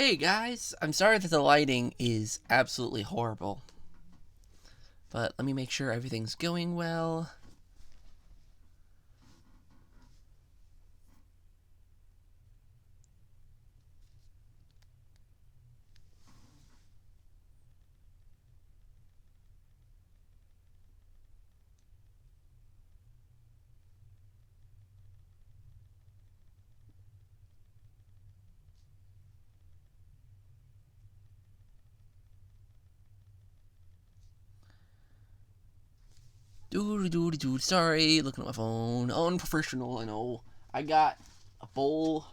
Hey guys, I'm sorry that the lighting is absolutely horrible, but let me make sure everything's going well. Sorry, looking at my phone. Unprofessional, I know. I got a bowl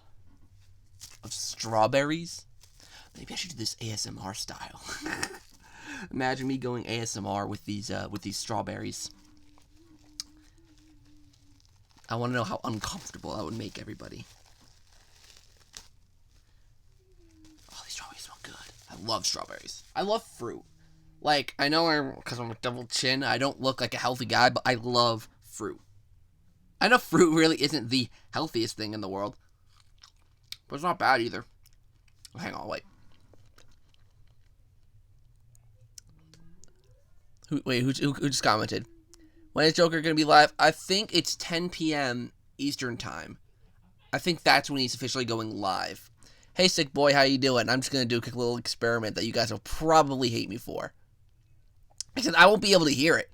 of strawberries. Maybe I should do this ASMR style. Imagine me going ASMR with these strawberries. I want to know how uncomfortable that would make everybody. Oh, these strawberries smell good. I love strawberries. I love fruit. Like, I know because I'm a double chin, I don't look like a healthy guy, but I love fruit. I know fruit really isn't the healthiest thing in the world, but it's not bad either. Oh, hang on, wait. Who just commented? When is Joker going to be live? I think it's 10 p.m. Eastern time. I think that's when he's officially going live. Hey, sick boy, how you doing? I'm just going to do a quick little experiment that you guys will probably hate me for. Except I won't be able to hear it.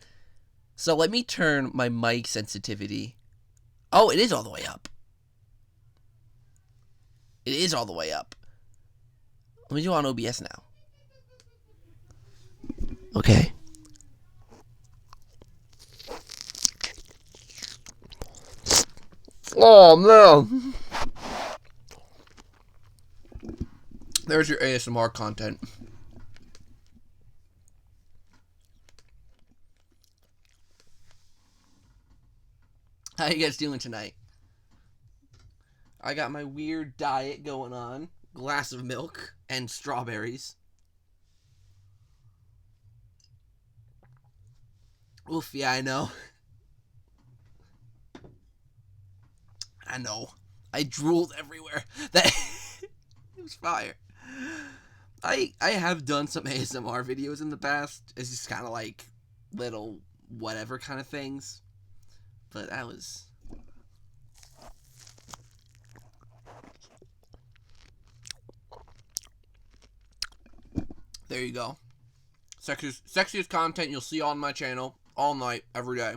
So let me turn my mic sensitivity. Oh, it is all the way up. It is all the way up. Let me do it on OBS now. Okay. Oh, man. There's your ASMR content. How you guys doing tonight? I got my weird diet going on. Glass of milk and strawberries. Oof, yeah, I know. I know. I drooled everywhere. That it was fire. I have done some ASMR videos in the past. It's just kind of like little whatever kind of things. But that was... There you go. Sexiest content you'll see on my channel all night, every day.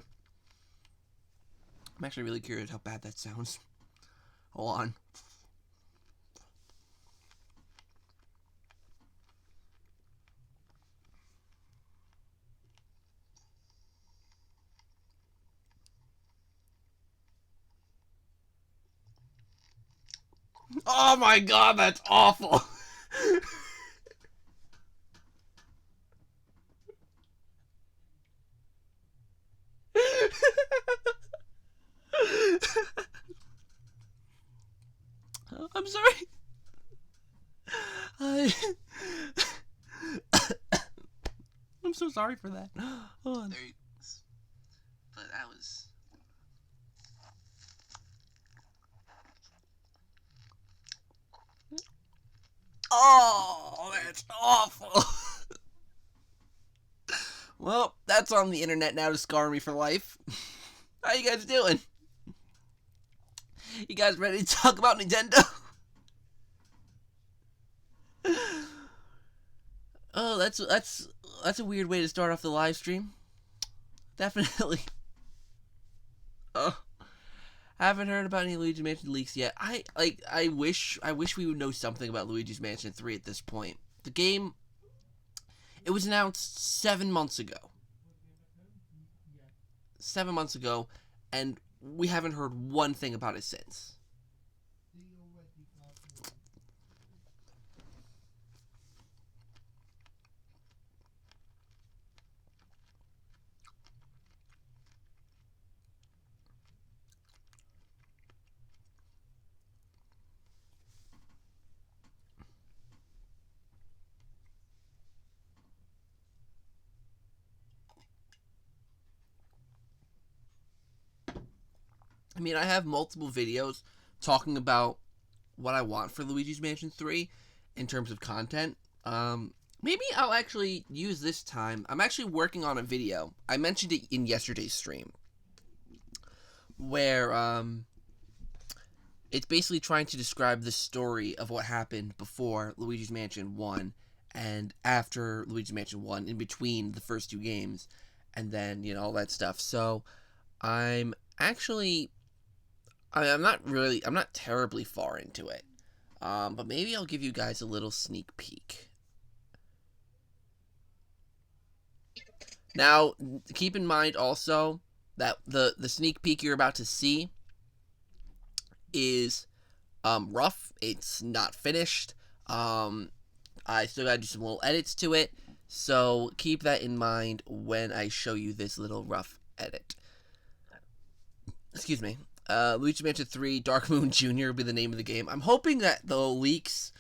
I'm actually really curious how bad that sounds. Hold on. Oh my god, that's awful. I'm sorry. I'm so sorry for that. Oh, there you go. But that was... Oh, that's awful. Well, that's on the internet now to scar me for life. How you guys doing? You guys ready to talk about Nintendo? Oh, that's a weird way to start off the live stream. Definitely. Oh, I haven't heard about any Luigi's Mansion leaks yet. I wish we would know something about Luigi's Mansion 3 at this point. The game, it was announced 7 months ago. 7 months ago, and we haven't heard one thing about it since. I mean, I have multiple videos talking about what I want for Luigi's Mansion 3, in terms of content. Maybe I'll actually use this time. I'm actually working on a video. I mentioned it in yesterday's stream, where it's basically trying to describe the story of what happened before Luigi's Mansion 1 and after Luigi's Mansion 1, in between the first two games, and then, you know, all that stuff. So I'm actually, I'm not terribly far into it, but maybe I'll give you guys a little sneak peek. Now, keep in mind also that the sneak peek you're about to see is rough. It's not finished. I still gotta do some little edits to it, so keep that in mind when I show you this little rough edit. Excuse me. Luigi Mansion 3 Dark Moon Jr. will be the name of the game. I'm hoping that the leaks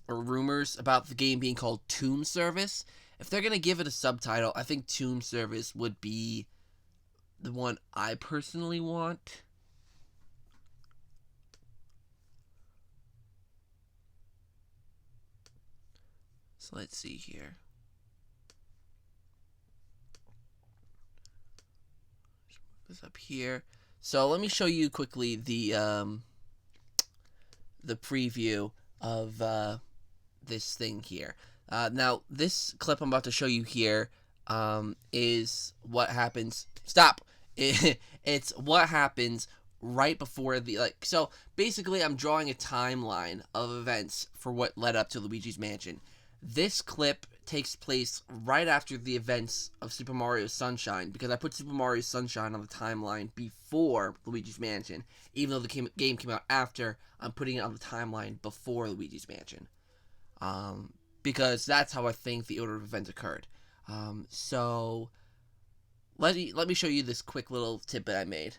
or rumors about the game being called Tomb Service, if they're gonna give it a subtitle, I think Tomb Service would be the one I personally want. So let's see here. Move this up here. So let me show you quickly the preview of this thing here. Now, this clip I'm about to show you here is what happens. Stop! It's what happens right before the, like, so basically I'm drawing a timeline of events for what led up to Luigi's Mansion. This clip takes place right after the events of Super Mario Sunshine, because I put Super Mario Sunshine on the timeline before Luigi's Mansion. Even though the game came out after, I'm putting it on the timeline before Luigi's Mansion. Because that's how I think the order of events occurred. So let me show you this quick little tidbit I made.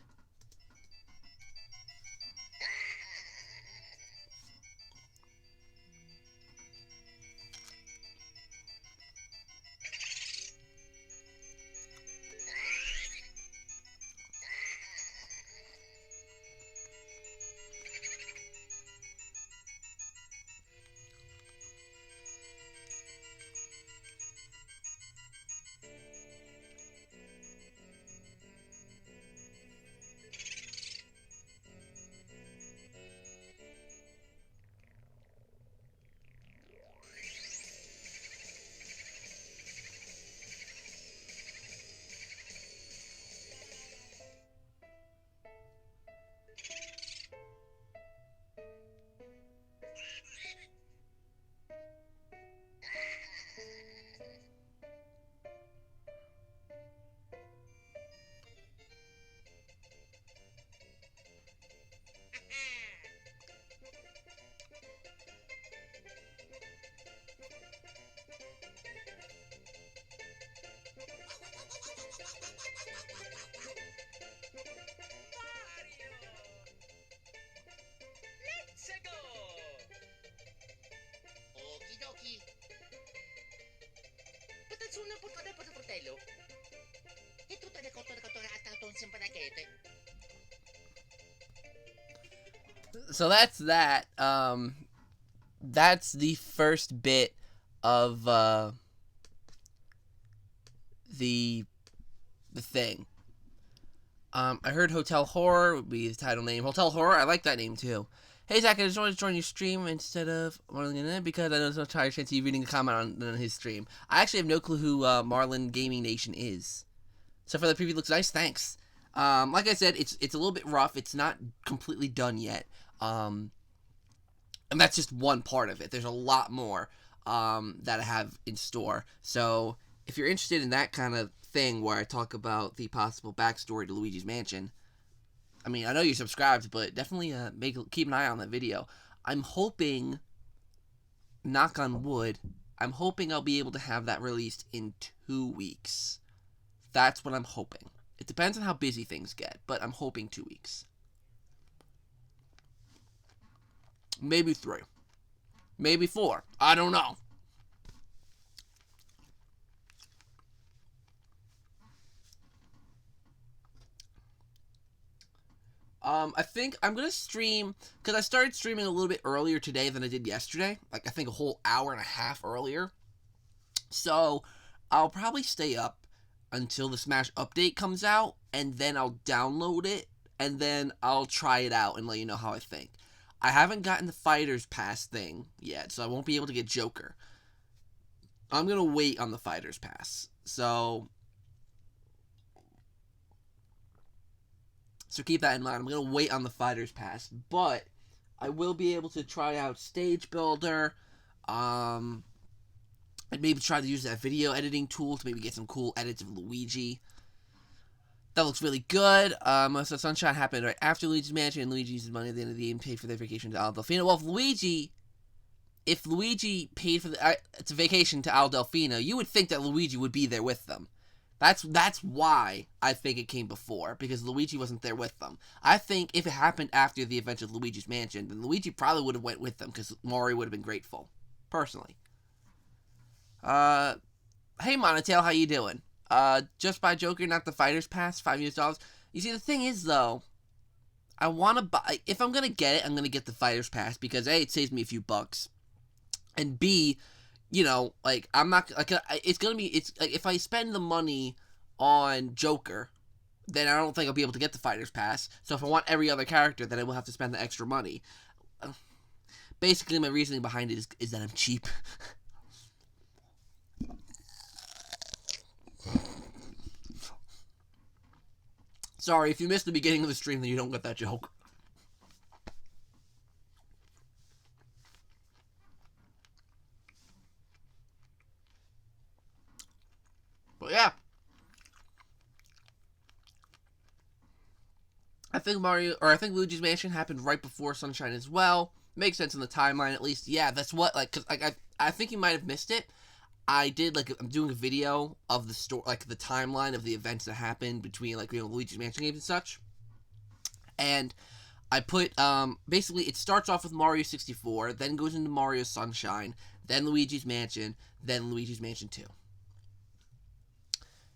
So that's that. That's the first bit of the thing. I heard Hotel Horror would be the title name. Hotel Horror, I like that name too. Hey Zach, I just wanted to join your stream instead of Marlon because I know there's no higher chance of you reading a comment on his stream. I actually have no clue who Marlon Gaming Nation is. So for the preview, looks nice. Thanks. Like I said, it's a little bit rough. It's not completely done yet. And that's just one part of it. There's a lot more that I have in store. So if you're interested in that kind of thing where I talk about the possible backstory to Luigi's Mansion, I mean, I know you're subscribed, but definitely keep an eye on that video. I'm hoping, knock on wood, I'm hoping I'll be able to have that released in 2 weeks. That's what I'm hoping. It depends on how busy things get, but I'm hoping 2 weeks. Maybe 3. Maybe 4. I don't know. I think I'm gonna stream because I started streaming a little bit earlier today than I did yesterday. Like I think a whole hour and a half earlier. So I'll probably stay up until the Smash update comes out, and then I'll download it, and then I'll try it out and let you know how I think. I haven't gotten the Fighters Pass thing yet, so I won't be able to get Joker. I'm gonna wait on the Fighters Pass. So keep that in mind. I'm going to wait on the Fighters Pass, but I will be able to try out Stage Builder, and maybe try to use that video editing tool to maybe get some cool edits of Luigi. That looks really good. So Sunshine happened right after Luigi's Mansion, and Luigi uses money at the end of the game to pay for their vacation to Al Delfino. Well, if Luigi paid for it's a vacation to Al Delfino, you would think that Luigi would be there with them. That's why I think it came before, because Luigi wasn't there with them. I think if it happened after the event of Luigi's Mansion, then Luigi probably would have went with them, because Mario would have been grateful. Personally. Hey Monetail, how you doing? Just buy Joker, not the Fighters Pass, $5 US. You see, the thing is, though, I want to buy, if I'm going to get it, I'm going to get the Fighters Pass, because A, it saves me a few bucks, and B, you know, like, I'm not, like, it's like, if I spend the money on Joker, then I don't think I'll be able to get the Fighter's Pass. So if I want every other character, then I will have to spend the extra money. Basically, my reasoning behind it is that I'm cheap. Sorry, if you missed the beginning of the stream, then you don't get that joke. But yeah. I think Luigi's Mansion happened right before Sunshine as well. Makes sense in the timeline, at least. Yeah, that's what, like, cause I think you might have missed it. I did, like, I'm doing a video of the story, like, the timeline of the events that happened between, like, you know, Luigi's Mansion games and such. And I put, basically, it starts off with Mario 64, then goes into Mario Sunshine, then Luigi's Mansion, then Luigi's Mansion 2.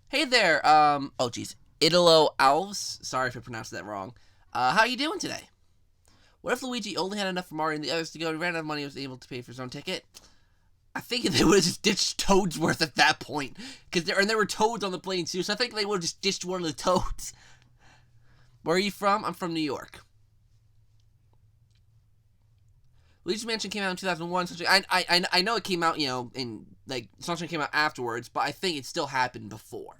Hey there, oh, geez. Idolo Alves. Sorry if I pronounced that wrong. How you doing today? What if Luigi only had enough for Mario and the others to go and ran out of money and was able to pay for his own ticket? I think they would have just ditched Toadsworth at that point. Because there were toads on the plane too, so I think they would have just ditched one of the toads. Where are you from? I'm from New York. Luigi's Mansion came out in 2001. I know it came out, you know, in, like, Sunshine came out afterwards, but I think it still happened before.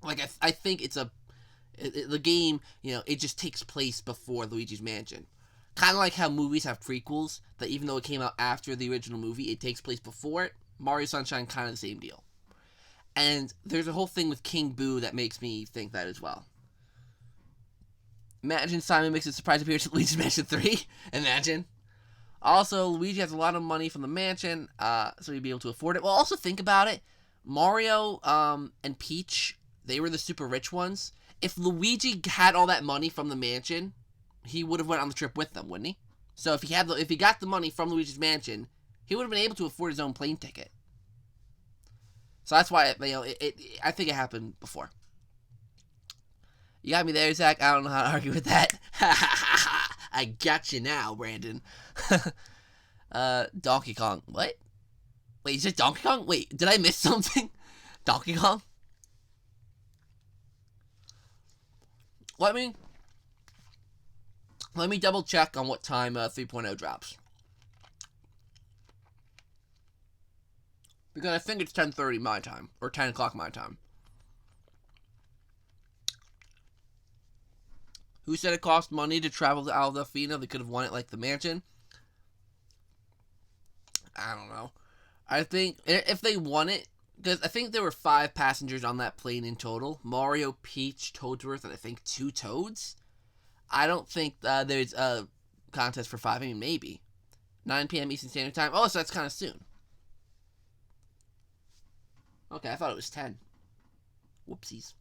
Like, I think it's the game, you know, it just takes place before Luigi's Mansion. Kind of like how movies have prequels, that even though it came out after the original movie, it takes place before it. Mario Sunshine, kind of the same deal. And there's a whole thing with King Boo that makes me think that as well. Imagine Simon makes a surprise appearance at Luigi's Mansion 3. Imagine. Also, Luigi has a lot of money from the mansion, so he'd be able to afford it. Well, also think about it. Mario and Peach, they were the super rich ones. If Luigi had all that money from the mansion, he would have went on the trip with them, wouldn't he? So if he got the money from Luigi's Mansion, he would have been able to afford his own plane ticket. So that's why, you know, I think it happened before. You got me there, Zach. I don't know how to argue with that. I got you now, Brandon. Donkey Kong. What? Wait, you said Donkey Kong? Wait, did I miss something? Donkey Kong? Let me double check on what time 3.0 drops. Because I think it's 10:30 my time, or 10 o'clock my time. Who said it cost money to travel to Al Delfino? They could have won it like the mansion. I don't know. I think if they won it, because I think there were 5 passengers on that plane in total. Mario, Peach, Toadsworth, and I think 2 Toads. I don't think there's a contest for 5. I mean, maybe. 9 p.m. Eastern Standard Time. Oh, so that's kind of soon. Okay, I thought it was 10. Whoopsies.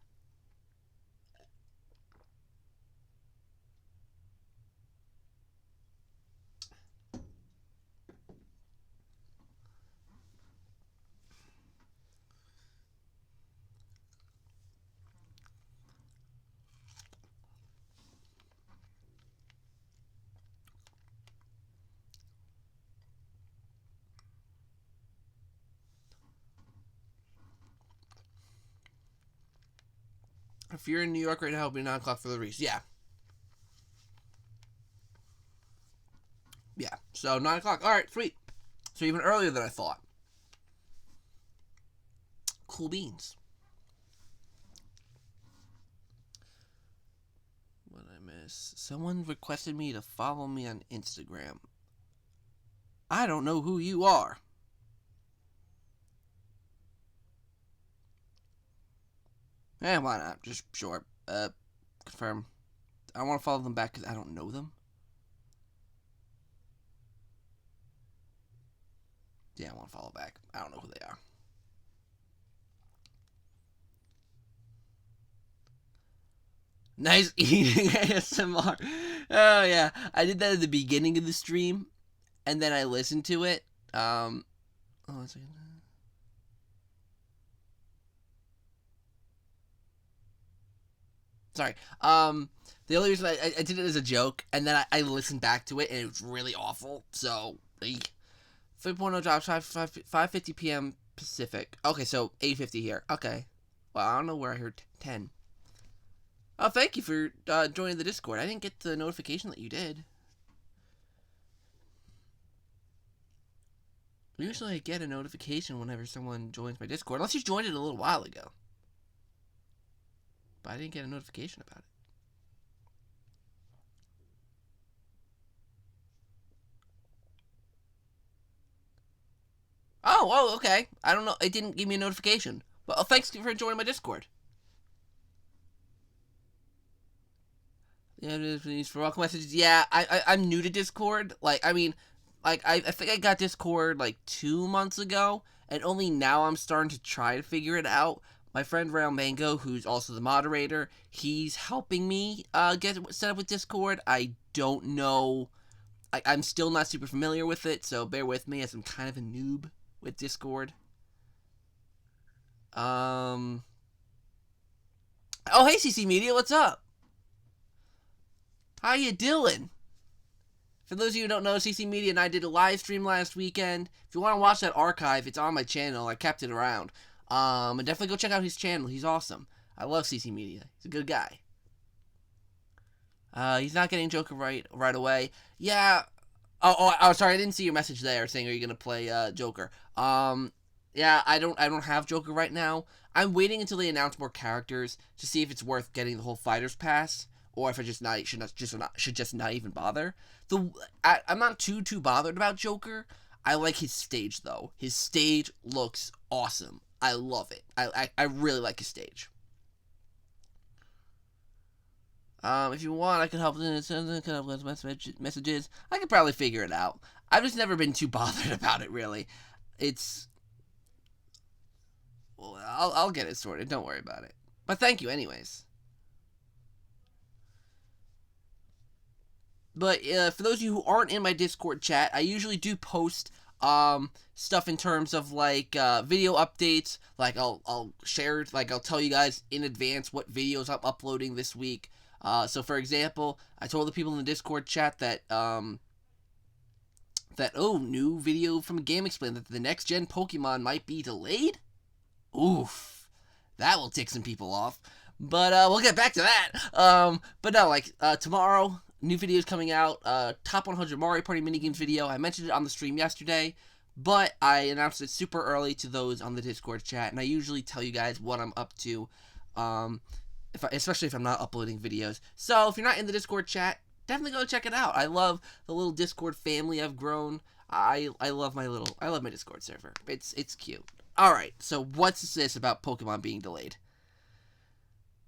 If you're in New York right now, it'll be 9 o'clock for the Reese. Yeah. Yeah. So 9 o'clock. All right, sweet. So even earlier than I thought. Cool beans. What did I miss? Someone requested me to follow me on Instagram. I don't know who you are. Why not? Just sure. Confirm. I want to follow them back because I don't know them. Yeah, I want to follow back. I don't know who they are. Nice eating ASMR. Oh, yeah. I did that at the beginning of the stream, and then I listened to it. Oh, one second. Sorry. The only reason I did it as a joke, and then I listened back to it, and it was really awful. So, 3.0 drops, 5:50 p.m. Pacific. Okay, so 8:50 here. Okay. Well, I don't know where I heard 10. Oh, thank you for joining the Discord. I didn't get the notification that you did. Usually I get a notification whenever someone joins my Discord, unless you joined it a little while ago. But I didn't get a notification about it. Oh, okay. I don't know. It didn't give me a notification. But thanks for joining my Discord. Yeah, for welcome messages. Yeah, I'm new to Discord. I think I got Discord like 2 months ago, and only now I'm starting to try to figure it out. My friend Rail Mango, who's also the moderator, he's helping me get set up with Discord. I don't know. I'm still not super familiar with it, so bear with me as I'm kind of a noob with Discord. Oh, hey, CC Media, what's up? How you doing? For those of you who don't know, CC Media and I did a live stream last weekend. If you want to watch that archive, it's on my channel. I kept it around. And definitely go check out his channel. He's awesome. I love CC Media. He's a good guy. He's not getting Joker right away. Yeah. Oh, sorry. I didn't see your message there saying, are you gonna play Joker? Yeah, I don't have Joker right now. I'm waiting until they announce more characters to see if it's worth getting the whole Fighters Pass, or if I should just not even bother. I'm not too bothered about Joker. I like his stage though. His stage looks awesome. I love it. I really like his stage. If you want, I can help with messages. I could probably figure it out. I've just never been too bothered about it, really. Well, I'll get it sorted. Don't worry about it. But thank you, anyways. But for those of you who aren't in my Discord chat, I usually do post stuff in terms of like video updates. Like I'll share, like I'll tell you guys in advance what videos I'm uploading this week. So for example, I told the people in the Discord chat that new video from Game Explain that the next gen Pokemon might be delayed. Oof, that will tick some people off. But we'll get back to that. But no, like tomorrow, new videos coming out. Top 100 Mario Party minigames video. I mentioned it on the stream yesterday, but I announced it super early to those on the Discord chat, and I usually tell you guys what I'm up to, especially if I'm not uploading videos. So if you're not in the Discord chat, definitely go check it out. I love the little Discord family I've grown. I love my Discord server. It's cute. All right, so what's this about Pokemon being delayed?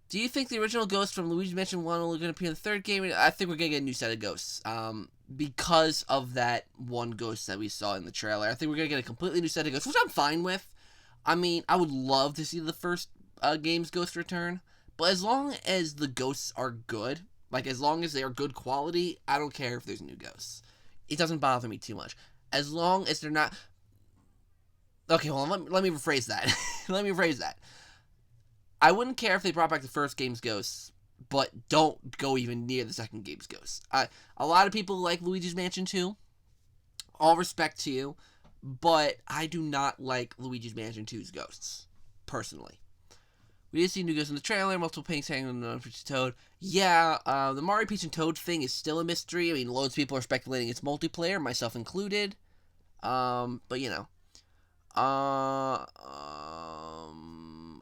Do you think the original ghost from Luigi Mansion 1 will going to appear in the third game? I think we're going to get a new set of ghosts. Because of that one ghost that we saw in the trailer. I think we're going to get a completely new set of ghosts, which I'm fine with. I mean, I would love to see the first game's ghost return. But as long as the ghosts are good, like as long as they are good quality, I don't care if there's new ghosts. It doesn't bother me too much. As long as they're not... Okay, hold on. Let me rephrase that. Let me rephrase that. I wouldn't care if they brought back the first game's ghosts, but don't go even near the second game's ghosts. A lot of people like Luigi's Mansion 2. All respect to you, but I do not like Luigi's Mansion 2's ghosts, personally. We did see new ghosts in the trailer, multiple pinks hanging on the Peach and Toad. Yeah, the Mario Peach and Toad thing is still a mystery. I mean, loads of people are speculating it's multiplayer, myself included. But you know. I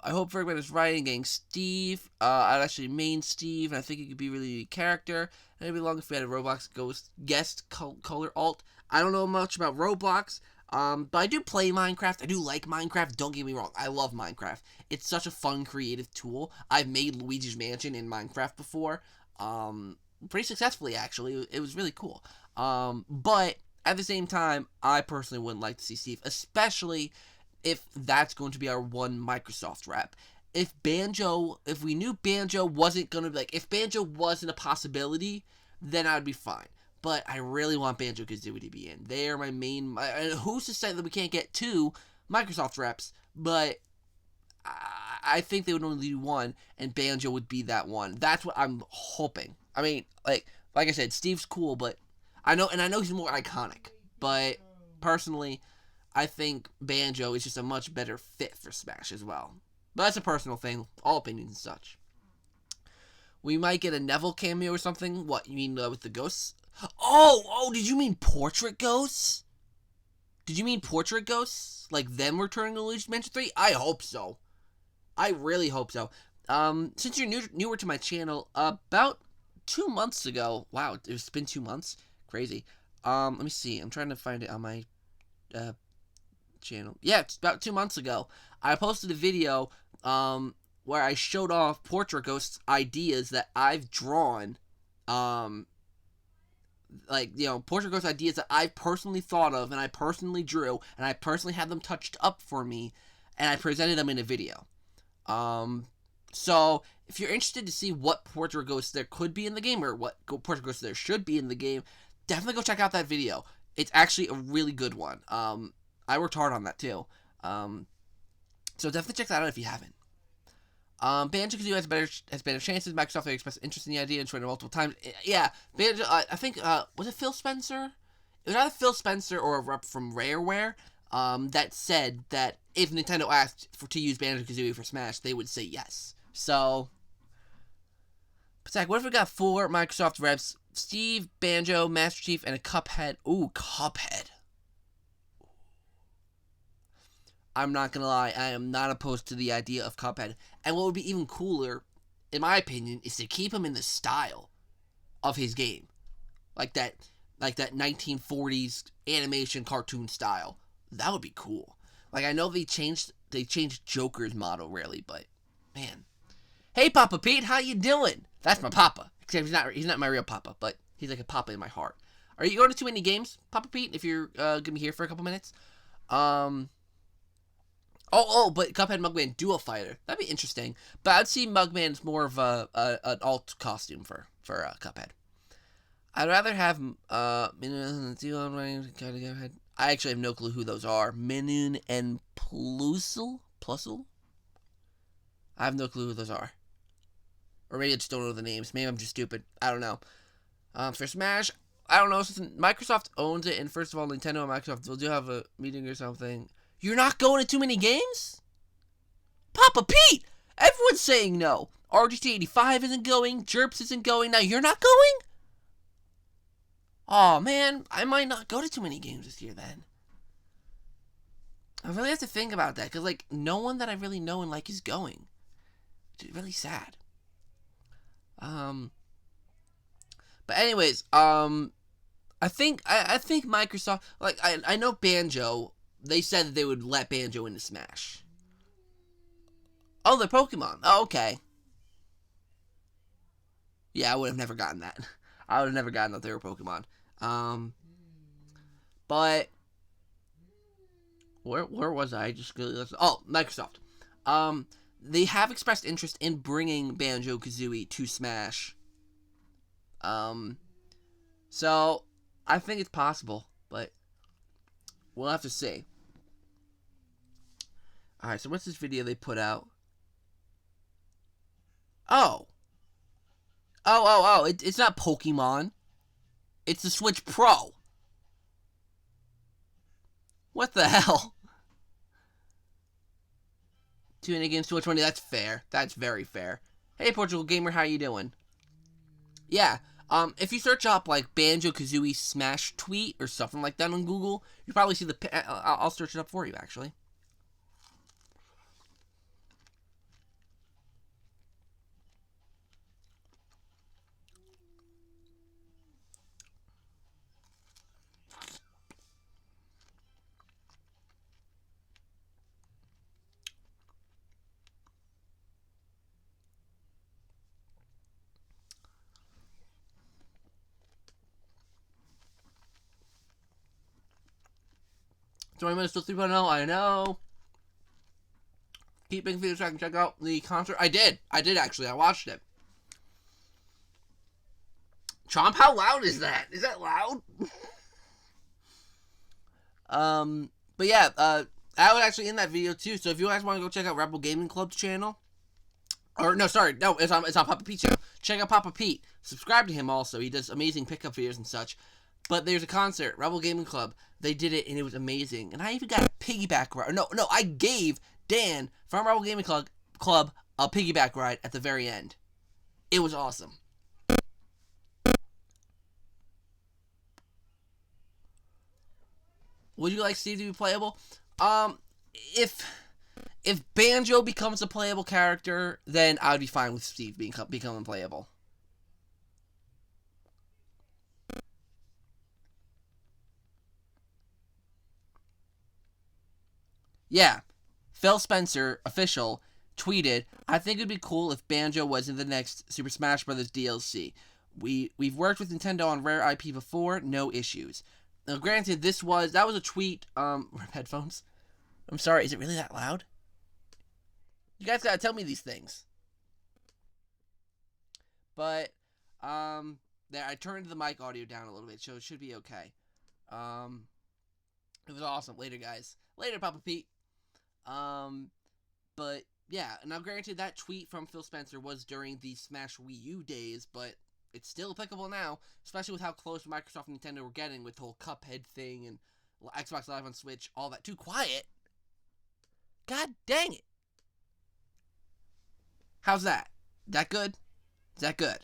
hope Bergman is right in getting Steve. I'd actually main Steve, and I think he could be a really unique character. And it'd be long if we had a Roblox ghost guest color alt. I don't know much about Roblox, but I do play Minecraft. I do like Minecraft. Don't get me wrong. I love Minecraft. It's such a fun, creative tool. I've made Luigi's Mansion in Minecraft before. Pretty successfully, actually. It was really cool. But at the same time, I personally wouldn't like to see Steve, especially if that's going to be our one Microsoft rep. If we knew Banjo wasn't going to be, like, if Banjo wasn't a possibility, then I'd be fine. But I really want Banjo-Kazooie to be in. They are my main, who's to say that we can't get 2 Microsoft reps, but I think they would only do 1, and Banjo would be that one. That's what I'm hoping. I mean, like I said, Steve's cool, but I know he's more iconic, but personally, I think Banjo is just a much better fit for Smash as well. But that's a personal thing, all opinions and such. We might get a Neville cameo or something. What, you mean with the ghosts? Oh, did you mean portrait ghosts? Did you mean portrait ghosts? Like them returning to Luigi's Mansion 3? I hope so. I really hope so. Since you're newer to my channel, about 2 months ago, wow, it's been 2 months? Crazy. Let me see. I'm trying to find it on my channel. Yeah, it's about 2 months ago. I posted a video where I showed off Portrait Ghost's ideas that I've drawn. Like, you know, Portrait Ghost ideas that I personally thought of and I personally drew and I personally had them touched up for me and I presented them in a video. So if you're interested to see what Portrait Ghosts there could be in the game or what Portrait Ghosts there should be in the game, definitely go check out that video. It's actually a really good one. I worked hard on that too. So definitely check that out if you haven't. Banjo-Kazooie has better chances. Microsoft has expressed interest in the idea and tried it multiple times. Yeah, Banjo. I think was it Phil Spencer? It was either Phil Spencer or a rep from Rareware that said that if Nintendo asked to use Banjo-Kazooie for Smash, they would say yes. So, Patak, what if we got 4 Microsoft reps? Steve, Banjo, Master Chief, and a Cuphead. Ooh, Cuphead. I'm not gonna lie, I am not opposed to the idea of Cuphead. And what would be even cooler, in my opinion, is to keep him in the style of his game. Like that 1940s animation cartoon style. That would be cool. Like, I know they changed Joker's model, really, but, man. Hey, Papa Pete, how you doing? That's my papa. Except he's not my real papa, but he's like a papa in my heart. Are you going to too many games, Papa Pete, if you're gonna be here for a couple minutes? But Cuphead Mugman Duo Fighter. That'd be interesting. But I'd see Mugman as more of an alt costume for Cuphead. I'd rather have I actually have no clue who those are. Minun and Plusle? I have no clue who those are. Or maybe I just don't know the names. Maybe I'm just stupid. I don't know. For Smash, I don't know. Since Microsoft owns it, and first of all, Nintendo and Microsoft will do have a meeting or something. You're not going to too many games? Papa Pete! Everyone's saying no. RGT85 isn't going. Jerps isn't going. Now you're not going? Aw, man. I might not go to too many games this year, then. I really have to think about that. Because, like, no one that I really know and like is going. Which is really sad. But anyways, I think Microsoft... Like, I know Banjo... They said that they would let Banjo into Smash. Oh, they're Pokemon. Oh, okay. Yeah, I would have never gotten that. I would have never gotten that they were Pokemon. But where was I? Microsoft. They have expressed interest in bringing Banjo-Kazooie to Smash. So I think it's possible, but we'll have to see. Alright, so what's this video they put out? It's not Pokemon. It's the Switch Pro. What the hell? 2 indie games, 220. That's fair. That's very fair. Hey, Portugal Gamer, how you doing? Yeah. If you search up like Banjo-Kazooie Smash tweet or something like that on Google, you probably see the. I'll search it up for you actually. Twenty minutes till 3.0. I know. Keep making videos so I can check out the concert. I did actually. I watched it. Chomp, how loud is that? Is that loud? But yeah, I was actually in that video too. So if you guys want to go check out Rebel Gaming Club's channel, or no, sorry, no, it's on Papa Pete's channel. Check out Papa Pete. Subscribe to him also. He does amazing pickup videos and such. But there's a concert, Rebel Gaming Club. They did it and it was amazing. And I even got a piggyback ride. No, I gave Dan from Rebel Gaming Club a piggyback ride at the very end. It was awesome. Would you like Steve to be playable? If Banjo becomes a playable character, then I would be fine with Steve becoming playable. Yeah, Phil Spencer, official, tweeted, "I think it'd be cool if Banjo was in the next Super Smash Bros. DLC. We've worked with Nintendo on rare IP before, no issues." Now, granted, that was a tweet. Headphones. I'm sorry. Is it really that loud? You guys gotta tell me these things. But there, I turned the mic audio down a little bit, so it should be okay. It was awesome. Later, guys. Later, Papa Pete. But yeah, now granted that tweet from Phil Spencer was during the Smash Wii U days, but it's still applicable now, especially with how close Microsoft and Nintendo were getting with the whole Cuphead thing and Xbox Live on Switch, all that. Too quiet. God dang it. How's that? That good? Is that good?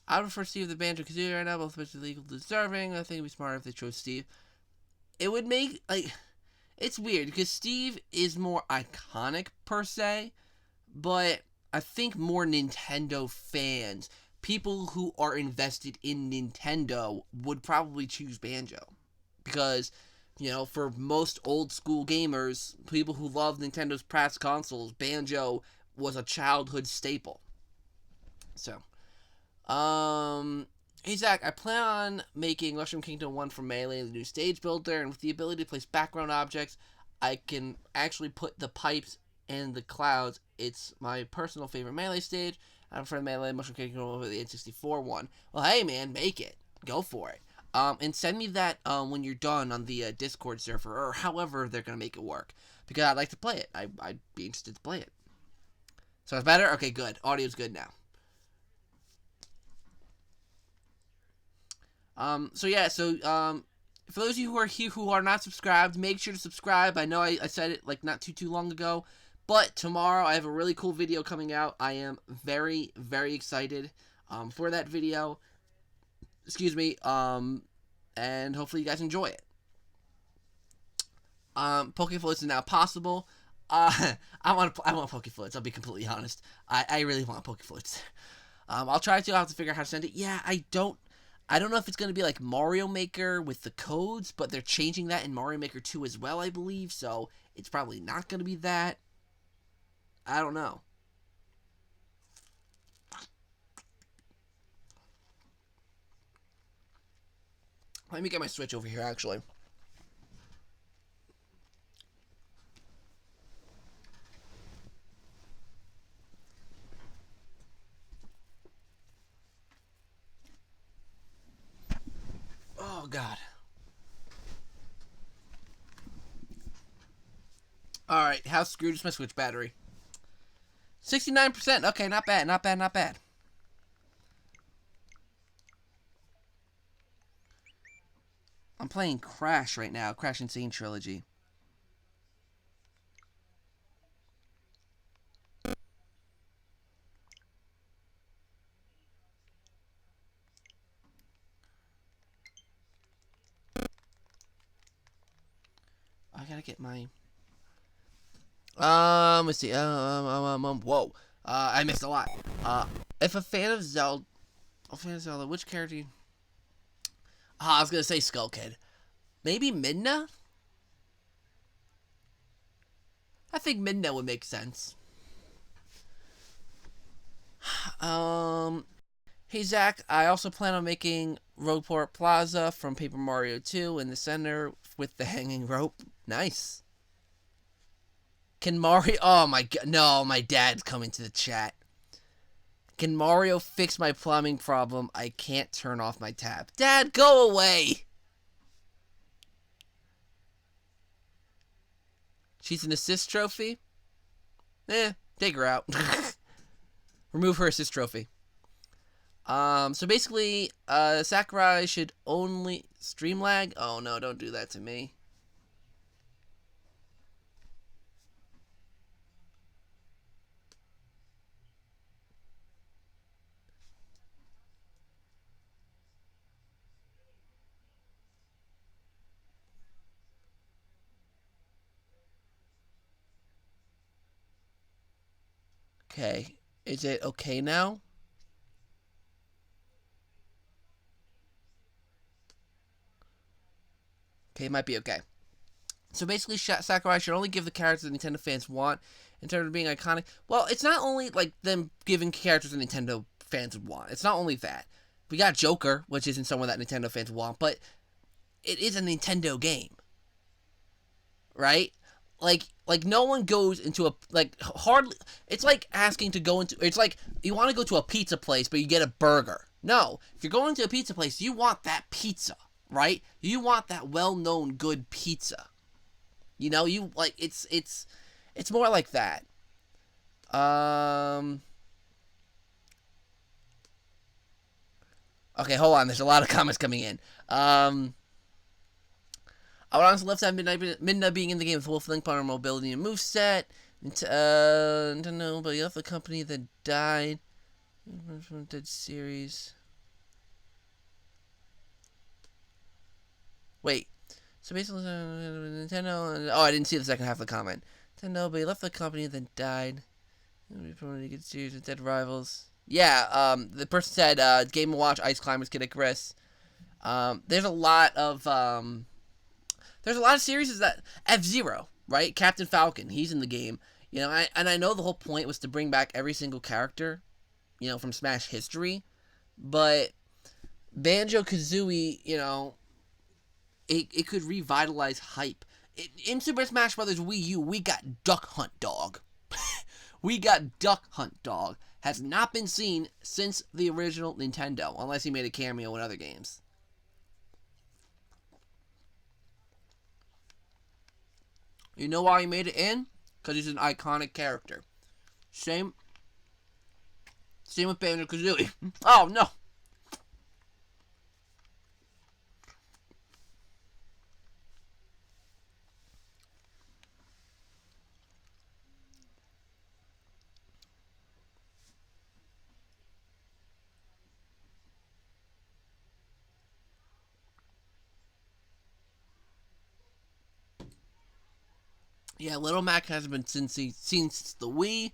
I would prefer Steve the Banjo-Kazooie right now, both especially legal deserving. I think it'd be smarter if they chose Steve. It would make, like, it's weird because Steve is more iconic per se, but I think more Nintendo fans, people who are invested in Nintendo, would probably choose Banjo. Because, you know, for most old school gamers, people who love Nintendo's past consoles, Banjo was a childhood staple. So, hey Zach, I plan on making Mushroom Kingdom 1 from Melee the new stage builder, and with the ability to place background objects, I can actually put the pipes and the clouds. It's my personal favorite Melee stage. I'm from Melee Mushroom Kingdom over the N64 one. Well, hey man, make it. Go for it. And send me that when you're done on the Discord server, or however they're going to make it work. Because I'd like to play it. I'd be interested to play it. So it's better? Okay, good. Audio's good now. For those of you who are here who are not subscribed, make sure to subscribe. I know I said it like not too long ago, but tomorrow I have a really cool video coming out. I am very, very excited for that video. Excuse me. And hopefully you guys enjoy it. Pokefloats is now possible. I want Pokefloats. I'll be completely honest. I really want Pokefloats. I'll try to. I'll have to figure out how to send it. Yeah, I don't know if it's going to be like Mario Maker with the codes, but they're changing that in Mario Maker 2 as well, I believe, so it's probably not going to be that. I don't know. Let me get my Switch over here, actually. Oh, God. Alright, how screwed is my Switch battery? 69%. Okay, not bad, not bad, not bad. I'm playing Crash right now. Crash Insane Trilogy. I gotta get my... let's see. Whoa. I missed a lot. If a fan of Zelda, which character? I was gonna say Skull Kid. Maybe Midna. I think Midna would make sense. Hey Zach, I also plan on making Roadport Plaza from Paper Mario 2 in the center with the hanging rope. Nice. Can Mario... Oh my god. No, my dad's coming to the chat. Can Mario fix my plumbing problem? I can't turn off my tap. Dad, go away! She's an assist trophy? Take her out. Remove her assist trophy. So basically, Sakurai should only... Stream lag? Oh no, don't do that to me. Okay. Is it okay now? Okay, it might be okay. So basically, Sakurai should only give the characters that Nintendo fans want in terms of being iconic. Well, it's not only like them giving characters that Nintendo fans would want. It's not only that. We got Joker, which isn't someone that Nintendo fans want, but it is a Nintendo game, right? Like no one goes into a hardly. It's like asking to go into. It's like you want to go to a pizza place, but you get a burger. No, if you're going to a pizza place, you want that pizza, right? You want that well-known good pizza. You know, you like it's more like that. Okay, hold on. There's a lot of comments coming in. I would honestly love to have Midna being in the game with Wolf Link Power mobility and moveset. I don't know, but you have the company that died from Dead Series. Wait. So basically, Nintendo. Oh, I didn't see the second half of the comment. Nintendo, but he left the company that died. From a good series with Dead Rivals. Yeah, the person said Game & Watch, Ice Climbers, Kid Icarus. There's a lot of series that F-Zero, right? Captain Falcon, he's in the game. You know, I know the whole point was to bring back every single character, you know, from Smash history, but Banjo-Kazooie, you know, it could revitalize hype. In Super Smash Bros. Wii U, we got Duck Hunt Dog. We got Duck Hunt Dog. Has not been seen since the original Nintendo, unless he made a cameo in other games. You know why he made it in? Because he's an iconic character. Same with Banjo-Kazooie. Oh, no. Yeah, Little Mac hasn't been since the Wii.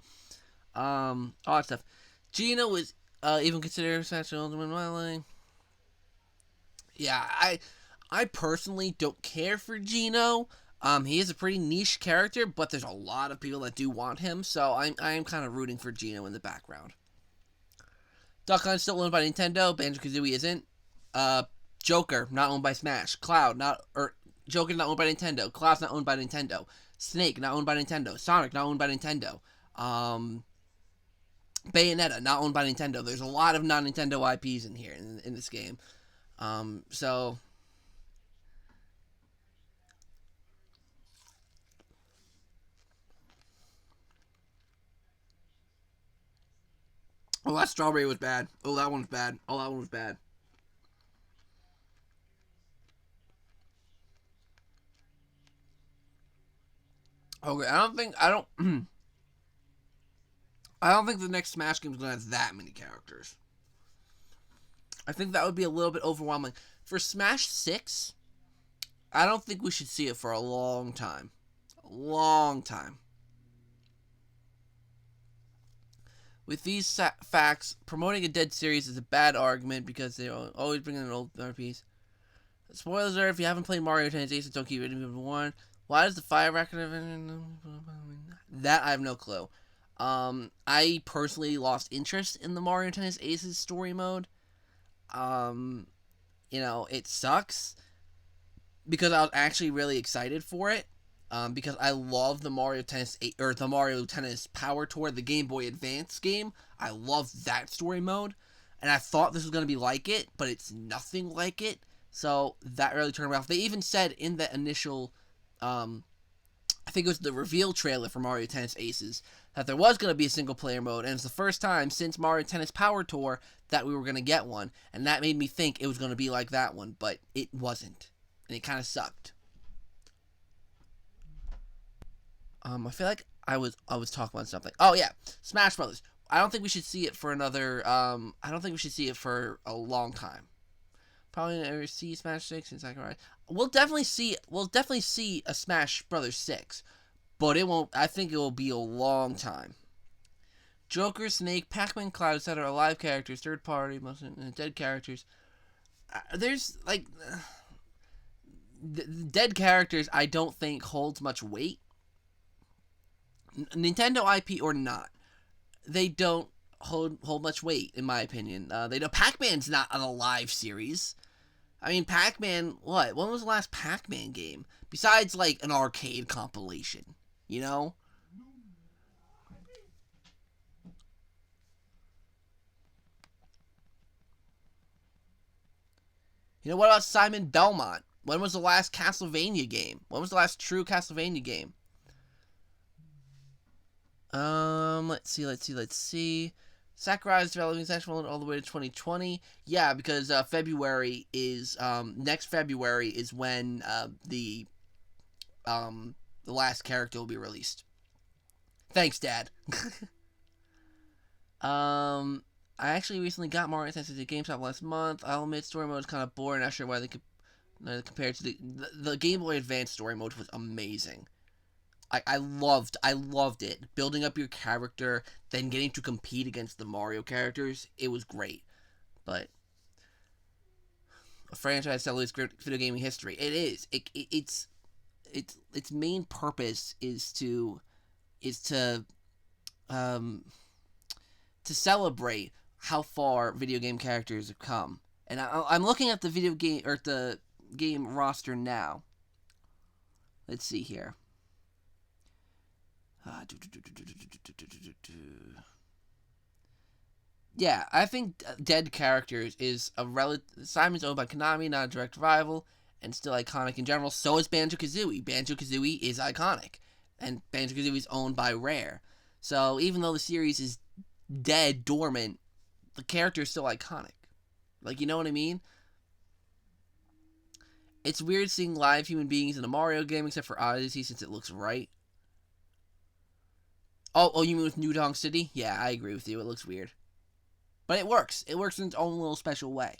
All that stuff. Gino was even considered Smash Ultimate Wildling. Yeah, I personally don't care for Gino. He is a pretty niche character, but there's a lot of people that do want him, so I am kind of rooting for Gino in the background. Duck Hunt still owned by Nintendo. Banjo-Kazooie isn't. Joker not owned by Smash. Joker not owned by Nintendo. Cloud's not owned by Nintendo. Snake not owned by Nintendo. Sonic not owned by Nintendo. Bayonetta not owned by Nintendo. There's a lot of non-Nintendo IPs in here in this game. So Oh, that strawberry was bad. Oh, that one was bad. Oh, that one was bad. Okay, I don't think the next Smash game is gonna have that many characters. I think that would be a little bit overwhelming. For Smash 6, I don't think we should see it for a long time. A long time. With these facts, promoting a dead series is a bad argument because they always bring in an old RPs. Spoilers are, if you haven't played Mario Tennis Aces, don't keep it in one. Why does the fire record... That I have no clue. I personally lost interest in the Mario Tennis Aces story mode. It sucks because I was actually really excited for it. Because I love the Mario Tennis or the Mario Tennis Power Tour, the Game Boy Advance game. I love that story mode, and I thought this was gonna be like it, but it's nothing like it. So that really turned me off. They even said in the initial, I think it was the reveal trailer for Mario Tennis Aces, that there was gonna be a single player mode, and it's the first time since Mario Tennis Power Tour that we were gonna get one, and that made me think it was gonna be like that one, but it wasn't, and it kind of sucked. I feel like I was talking about something. Oh yeah, Smash Brothers. I don't think we should see it for another. I don't think we should see it for a long time. Probably never see Smash 6 in Sakurai. We'll definitely see. We'll definitely see a Smash Brothers 6, but it won't. I think it will be a long time. Joker, Snake, Pac-Man, Cloud, etc. are live characters, third party, most dead characters. There's like dead characters. I don't think holds much weight. Nintendo IP or not, they don't hold much weight in my opinion. They don't. Pac-Man's not an alive series. I mean, Pac-Man. What? When was the last Pac-Man game besides like an arcade compilation? You know. What about Simon Belmont? When was the last Castlevania game? When was the last true Castlevania game? Let's see. Sakurai is developing Smash Mode all the way to 2020. Yeah, because February is next February is when the last character will be released. Thanks, Dad. I actually recently got Mario Tennis at GameStop last month. I'll admit story mode is kind of boring. Not sure why they could compared to the Game Boy Advance story mode was amazing. I loved it. Building up your character, then getting to compete against the Mario characters, it was great. But a franchise that lives video gaming history, it is. Its main purpose is to um to celebrate how far video game characters have come. And I'm looking at the video game or the game roster now. Let's see here. Yeah, I think Dead Characters is a Simon's owned by Konami, not a direct rival, and still iconic in general. So is Banjo-Kazooie. Banjo-Kazooie is iconic, and Banjo-Kazooie is owned by Rare. So even though the series is dead, dormant, the character is still iconic. Like, you know what I mean? It's weird seeing live human beings in a Mario game, except for Odyssey, since it looks right. Oh, you mean with New Donk City? Yeah, I agree with you. It looks weird. But it works. It works in its own little special way.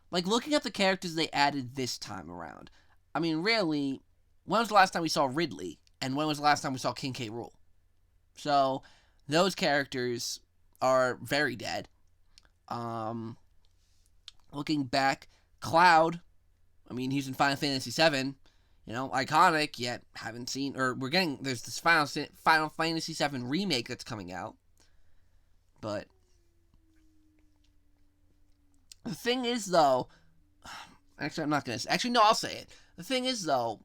Like, looking at the characters they added this time around. I mean, really, when was the last time we saw Ridley? And when was the last time we saw King K. Rool? So, those characters are very dead. Looking back, Cloud, I mean, he's in Final Fantasy VII. Iconic, yet haven't seen, or there's this Final Fantasy VII remake that's coming out. But the thing is, though, actually, I'm not going to, actually, no, I'll say it. The thing is, though,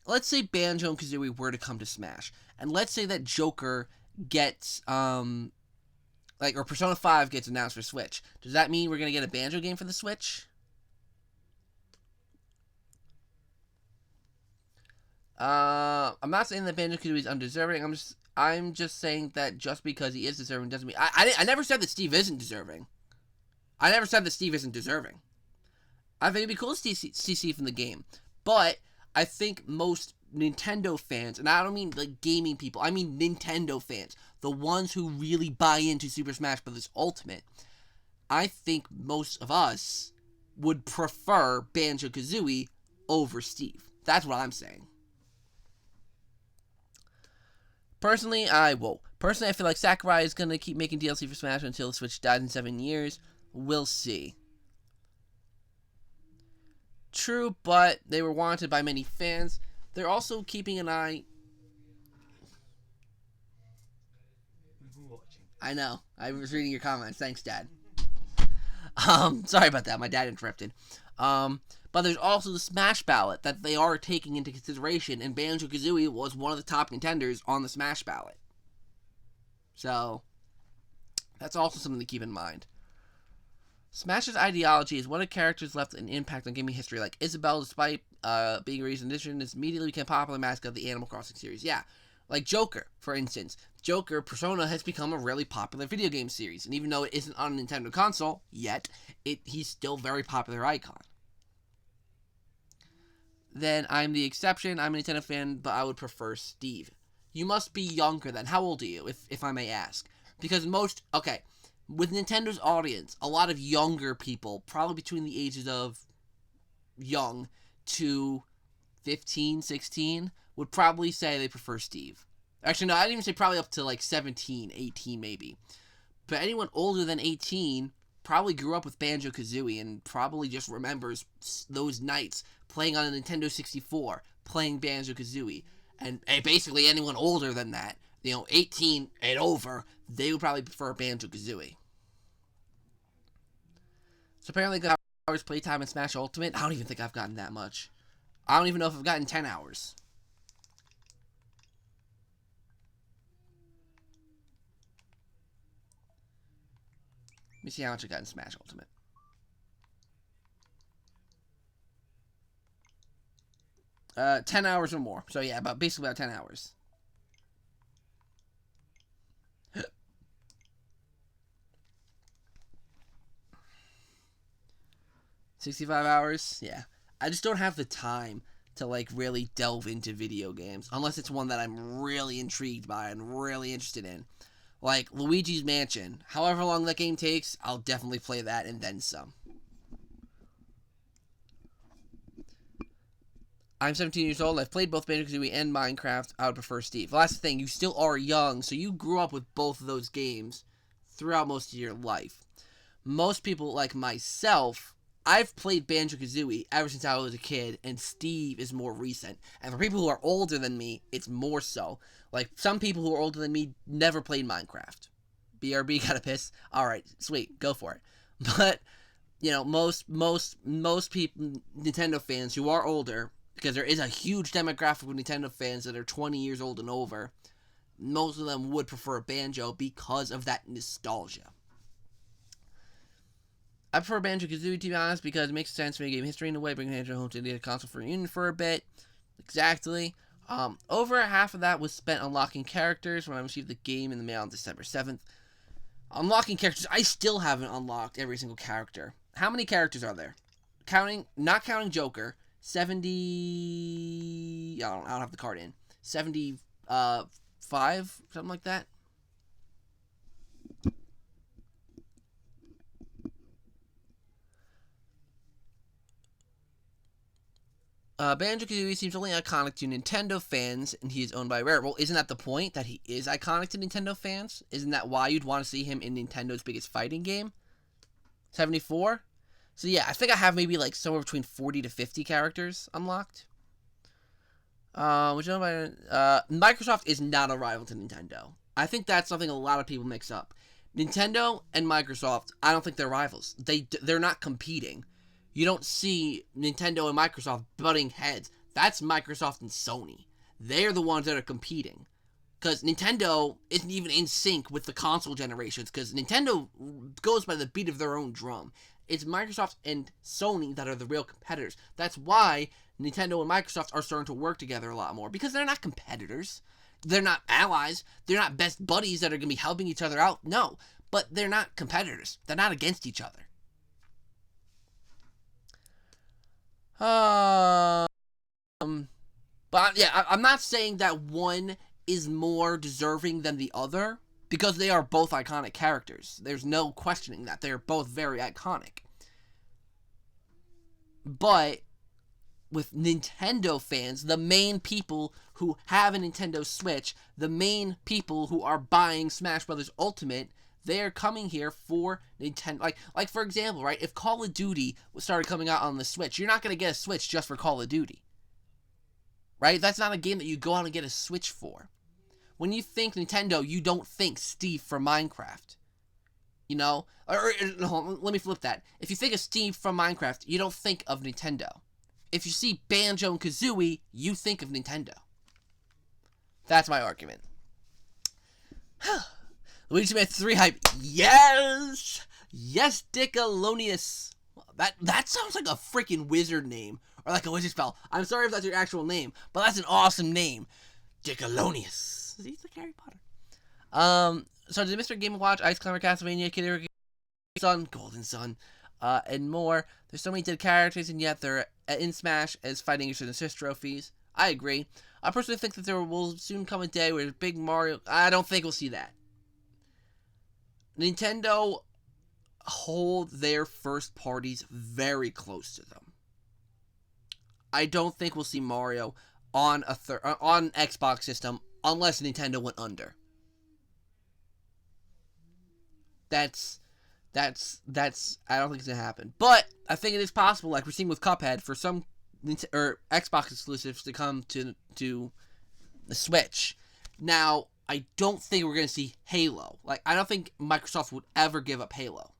let's say Banjo and Kazooie were to come to Smash, and let's say that Joker gets, or Persona 5 gets announced for Switch. Does that mean we're going to get a Banjo game for the Switch? I'm not saying that Banjo-Kazooie is undeserving. I'm just saying that just because he is deserving doesn't mean... I never said that Steve isn't deserving. I never said that Steve isn't deserving. I think it'd be cool to see Steve in the game. But I think most Nintendo fans, and I don't mean like gaming people, I mean Nintendo fans, the ones who really buy into Super Smash Bros. Ultimate, I think most of us would prefer Banjo-Kazooie over Steve. That's what I'm saying. Personally, I feel like Sakurai is going to keep making DLC for Smash until the Switch dies in 7 years. We'll see. True, but they were wanted by many fans. They're also keeping an eye... I know. I was reading your comments. Thanks, Dad. Sorry about that. My dad interrupted. But there's also the Smash ballot that they are taking into consideration, and Banjo-Kazooie was one of the top contenders on the Smash ballot. So, that's also something to keep in mind. Smash's ideology is what a character's left an impact on gaming history, like Isabelle, despite being a recent addition, has immediately become a popular mascot of the Animal Crossing series. Yeah, like Joker, for instance. Joker, Persona, has become a really popular video game series, and even though it isn't on a Nintendo console yet, he's still a very popular icon. Then I'm the exception. I'm a Nintendo fan, but I would prefer Steve. You must be younger then. How old are you, if I may ask? Because with Nintendo's audience, a lot of younger people, probably between the ages of young to 15, 16, would probably say they prefer Steve. Actually, no, I'd even say probably up to like 17, 18 maybe. But anyone older than 18 probably grew up with Banjo-Kazooie and probably just remembers those nights playing on a Nintendo 64, playing Banjo-Kazooie. And basically anyone older than that, 18 and over, they would probably prefer Banjo-Kazooie. So apparently got hours playtime in Smash Ultimate. I don't even think I've gotten that much. I don't even know if I've gotten 10 hours. Let me see how much I got in Smash Ultimate. Uh, 10 hours or more. So yeah, basically about 10 hours. 65 hours? Yeah. I just don't have the time to, really delve into video games. Unless it's one that I'm really intrigued by and really interested in. Like, Luigi's Mansion. However long that game takes, I'll definitely play that and then some. I'm 17 years old. I've played both Banjo-Kazooie and Minecraft. I would prefer Steve. Well, that's the thing. You still are young, so you grew up with both of those games throughout most of your life. Most people, like myself, I've played Banjo-Kazooie ever since I was a kid, and Steve is more recent. And for people who are older than me, it's more so. Like, some people who are older than me never played Minecraft. BRB got a piss? Alright, sweet, go for it. But, most people, Nintendo fans who are older, because there is a huge demographic of Nintendo fans that are 20 years old and over, most of them would prefer Banjo because of that nostalgia. I prefer Banjo-Kazooie, to be honest, because it makes sense to make game history in a way, bringing Banjo home to the console for reunion for a bit. Exactly. Over half of that was spent unlocking characters when I received the game in the mail on December 7th. Unlocking characters, I still haven't unlocked every single character. How many characters are there? Not counting Joker, 70... I don't have the card in. 75, something like that. Banjo-Kazooie seems only iconic to Nintendo fans, and he is owned by Rare. Well, isn't that the point, that he is iconic to Nintendo fans? Isn't that why you'd want to see him in Nintendo's biggest fighting game? 74? So yeah, I think I have maybe somewhere between 40 to 50 characters unlocked. Microsoft is not a rival to Nintendo. I think that's something a lot of people mix up. Nintendo and Microsoft, I don't think they're rivals. They're not competing. You don't see Nintendo and Microsoft butting heads. That's Microsoft and Sony. They're the ones that are competing. Because Nintendo isn't even in sync with the console generations, because Nintendo goes by the beat of their own drum. It's Microsoft and Sony that are the real competitors. That's why Nintendo and Microsoft are starting to work together a lot more, because they're not competitors. They're not allies. They're not best buddies that are going to be helping each other out. No, but they're not competitors. They're not against each other. But yeah, I'm not saying that one is more deserving than the other, because they are both iconic characters. There's no questioning that. They're both very iconic. But with Nintendo fans, the main people who have a Nintendo Switch, the main people who are buying Smash Bros. Ultimate, they're coming here for Nintendo. Like for example, right? If Call of Duty started coming out on the Switch, you're not going to get a Switch just for Call of Duty. Right? That's not a game that you go out and get a Switch for. When you think Nintendo, you don't think Steve from Minecraft. You know? No, let me flip that. If you think of Steve from Minecraft, you don't think of Nintendo. If you see Banjo and Kazooie, you think of Nintendo. That's my argument. Luigi Man 3 hype. Yes! Yes, Dickalonius. That sounds like a freaking wizard name. Or like a wizard spell. I'm sorry if that's your actual name, but that's an awesome name. Dickalonius. He's like Harry Potter. So did Mr. Game & Watch, Ice Climber, Castlevania, Kid Sun, Golden Sun, and more. There's so many dead characters, and yet they're in Smash as fighting each other's assist trophies. I agree. I personally think that there will soon come a day where big Mario... I don't think we'll see that. Nintendo hold their first parties very close to them. I don't think we'll see Mario on on Xbox system unless Nintendo went under. That's I don't think it's gonna happen. But I think it is possible, like we're seeing with Cuphead, for some Xbox exclusives to come to the Switch. Now, I don't think we're gonna see Halo. Like, I don't think Microsoft would ever give up Halo.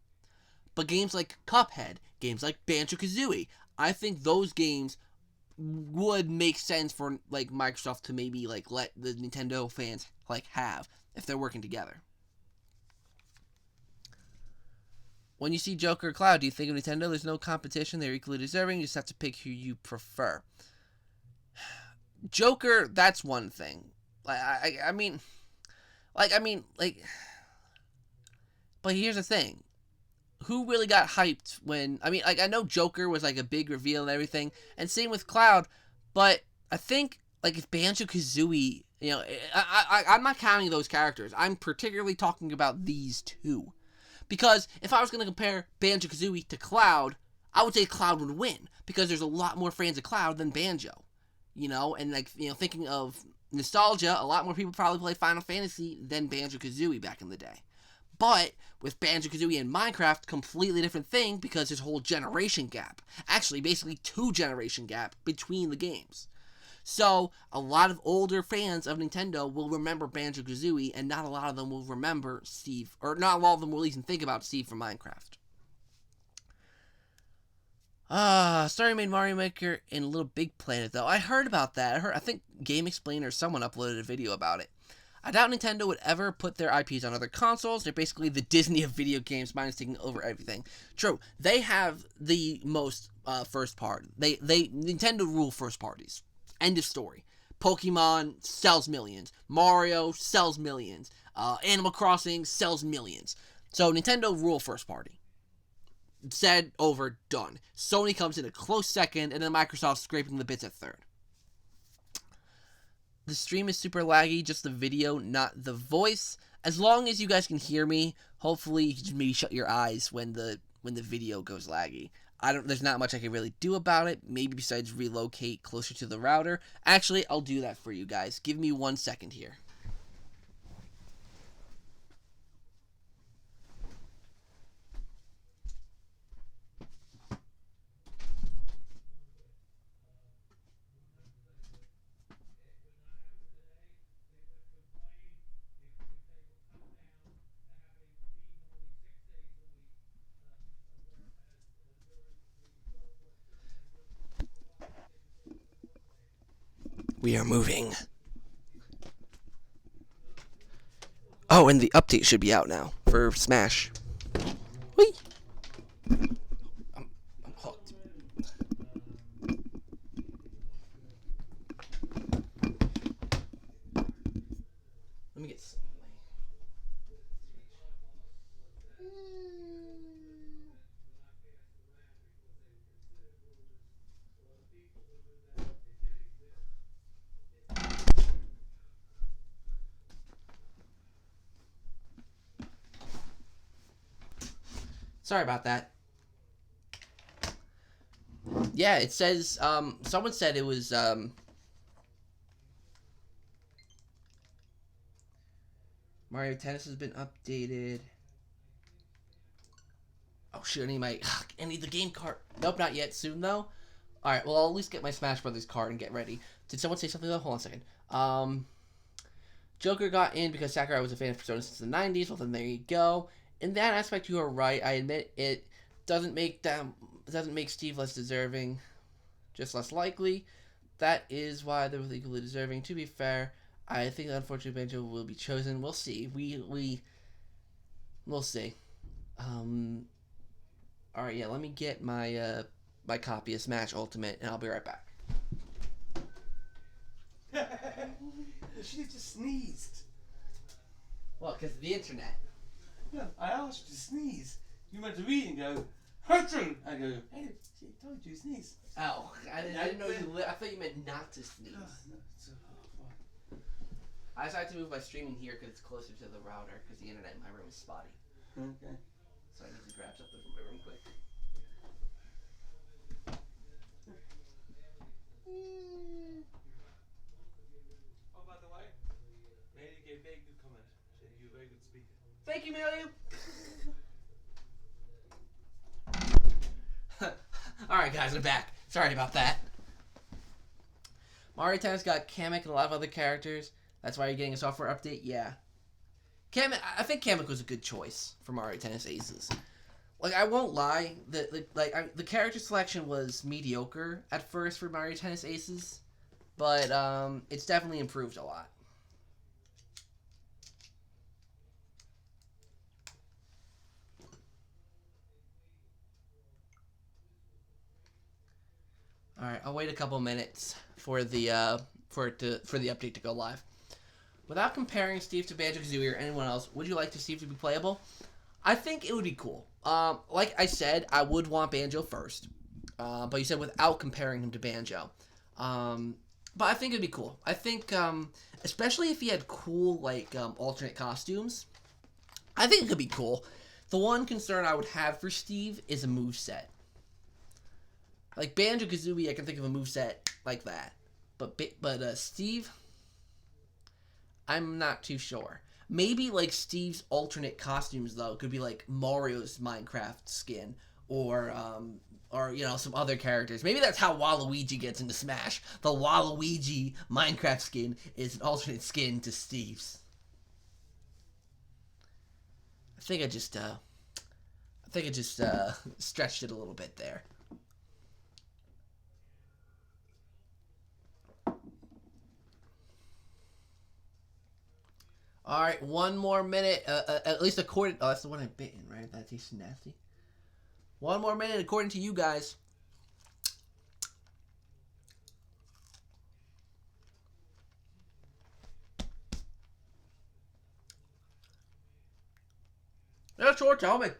But games like Cuphead, games like Banjo-Kazooie, I think those games would make sense for like Microsoft to maybe like let the Nintendo fans like have if they're working together. When you see Joker or Cloud, do you think of Nintendo? There's no competition. They're equally deserving. You just have to pick who you prefer. Joker, that's one thing. I mean, but here's the thing. Who really got hyped when... I mean, like, I know Joker was, like, a big reveal and everything, and same with Cloud, but I think, like, if Banjo-Kazooie, you know, I'm not counting those characters. I'm particularly talking about these two. Because if I was going to compare Banjo-Kazooie to Cloud, I would say Cloud would win, because there's a lot more fans of Cloud than Banjo, you know, and, like, you know, thinking of nostalgia, a lot more people probably play Final Fantasy than Banjo-Kazooie back in the day. But with Banjo-Kazooie and Minecraft, completely different thing because there's a whole generation gap. Actually, basically 2 generation gap between the games. So, a lot of older fans of Nintendo will remember Banjo-Kazooie, and not a lot of them will remember Steve, or not a lot of them will even think about Steve from Minecraft. Story made Mario Maker in Little Big Planet, though. I heard about that. I think Game Explainer or someone uploaded a video about it. I doubt Nintendo would ever put their IPs on other consoles. They're basically the Disney of video games, minus taking over everything. True, they have the most first part. Nintendo rule first parties. End of story. Pokemon sells millions. Mario sells millions. Animal Crossing sells millions. So Nintendo rule first party. Said, over, done. Sony comes in a close second, and then Microsoft scraping the bits at third. The stream is super laggy, just the video, not the voice. As long as you guys can hear me, hopefully you can just maybe shut your eyes when the video goes laggy. There's not much I can really do about it, maybe besides relocate closer to the router. Actually, I'll do that for you guys. Give me 1 second here. We are moving. Oh, and the update should be out now for Smash. Whee! I'm hooked. get. Sorry about that. Yeah, it says, someone said it was, Mario Tennis has been updated. Oh, shit, I need the game card. Nope, not yet. Soon, though. Alright, well, I'll at least get my Smash Brothers card and get ready. Did someone say something, though? Hold on a second. Joker got in because Sakurai was a fan of Persona since the 90s. Well, then there you go. In that aspect, you are right. I admit it doesn't make Steve less deserving, just less likely. That is why they're equally deserving. To be fair, I think unfortunately Banjo will be chosen. We'll see. We'll see. All right, yeah. Let me get my my copy of Smash Ultimate, and I'll be right back. She just sneezed. Well, because of the internet. No, I asked you to sneeze. You meant to read and go, Hurting! I go, hey, she told you to sneeze. Oh, I didn't know you. I thought you meant not to sneeze. No, fine. I decided to move my streaming here because it's closer to the router because the internet in my room is spotty. Okay. So I need to grab something from my room quick. Oh, by the way, Mary gave a very good comment. She said you're a very good speaker. Thank you, Mario. Alright, guys, I'm back. Sorry about that. Mario Tennis got Kamek and a lot of other characters. That's why you're getting a software update? Yeah. I think Kamek was a good choice for Mario Tennis Aces. Like, I won't lie. The character selection was mediocre at first for Mario Tennis Aces. But it's definitely improved a lot. All right, I'll wait a couple minutes for the update to go live. Without comparing Steve to Banjo-Kazooie or anyone else, would you like to Steve to be playable? I think it would be cool. Like I said, I would want Banjo first, but you said without comparing him to Banjo. But I think it'd be cool. I think, especially if he had cool alternate costumes, I think it could be cool. The one concern I would have for Steve is a moveset. Like Banjo-Kazooie, I can think of a moveset like that. But Steve, I'm not too sure. Maybe like Steve's alternate costumes though could be like Mario's Minecraft skin or some other characters. Maybe that's how Waluigi gets into Smash. The Waluigi Minecraft skin is an alternate skin to Steve's. I think I just stretched it a little bit there. All right, one more minute. At least according. Oh, that's the one I bit in, right? That tastes nasty. One more minute, according to you guys. Yeah, sure. Tell me.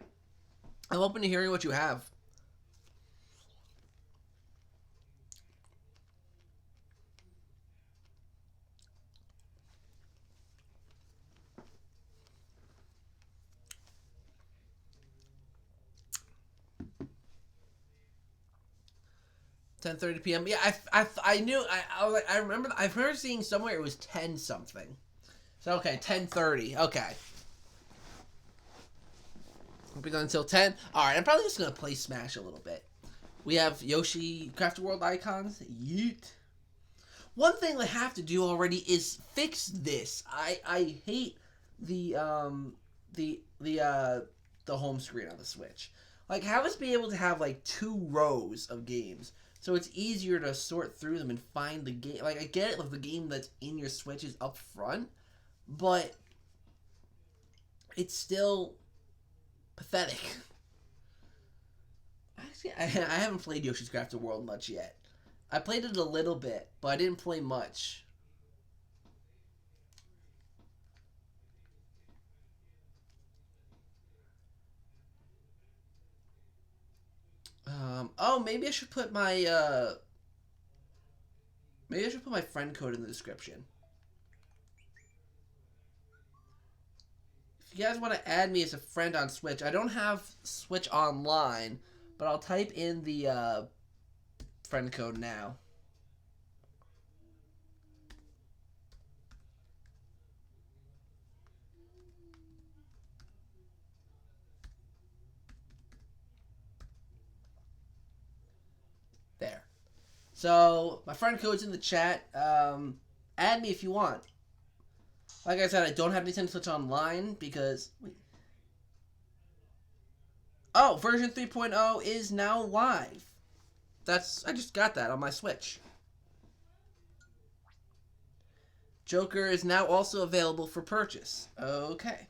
I'm open to hearing what you have. p.m. Yeah, I knew. I remember. I've heard seeing somewhere it was 10 something. So okay, 10:30. Okay. We'll be done until 10. All right, I'm probably just gonna play Smash a little bit. We have Yoshi Crafted World icons. Yeet. One thing I have to do already is fix this. I hate the home screen on the Switch. Like, have us be able to have like 2 rows of games, so it's easier to sort through them and find the game. Like, I get it, like the game that's in your Switch is up front, but it's still pathetic. Actually, I haven't played Yoshi's Crafted World much yet. I played it a little bit, but I didn't play much. Oh, maybe I should put my maybe I should put my friend code in the description. If you guys want to add me as a friend on Switch, I don't have Switch Online, but I'll type in the friend code now. There. So my friend code's in the chat. Add me if you want. Like I said, I don't have Nintendo Switch Online because wait. Oh, version 3.0 is now live. I just got that on my Switch. Joker is now also available for purchase. Okay.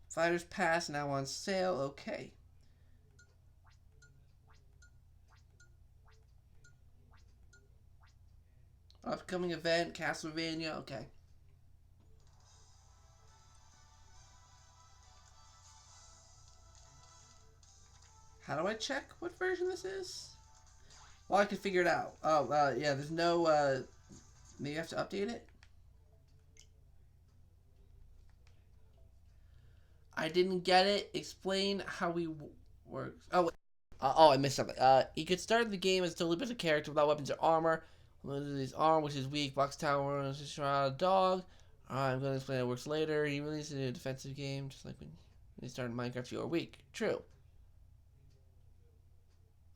Fighters Pass now on sale. Okay. Upcoming event, Castlevania. Okay. How do I check what version this is? Well, I can figure it out. Oh, yeah, there's no, maybe I have to update it? I didn't get it. Explain how he works. Oh, wait. I missed something. He could start the game as a totally different character without weapons or armor. Limited his arm, which is weak. Box tower, shroud, dog. I'm going to explain how it works later. He released a defensive game, just like when he started Minecraft, you were weak. True.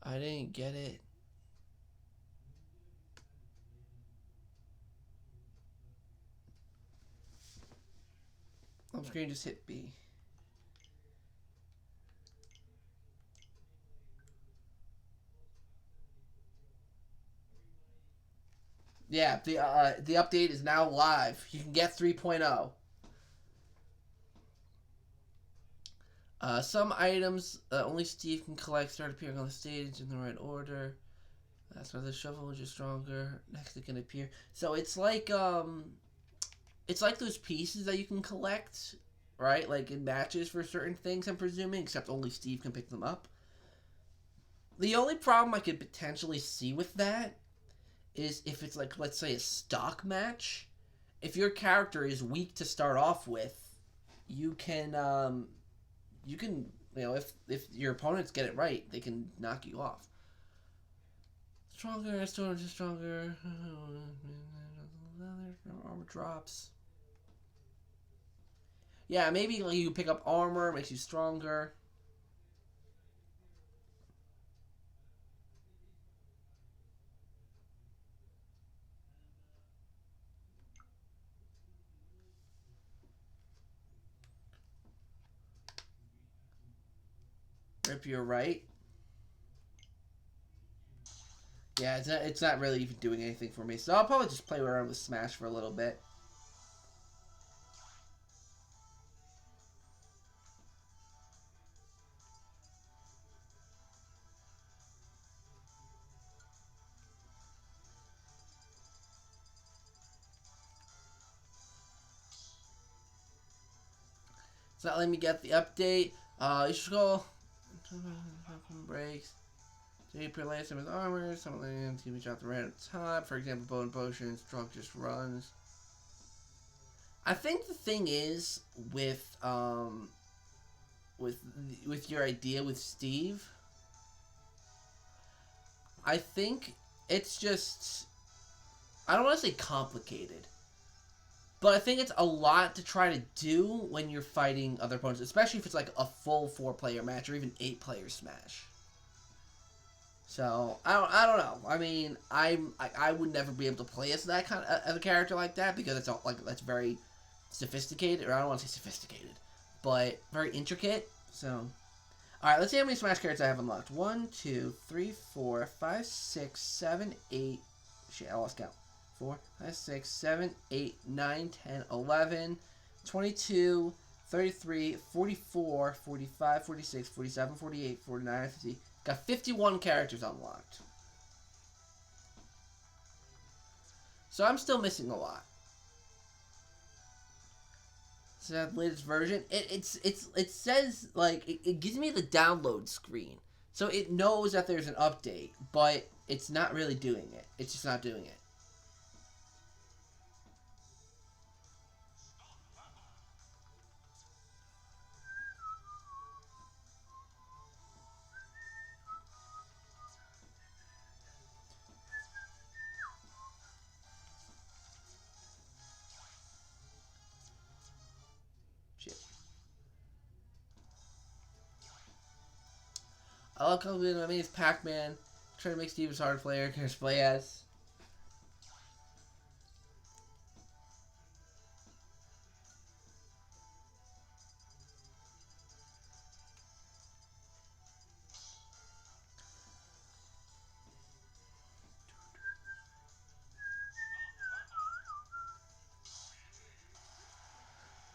I didn't get it. On screen, just hit B. Yeah, the update is now live. You can get 3.0. Some items only Steve can collect start appearing on the stage in the right order. That's why the shovel, which is stronger. Next, it can appear. So it's like those pieces that you can collect, right? Like in matches for certain things. I'm presuming, except only Steve can pick them up. The only problem I could potentially see with that is if it's like, let's say, a stock match. If your character is weak to start off with, you can if your opponents get it right, they can knock you off. Stronger, storage is stronger. Armor drops. Yeah, maybe like you pick up armor, makes you stronger. Rip, you're right. Yeah, it's not really even doing anything for me, so I'll probably just play around with Smash for a little bit. It's not letting me get the update. You should go. Breaks. So you play some of his armor, some of them can be shot the right at the top. For example, bow and potions, drunk just runs. I think the thing is with your idea with Steve, I think it's just I don't want to say complicated, but I think it's a lot to try to do when you're fighting other opponents, especially if it's like a full 4-player match or even 8-player Smash. So I don't know. I mean, I would never be able to play as that kind of a character like that because it's all, like that's very sophisticated, or I don't want to say sophisticated, but very intricate. So, all right, let's see how many Smash characters I have unlocked. 1, 2, 3, 4, 5, 6, 7, 8. Shit, I lost count. 4, 5, 6, 7, 8, 9, 10, 11, 22, 33, 44, 45, 46, 47, 48, 49, 50. Got 51 characters unlocked. So I'm still missing a lot. So that latest version, it says like it gives me the download screen. So it knows that there's an update, but it's not really doing it. It's just not doing it. Shit. I love how I mean it's Pac-Man. Trying to make Steve a hard player. Can play as.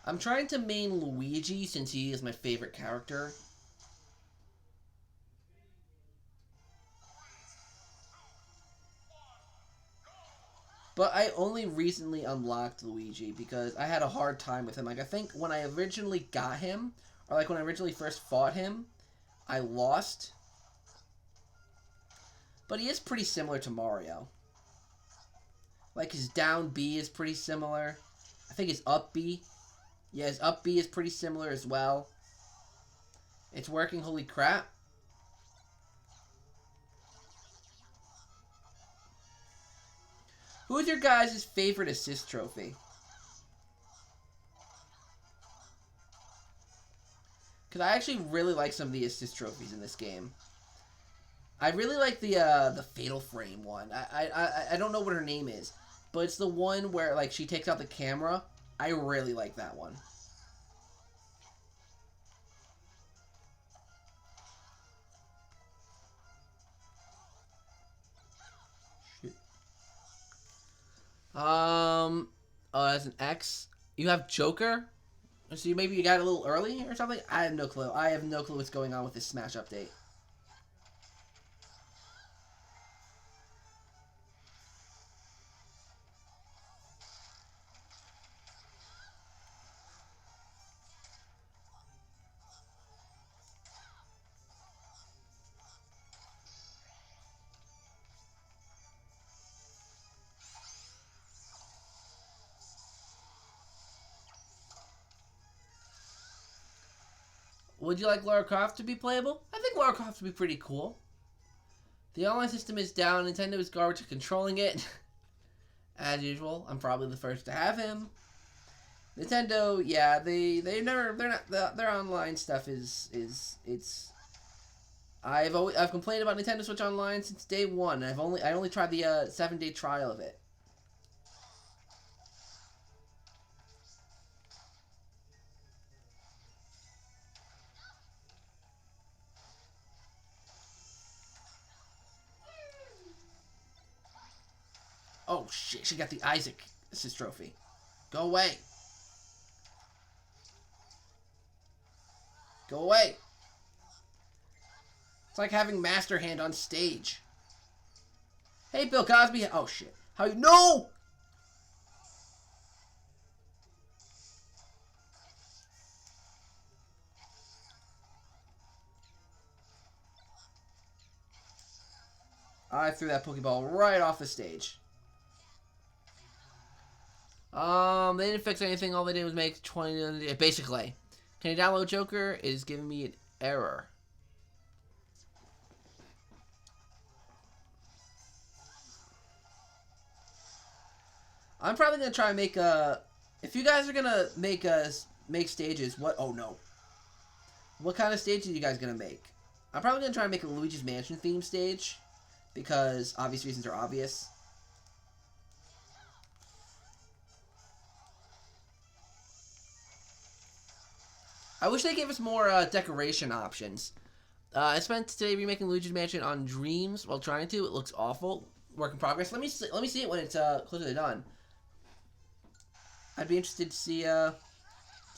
I'm trying to main Luigi since he is my favorite character. But I only recently unlocked Luigi because I had a hard time with him. Like, I think when I originally got him, or like when I originally first fought him, I lost. But he is pretty similar to Mario. Like, his down B is pretty similar. I think his up B. Yeah, his up B is pretty similar as well. It's working, holy crap. Who's your guys' favorite assist trophy? Because I actually really like some of the assist trophies in this game. I really like the Fatal Frame one. I don't know what her name is, but it's the one where like she takes out the camera. I really like that one. Shit. Oh, that's an X. You have Joker? So maybe you got a little early or something? I have no clue. I have no clue what's going on with this Smash update. Would you like Lara Croft to be playable? I think Lara Croft would be pretty cool. The online system is down. Nintendo is garbage at controlling it. As usual, I'm probably the first to have him. Nintendo, yeah, their online stuff is it's. I've complained about Nintendo Switch Online since day one. I only tried the 7-day trial of it. Oh shit! She got the Isaac assist trophy. Go away. Go away. It's like having Master Hand on stage. Hey, Bill Cosby. Oh shit! How you? No! I threw that Pokeball right off the stage. They didn't fix anything. All they did was make 20. Basically, can you download Joker? It is giving me an error. I'm probably gonna try and make a. If you guys are gonna make stages, what? Oh no. What kind of stage are you guys gonna make? I'm probably gonna try and make a Luigi's Mansion theme stage, because obvious reasons are obvious. I wish they gave us more decoration options. I spent today remaking Luigi's Mansion on Dreams while trying to. It looks awful. Work in progress. Let me see it when it's closer to done. I'd be interested to see how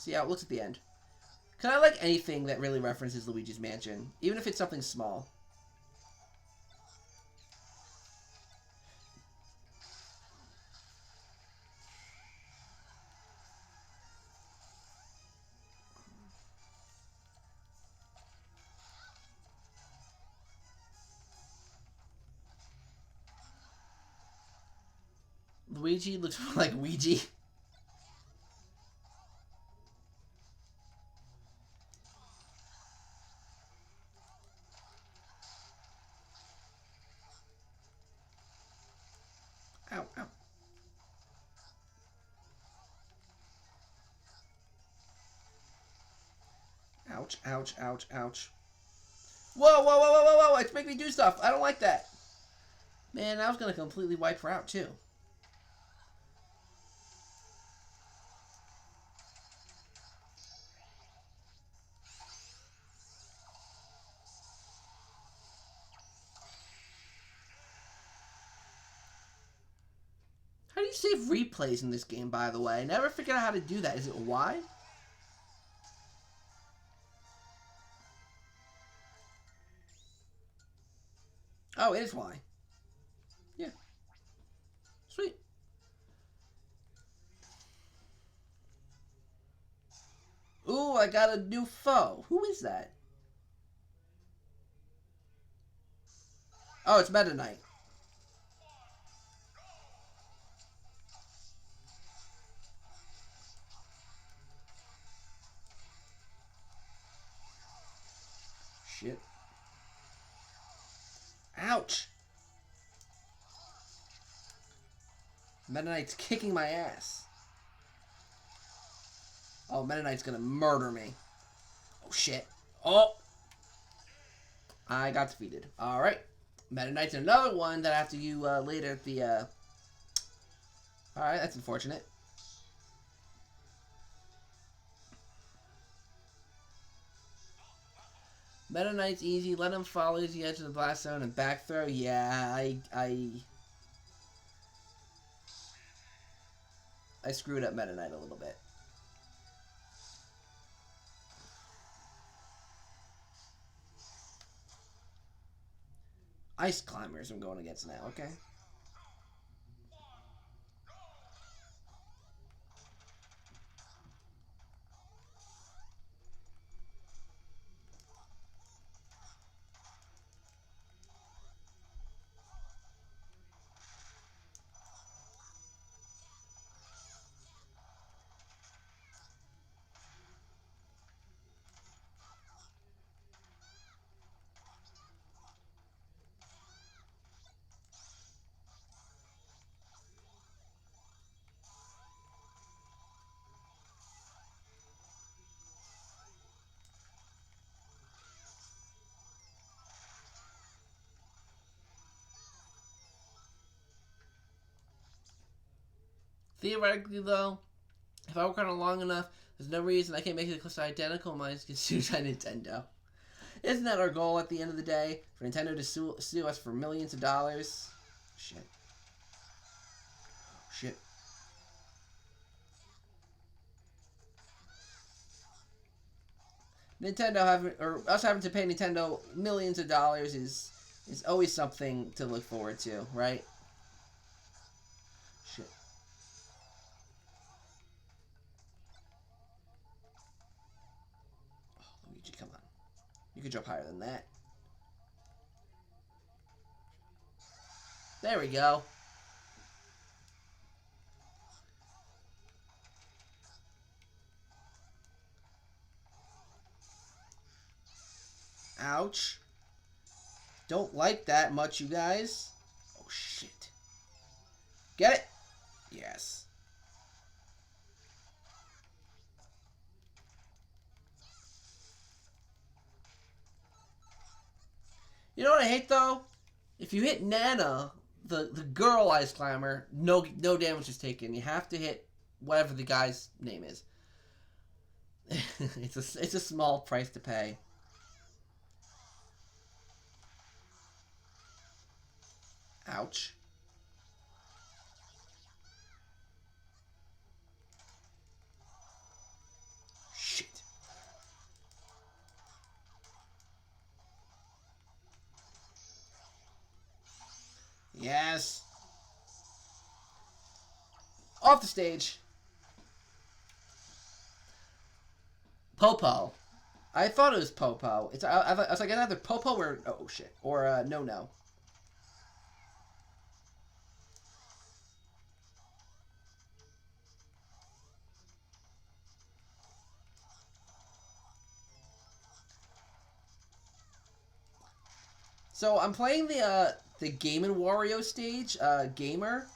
it looks at the end. Cause I like anything that really references Luigi's Mansion, even if it's something small. Luigi looks more like Ouija. Ow, ow. Ouch, ouch, ouch, ouch. Whoa, whoa, whoa, whoa, whoa, whoa. It's making me do stuff. I don't like that. Man, I was going to completely wipe her out, too. How do you save replays in this game, by the way? I never figured out how to do that. Is it Y? Oh, it is Y. Yeah. Sweet. Ooh, I got a new foe. Who is that? Oh, it's Meta Knight. Shit. Ouch. Meta Knight's kicking my ass. Oh, Meta Knight's gonna murder me. Oh, shit. Oh! I got defeated. Alright. Meta Knight's another one that I have to use later at the, Alright, that's unfortunate. Meta Knight's easy. Let him follow the edge of the blast zone and back throw. Yeah, I screwed up Meta Knight a little bit. Ice climbers I'm going against now, okay? Theoretically, though, if I work on it long enough, there's no reason I can't make it close to identical. Mine's get sued by Nintendo. Isn't that our goal at the end of the day? For Nintendo to sue us for millions of dollars? Shit. Shit. Nintendo having, or us having to pay Nintendo millions of dollars is always something to look forward to, right? Shit. Oh, Luigi, come on. You could jump higher than that. There we go. Ouch. Don't like that much, you guys. Oh, shit. Get it? Yes. You know what I hate, though? If you hit Nana, the girl ice climber, no damage is taken. You have to hit whatever the guy's name is. it's a small price to pay. Ouch. Shit. Yes. Off the stage. Popo. I thought it was Popo. I was like, either Popo or oh shit, or no. So I'm playing the Game and Wario stage, Gamer.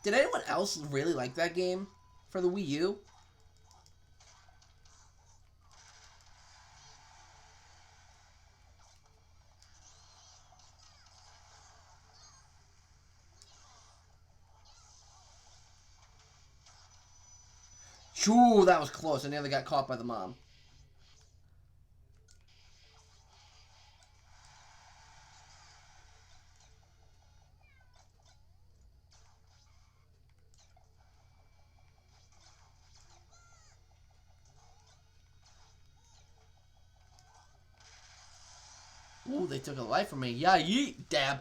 Did anyone else really like that game for the Wii U? Ooh, that was close. I nearly got caught by the mom. Ooh, they took a life from me. Yeah, yeet, dab.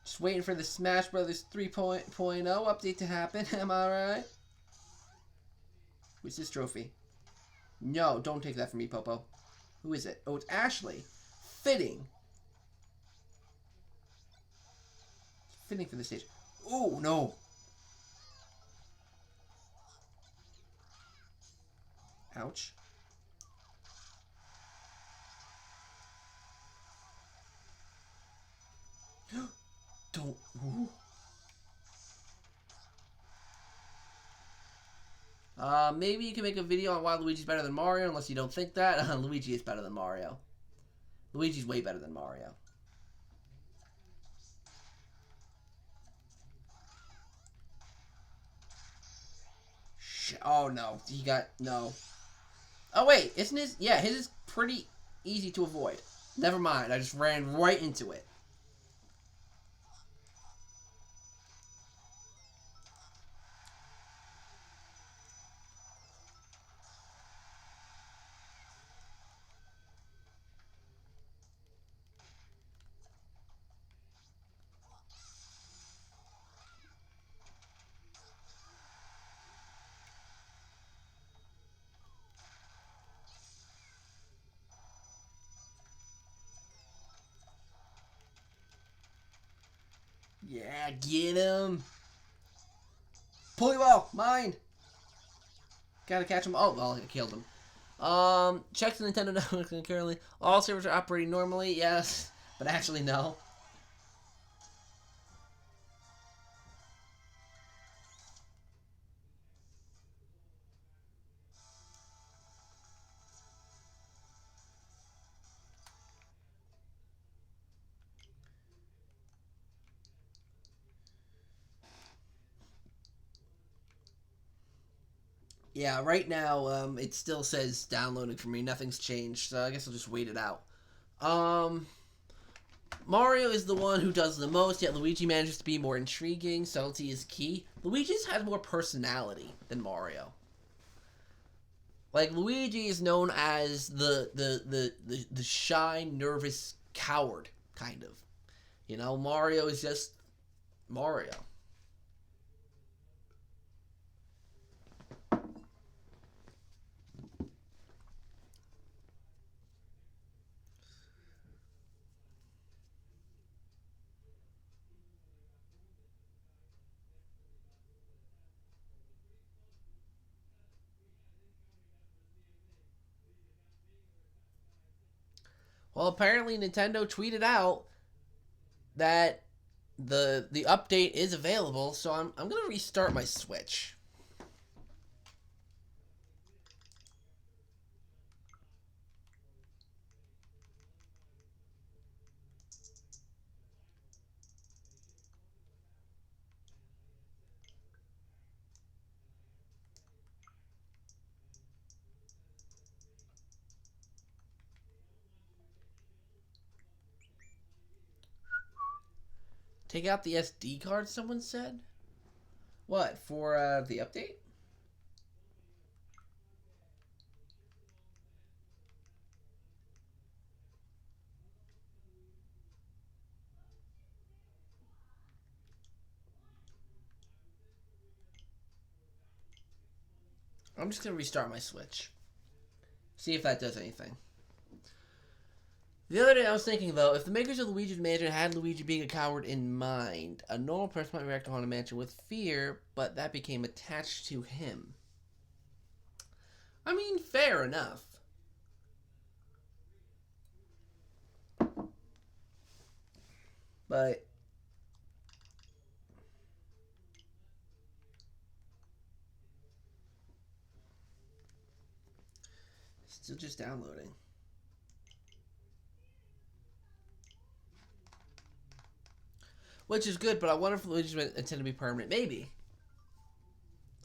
Just waiting for the Smash Brothers 3.0 update to happen. Am I right? Who's this trophy? No, don't take that from me, Popo. Who is it? Oh, it's Ashley. Fitting. Fitting for the stage. Ooh, no. Ouch. Don't. Ooh. Maybe you can make a video on why Luigi's better than Mario, unless you don't think that. Luigi is better than Mario. Luigi's way better than Mario. Oh, no. He got... No. Oh, wait. Isn't his... Yeah, his is pretty easy to avoid. Never mind. I just ran right into it. Yeah, get him. Pulley ball, mine. Gotta catch him. Oh, well, I killed him. Check the Nintendo Network currently. All servers are operating normally, yes. But actually, no. Yeah, right now, it still says downloading for me. Nothing's changed, so I guess I'll just wait it out. Um, Mario is the one who does the most, yet Luigi manages to be more intriguing. Subtlety is key. Luigi's had more personality than Mario. Like, Luigi is known as the shy, nervous coward, kind of. You know, Mario is just Mario. Well, apparently Nintendo tweeted out that the update is available, so I'm gonna restart my Switch. Take out the SD card, someone said. What, for the update? I'm just gonna restart my Switch. See if that does anything. The other day I was thinking, though, if the makers of Luigi's Mansion had Luigi being a coward in mind, a normal person might react to Haunted Mansion with fear, but that became attached to him. I mean, fair enough. But still just downloading. Which is good, but I wonder if Luigi's intended to be permanent. Maybe.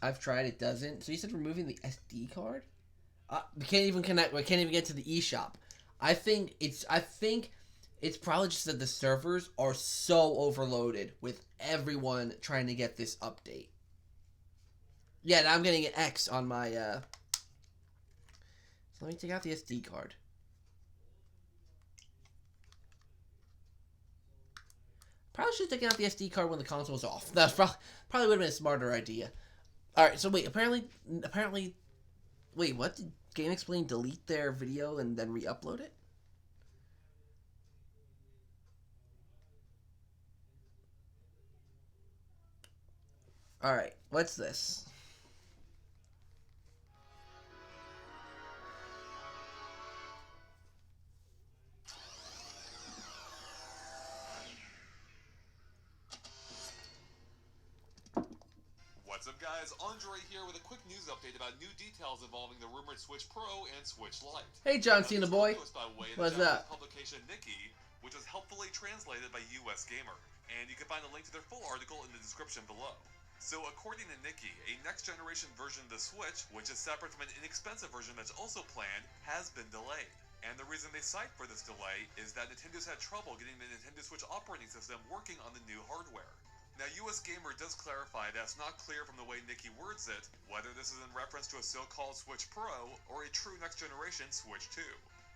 I've tried, it doesn't. So you said removing the SD card? We can't even connect. We can't even get to the eShop. I think it's probably just that the servers are so overloaded with everyone trying to get this update. Yeah, now I'm getting an X on my so let me take out the SD card. Probably should have taken out the SD card when the console was off. That probably would have been a smarter idea. Alright, so wait, apparently wait, what? Did Game Explain delete their video and then re-upload it? Alright, what's this? What's up, guys? Andre here with a quick news update about new details involving the rumored Switch Pro and Switch Lite. Hey, John Cena boy. What's up? Publication Nikki, which was helpfully translated by US Gamer, and you can find a link to their full article in the description below. So, according to Nikki, a next-generation version of the Switch, which is separate from an inexpensive version that's also planned, has been delayed. And the reason they cite for this delay is that Nintendo's had trouble getting the Nintendo Switch operating system working on the new hardware. Now, US Gamer does clarify that it's not clear from the way Nikki words it whether this is in reference to a so-called Switch Pro or a true next-generation Switch 2.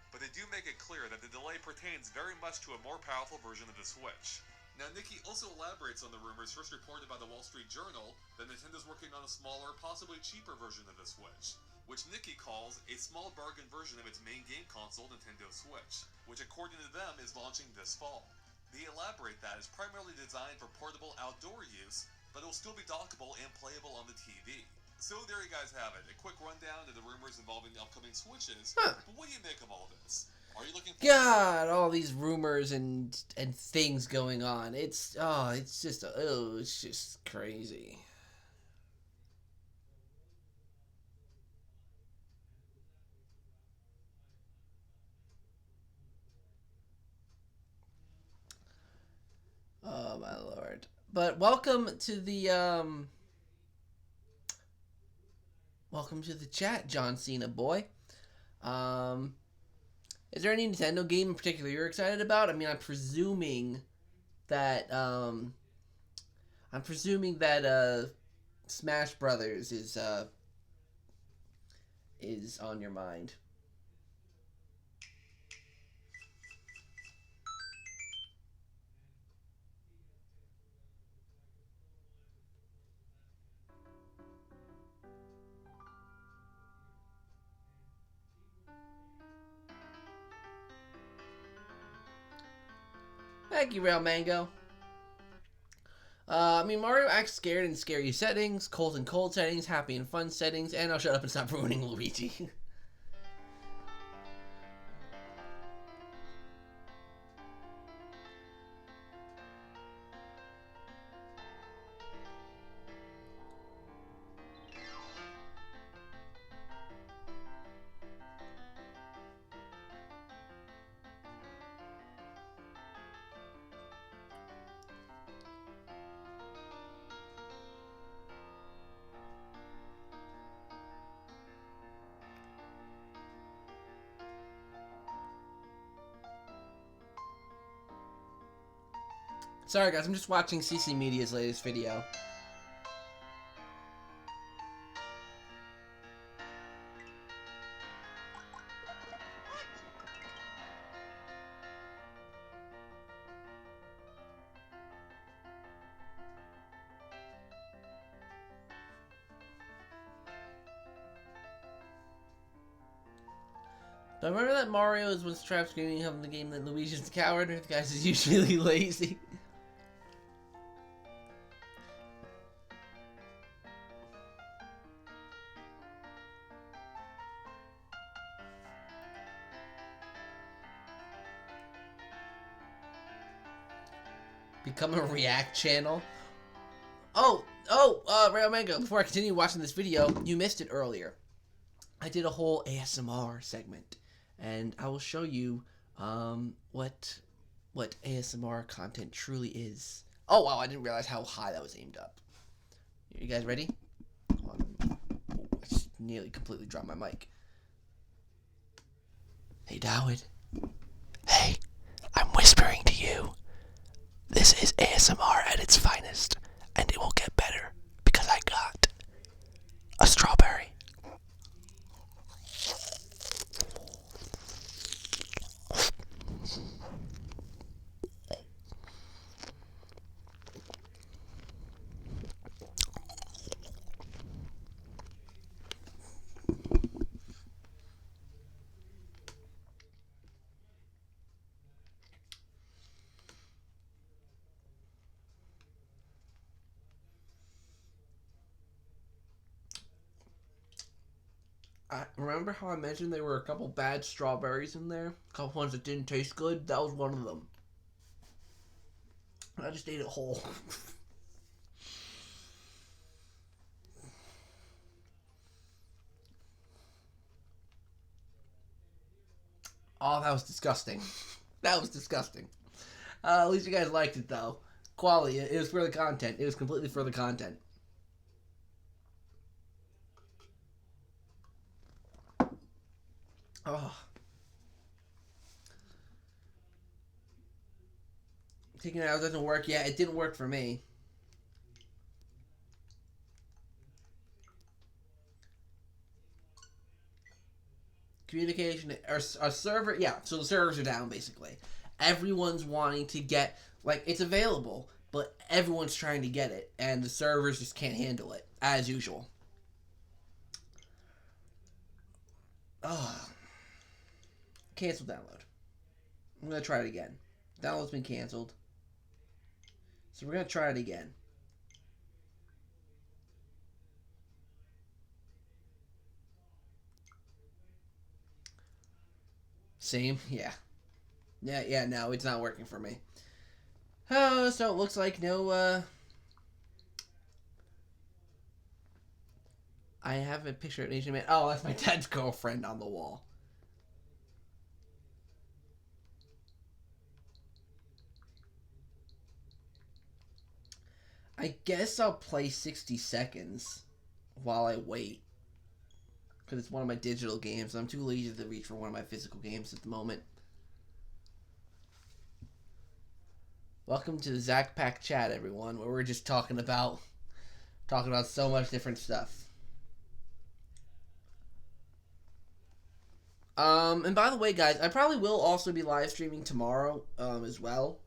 But they do make it clear that the delay pertains very much to a more powerful version of the Switch. Now, Nikki also elaborates on the rumors first reported by the Wall Street Journal that Nintendo's working on a smaller, possibly cheaper version of the Switch, which Nikki calls a small bargain version of its main game console, Nintendo Switch, which according to them is launching this fall. They elaborate that it's primarily designed for portable outdoor use, but it will still be dockable and playable on the TV. So there you guys have it, a quick rundown of the rumors involving the upcoming Switches. But what do you make of all this? Are you looking forward God, all these rumors and things going on. It's just crazy. Oh my lord. But welcome to the chat, John Cena boy. Is there any Nintendo game in particular you're excited about? I mean, I'm presuming that Smash Brothers is on your mind. Thank you, Real Mango. I mean, Mario acts scared in scary settings, cold and cold settings, happy and fun settings, and I'll shut up and stop ruining Luigi. Sorry guys, I'm just watching CC Media's latest video. Do I remember that Mario is once trapped screaming of the game that Luigi's the coward, or the guy's is usually lazy? Become a React channel. Real Mango, before I continue watching this video, you missed it earlier. I did a whole ASMR segment, and I will show you what ASMR content truly is. Oh wow, I didn't realize how high that was aimed up. You guys ready? Hold on. Oh, I just nearly completely dropped my mic. Hey Dawid. Hey, I'm whispering to you. This is ASMR at its finest, and it will get better because I got a strawberry. Remember how I mentioned there were a couple bad strawberries in there? A couple ones that didn't taste good? That was one of them. I just ate it whole. Oh, that was disgusting. That was disgusting. At least you guys liked it, though. Quality. It was for the content. It was completely for the content. Oh. Taking it out doesn't work. Yeah, it didn't work for me. Communication, our server, yeah, so the servers are down, basically. Everyone's wanting to get, like, it's available, but everyone's trying to get it, and the servers just can't handle it, as usual. Oh. Cancel download. I'm going to try it again. Download's been canceled. So we're going to try it again. Same? Yeah. Yeah, no, it's not working for me. Oh, so it looks like no, I have a picture of an Asian man. Oh, that's my dad's girlfriend on the wall. I guess I'll play 60 seconds while I wait. Because it's one of my digital games. I'm too lazy to reach for one of my physical games at the moment. Welcome to the Zach Pack chat, everyone, where we're just talking about so much different stuff. And by the way, guys, I probably will also be live streaming tomorrow, as well.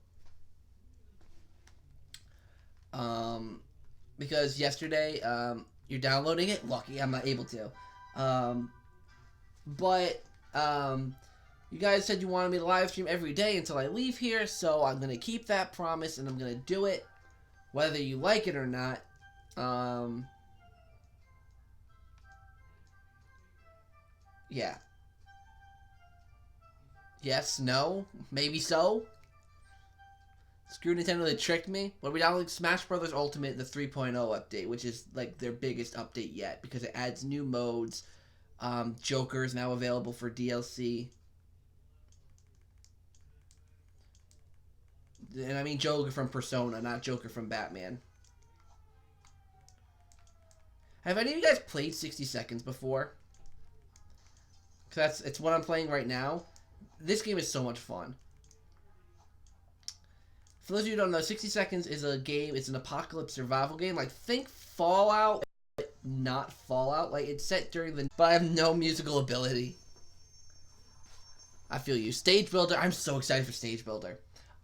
Because yesterday, you're downloading it. Lucky, I'm not able to. But you guys said you wanted me to live stream every day until I leave here, so I'm gonna keep that promise and I'm gonna do it, whether you like it or not. Yeah. Yes, no, maybe so. Screw Nintendo, they tricked me. When we download Smash Bros. Ultimate, the 3.0 update, which is like their biggest update yet because it adds new modes. Joker is now available for DLC. And I mean Joker from Persona, not Joker from Batman. Have any of you guys played 60 Seconds before? Because it's what I'm playing right now. This game is so much fun. For those of you who don't know, 60 Seconds is a game, it's an apocalypse survival game. Like, think Fallout, but not Fallout. Like, it's set during the... But I have no musical ability. I feel you. Stage Builder, I'm so excited for Stage Builder.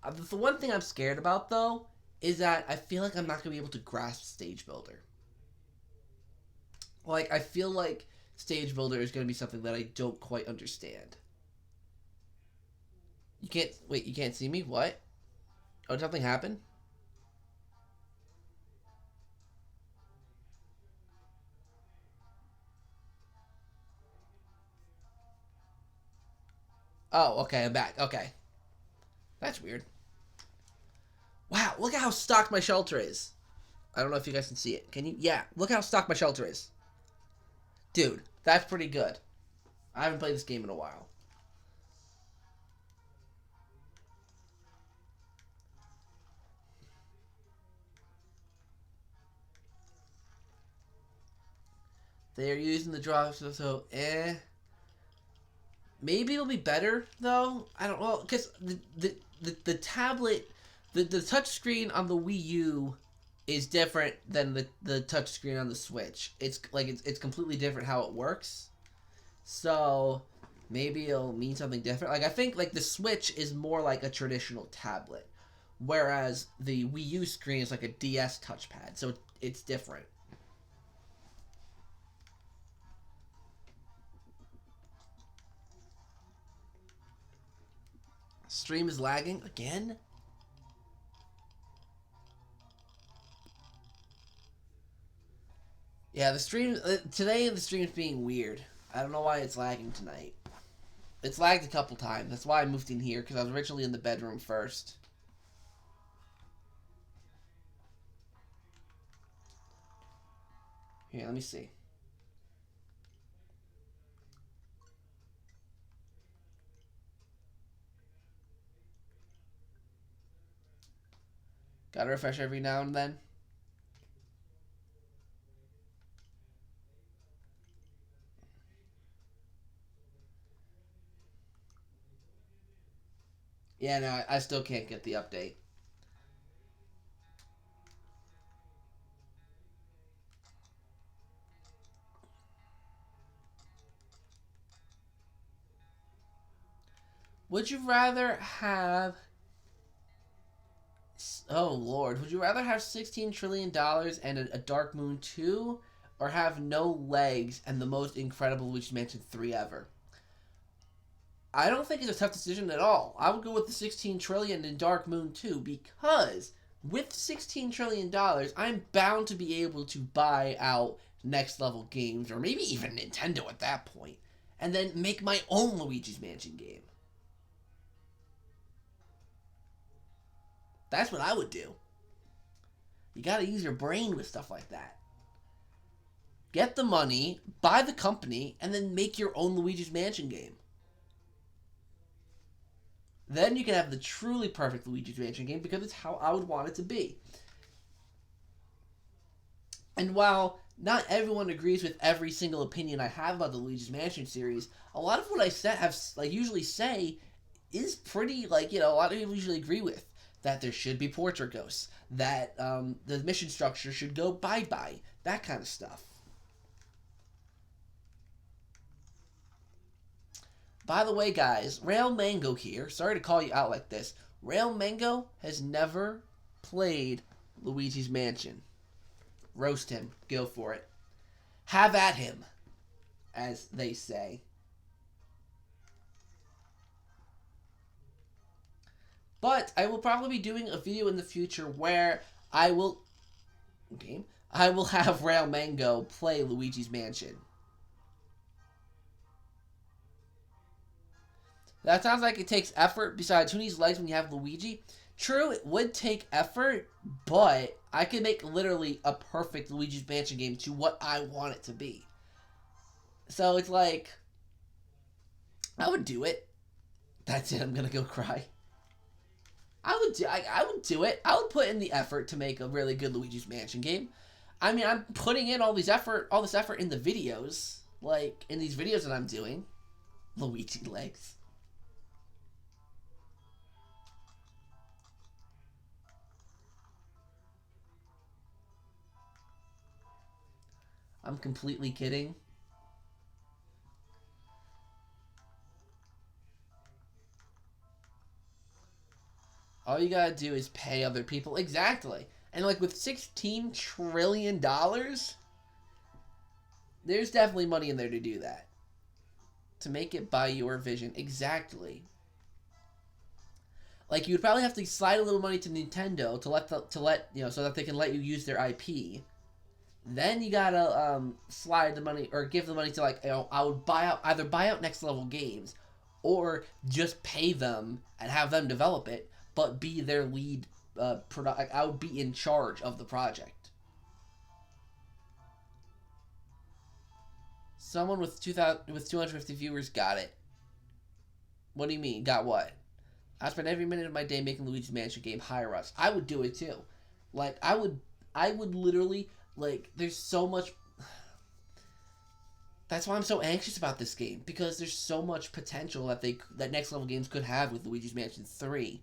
The one thing I'm scared about, though, is that I feel like I'm not going to be able to grasp Stage Builder. Like, I feel like Stage Builder is going to be something that I don't quite understand. You can't... Wait, you can't see me? What? Oh, did something happen? Oh, okay, I'm back. Okay. That's weird. Wow, look at how stocked my shelter is. I don't know if you guys can see it. Can you? Yeah, look how stocked my shelter is. Dude, that's pretty good. I haven't played this game in a while. They are using the draw, so maybe it'll be better though. I don't know, because the tablet, the touch screen on the Wii U is different than the touch screen on the Switch. It's like it's completely different how it works. So maybe it'll mean something different. Like I think like the Switch is more like a traditional tablet, whereas the Wii U screen is like a DS touchpad. So it's different. Stream is lagging again. Yeah, the stream today. The stream is being weird. I don't know why it's lagging tonight. It's lagged a couple times. That's why I moved in here because I was originally in the bedroom first. Here, let me see. Gotta refresh every now and then. Yeah, no, I still can't get the update. Would you rather have... Oh, Lord. Would you rather have $16 trillion and a Dark Moon 2, or have no legs and the most incredible Luigi's Mansion 3 ever? I don't think it's a tough decision at all. I would go with the 16 trillion in Dark Moon 2 because with 16 trillion dollars, I'm bound to be able to buy out next level games or maybe even Nintendo at that point and then make my own Luigi's Mansion game. That's what I would do. You got to use your brain with stuff like that. Get the money, buy the company, and then make your own Luigi's Mansion game. Then you can have the truly perfect Luigi's Mansion game because it's how I would want it to be. And while not everyone agrees with every single opinion I have about the Luigi's Mansion series, a lot of what I usually say is pretty, like, you know, a lot of people usually agree with. That there should be portrait ghosts. That the mission structure should go bye-bye. That kind of stuff. By the way, guys, Rail Mango here. Sorry to call you out like this. Rail Mango has never played Luigi's Mansion. Roast him. Go for it. Have at him, as they say. But I will probably be doing a video in the future where I will have Rail Mango play Luigi's Mansion. That sounds like it takes effort. Besides, who needs legs when you have Luigi? True, it would take effort, but I could make literally a perfect Luigi's Mansion game to what I want it to be. So it's like, I would do it. That's it, I'm gonna go cry. I would do it. I would put in the effort to make a really good Luigi's Mansion game. I mean, I'm putting in all this effort in the videos, like in these videos that I'm doing. Luigi legs. I'm completely kidding. All you gotta do is pay other people. Exactly. And like with $16 trillion, there's definitely money in there to do that. To make it by your vision. Exactly. Like you'd probably have to slide a little money to Nintendo to let you know, so that they can let you use their IP. Then you gotta slide the money or give the money to, like, you know, I would either buy out next level games or just pay them and have them develop it, but be their lead I would be in charge of the project. Someone with 250 viewers got it. What do you mean? Got what? I spend every minute of my day making Luigi's Mansion game higher ups. I would do it too. Like I would literally like. There's so much. That's why I'm so anxious about this game, because there's so much potential that next level games could have with Luigi's Mansion 3.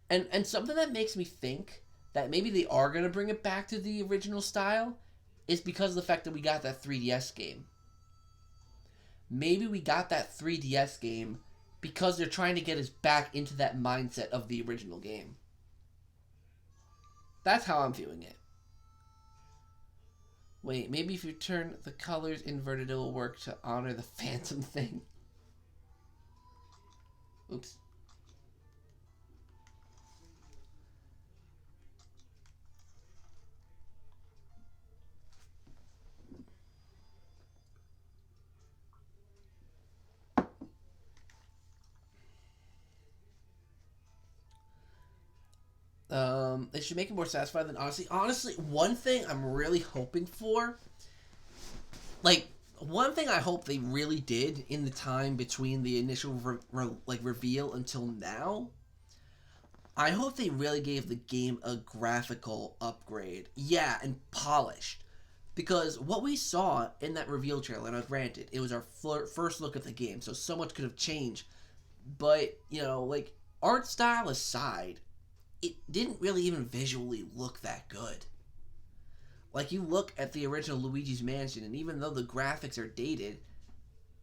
And something that makes me think that maybe they are going to bring it back to the original style is because of the fact that we got that 3DS game. Maybe we got that 3DS game because they're trying to get us back into that mindset of the original game. That's how I'm viewing it. Wait, maybe if you turn the colors inverted, it will work to honor the Phantom thing. Oops. They should make it more satisfying than honestly, one thing I'm really hoping for, like, one thing I hope they really did in the time between the initial reveal until now, I hope they really gave the game a graphical upgrade. Yeah, and polished. Because what we saw in that reveal trailer, now granted, it was our first look at the game, so much could have changed. But, you know, like, art style aside, it didn't really even visually look that good. Like, you look at the original Luigi's Mansion, and even though the graphics are dated,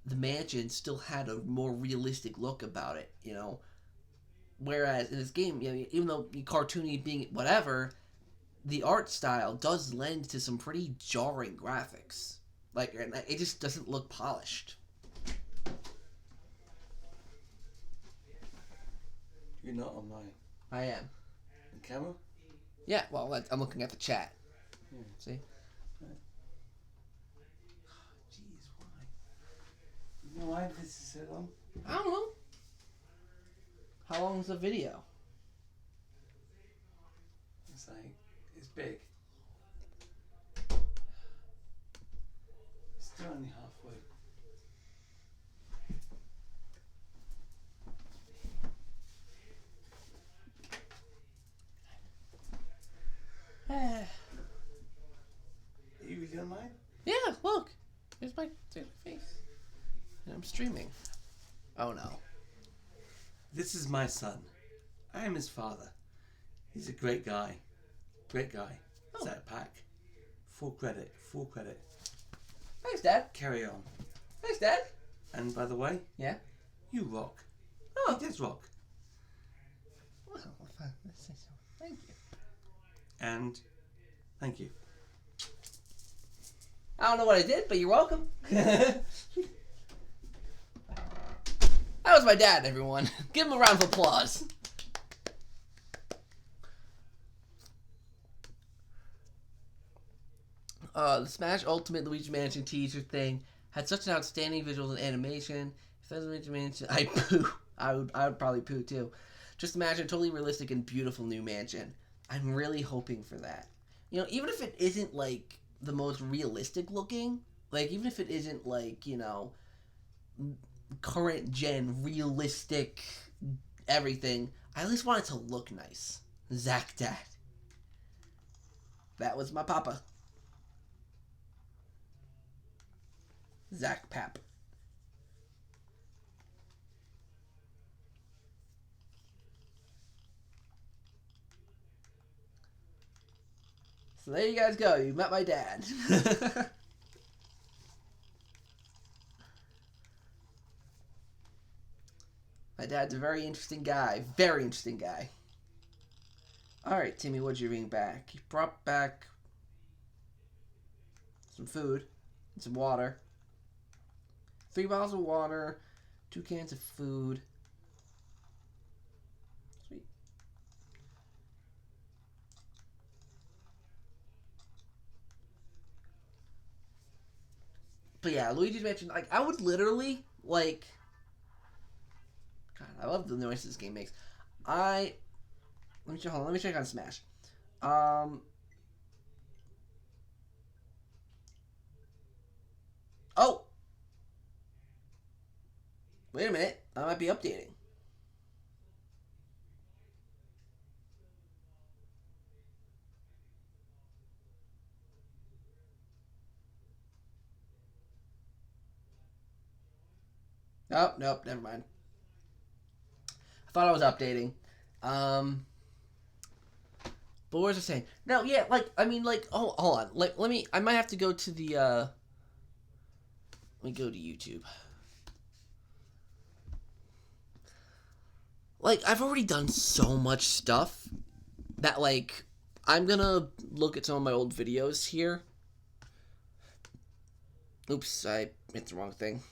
the mansion still had a more realistic look about it, you know? Whereas in this game, you know, even though cartoony being whatever, the art style does lend to some pretty jarring graphics. Like, it just doesn't look polished. You're not online. I am. In camera? Yeah, well, I'm looking at the chat. Yeah. See? Right. Jeez, why? You know why this is so long? I don't know. How long is the video? It's like, it's big. It's still only halfway. Are you really online? Yeah, look. There's my face. And I'm streaming. Oh no. This is my son. I am his father. He's a great guy. Great guy. Oh. Zach Pack. Full credit. Full credit. Thanks, Dad. Carry on. Thanks, Dad. And by the way, Yeah? you rock. Oh. He does rock. Well, let's say so. Thank you. And thank you. I don't know what I did, but you're welcome. That was my dad, everyone. Give him a round of applause. The Smash Ultimate Luigi Mansion teaser thing had such an outstanding visuals and animation. If that was Luigi Mansion, I'd poo. I would probably poo too. Just imagine a totally realistic and beautiful new mansion. I'm really hoping for that. You know, even if it isn't like the most realistic looking, like even if it isn't like, you know, current gen realistic everything, I at least want it to look nice. Zach Dad. That was my papa. Zach Pap. So there you guys go. You met my dad. My dad's a very interesting guy. Very interesting guy. Alright, Timmy, what'd you bring back? You brought back some food and some water. 3 bottles of water, 2 cans of food. Sweet. But yeah, Luigi's Mansion, like, I would literally, like... God, I love the noises this game makes. I Let me check. Hold on. Let me check on Smash. Um. Oh. Wait a minute. I might be updating. Oh, nope. Never mind. I thought I was updating. Um. But what was I saying? No, yeah, like I mean, like, oh, hold on. Like, let me. I might have to go to the. Let me go to YouTube. Like, I've already done so much stuff that like I'm gonna look at some of my old videos here. Oops, I hit the wrong thing.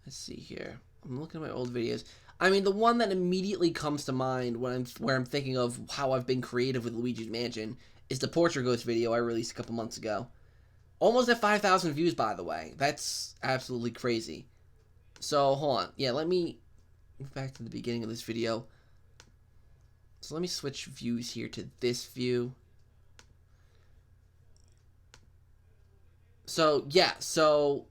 Let's see here. I'm looking at my old videos. I mean, the one that immediately comes to mind when I'm thinking of how I've been creative with Luigi's Mansion is the Portrait Ghost video I released a couple months ago. Almost at 5,000 views, by the way. That's absolutely crazy. So, hold on. Yeah, let me move back to the beginning of this video. So let me switch views here to this view. So, yeah, so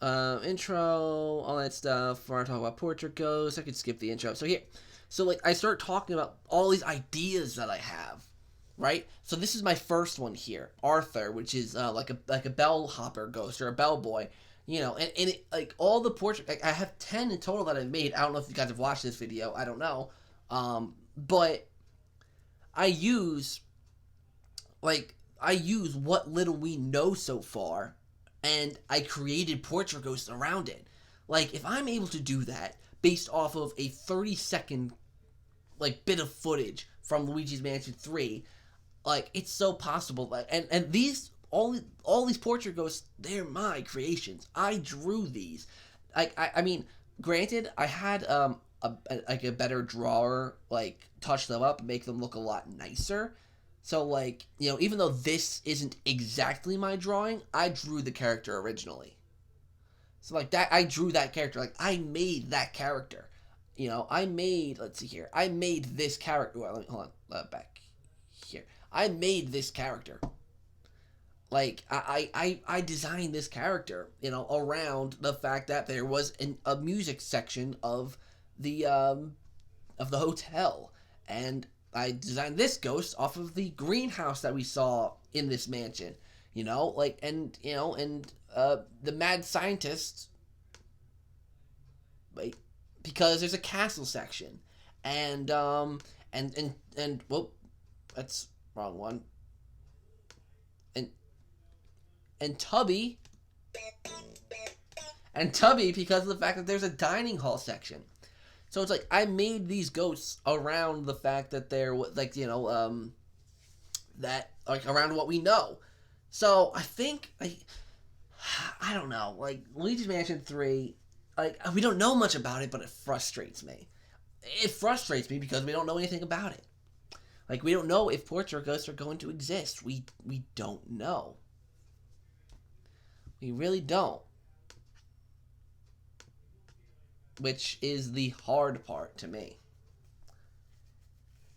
intro, all that stuff. Before I talk about Portrait Ghost, I could skip the intro. So here, so like I start talking about all these ideas that I have, right? So this is my first one here, Arthur, which is like a bellhopper ghost or a bellboy, you know, and it, like all the portrait, like, I have 10 in total that I've made. I don't know if you guys have watched this video. I don't know, but I use I use what little we know so far, and I created Portrait Ghost around it. Like, if I'm able to do that based off of a 30-second like bit of footage from Luigi's Mansion 3, like it's so possible. Like, and these all these Portrait Ghosts, they're my creations. I drew these. I mean, granted, I had like a better drawer like touch them up, make them look a lot nicer. So like, you know, even though this isn't exactly my drawing, I drew the character originally. So like that, I drew that character. Like I made that character. You know, I made. Let's see here. I made this character. Well, let me hold on. Back here. I made this character. Like I designed this character. You know, around the fact that there was a music section of the hotel, and I designed this ghost off of the greenhouse that we saw in this mansion. You know, like and the mad scientist. Wait, because there's a castle section, and well, that's wrong one. And and Tubby and Tubby because of the fact that there's a dining hall section. So it's like I made these ghosts around the fact that they're like that like around what we know. So I think I don't know, like Luigi's Mansion 3, like we don't know much about it, but it frustrates me. It frustrates me because we don't know anything about it. Like we don't know if portrait ghosts are going to exist. We don't know. We really don't. Which is the hard part to me.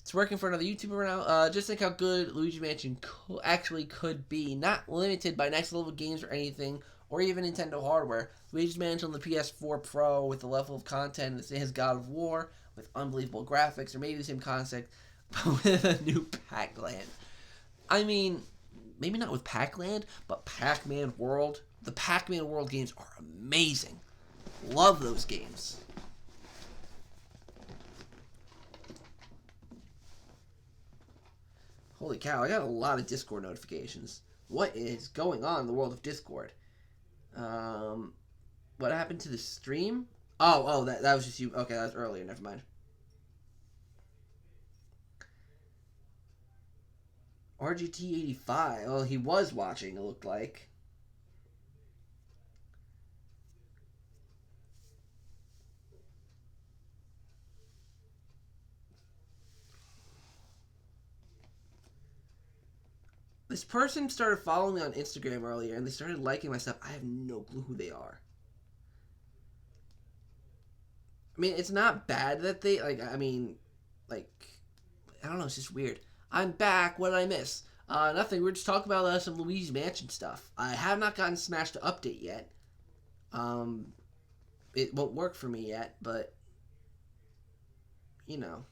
It's working for another YouTuber now. Just think how good Luigi Mansion actually could be. Not limited by next level games or anything, or even Nintendo hardware. Luigi's Mansion on the PS4 Pro with the level of content the same as God of War, with unbelievable graphics, or maybe the same concept, but with a new Pac-Land. I mean, maybe not with Pac-Land, but Pac-Man World. The Pac-Man World games are amazing. Love those games. Holy cow, I got a lot of Discord notifications. What is going on in the world of Discord? What happened to the stream? Oh, that was just you. Okay, that was earlier. Never mind. RGT85. Well, he was watching, it looked like. This person started following me on Instagram earlier, and they started liking my stuff. I have no clue who they are. I mean, it's not bad that they like. I mean, like, I don't know. It's just weird. I'm back. What did I miss? Nothing. We're just talking about some Luigi's Mansion stuff. I have not gotten Smash to update yet. It won't work for me yet, but you know.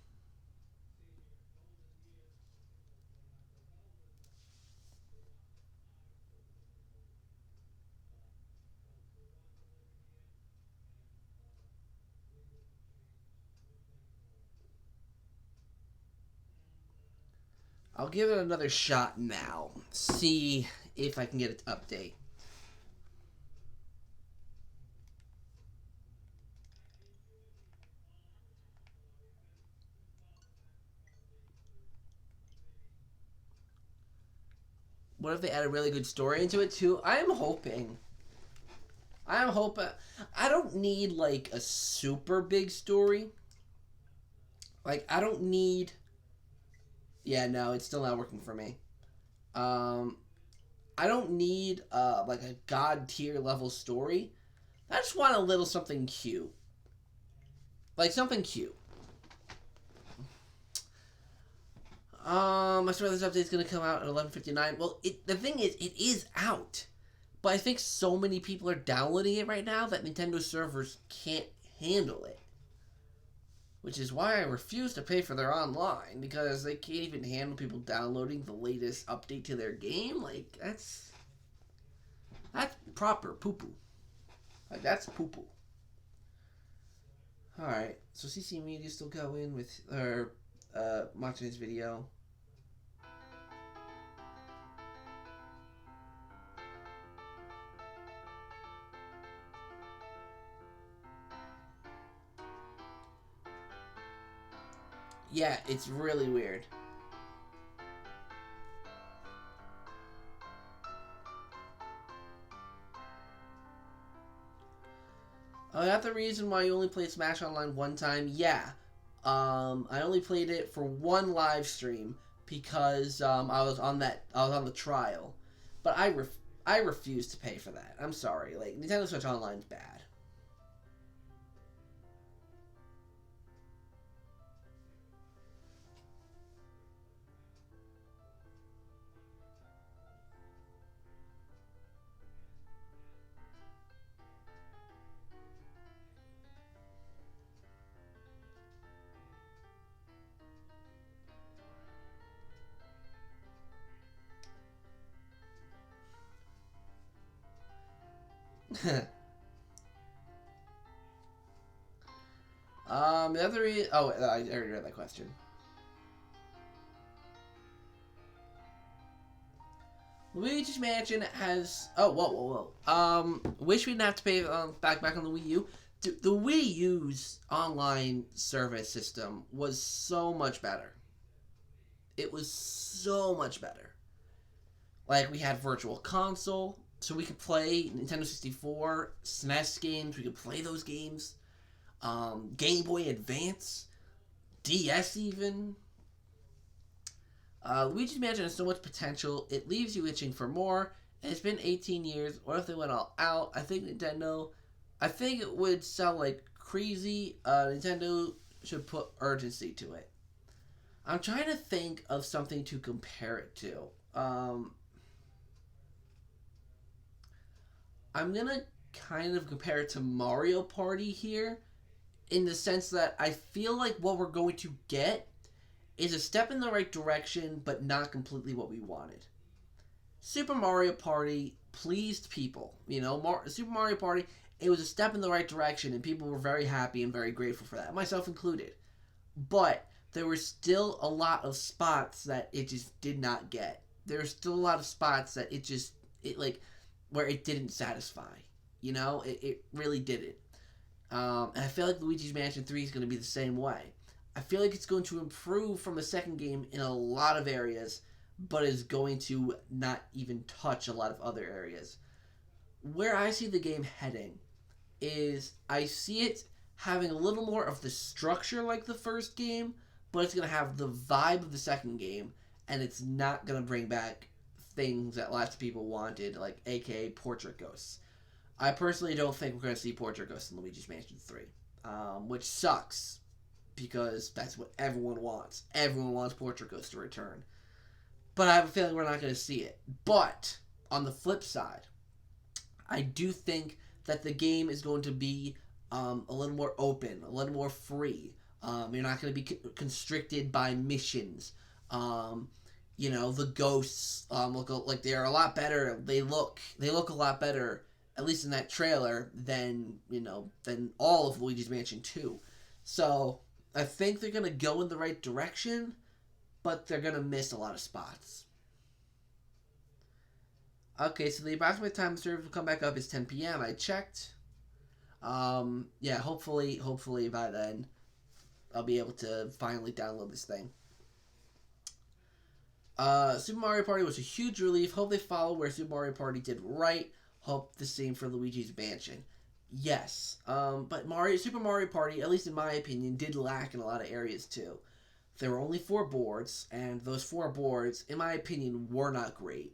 I'll give it another shot now. See if I can get it to update. What if they add a really good story into it too? I'm hoping. I'm hoping. I don't need like a super big story. Like I don't need. Yeah, no, it's still not working for me. Um, I don't need like a god tier level story. I just want a little something cute. Like something cute. I swear this update's gonna come out at 11:59. Well, the thing is, it is out, but I think so many people are downloading it right now that Nintendo servers can't handle it. Which is why I refuse to pay for their online, because they can't even handle people downloading the latest update to their game. Like that's proper poo poo. Like that's poo poo. All right, so CC Media still going with watching this video. Yeah, it's really weird. Oh, that's the reason why you only played Smash Online one time? Yeah. I only played it for one live stream because I was on the trial. But I refuse to pay for that. I'm sorry. Like Nintendo Switch Online's bad. The other I already read that question. Luigi's Mansion has whoa. Wish we didn't have to pay back on the Wii U. The Wii U's online service system was so much better. It was so much better. Like we had Virtual Console, so we could play Nintendo 64, SNES games. We could play those games. Game Boy Advance, DS even. Luigi's Mansion has so much potential, it leaves you itching for more. And it's been 18 years. What if they went all out? I think it would sell like crazy. Nintendo should put urgency to it. I'm trying to think of something to compare it to. I'm gonna kind of compare it to Mario Party here, in the sense that I feel like what we're going to get is a step in the right direction, but not completely what we wanted. Super Mario Party pleased people. You know, Super Mario Party, it was a step in the right direction, and people were very happy and very grateful for that, myself included. But there were still a lot of spots that it just did not get. There were still a lot of spots that where it didn't satisfy. You know, it really didn't. And I feel like Luigi's Mansion 3 is going to be the same way. I feel like it's going to improve from the second game in a lot of areas, but is going to not even touch a lot of other areas. Where I see the game heading is I see it having a little more of the structure like the first game, but it's going to have the vibe of the second game, and it's not going to bring back things that lots of people wanted, like aka Portrait Ghosts. I personally don't think we're going to see Portrait Ghosts in Luigi's Mansion 3, which sucks because that's what everyone wants. Everyone wants Portrait Ghosts to return. But I have a feeling we're not going to see it. But on the flip side, I do think that the game is going to be a little more open, a little more free. You're not going to be constricted by missions. The ghosts look like they're a lot better. They look a lot better, at least in that trailer, than all of Luigi's Mansion 2. So I think they're going to go in the right direction, but they're going to miss a lot of spots. Okay, so the approximate time the servers will come back up is 10 p.m. I checked. Hopefully by then I'll be able to finally download this thing. Super Mario Party was a huge relief. Hope they follow where Super Mario Party did right. Hope the same for Luigi's Mansion. Yes, but Super Mario Party, at least in my opinion, did lack in a lot of areas too. There were only 4 boards, and those 4 boards, in my opinion, were not great.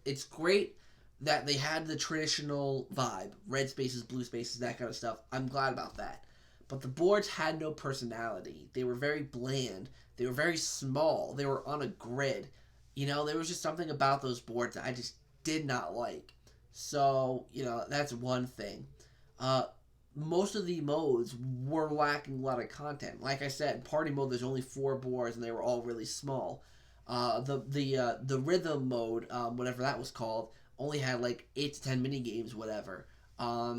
It's great that they had the traditional vibe, red spaces, blue spaces, that kind of stuff. I'm glad about that. But the boards had no personality. They were very bland. They were very small. They were on a grid. There was just something about those boards that I just did not like. So, that's one thing. Most of the modes were lacking a lot of content. Like I said, party mode, there's only 4 boards, and they were all really small. The rhythm mode, whatever that was called, only had like 8 to 10 mini games, whatever.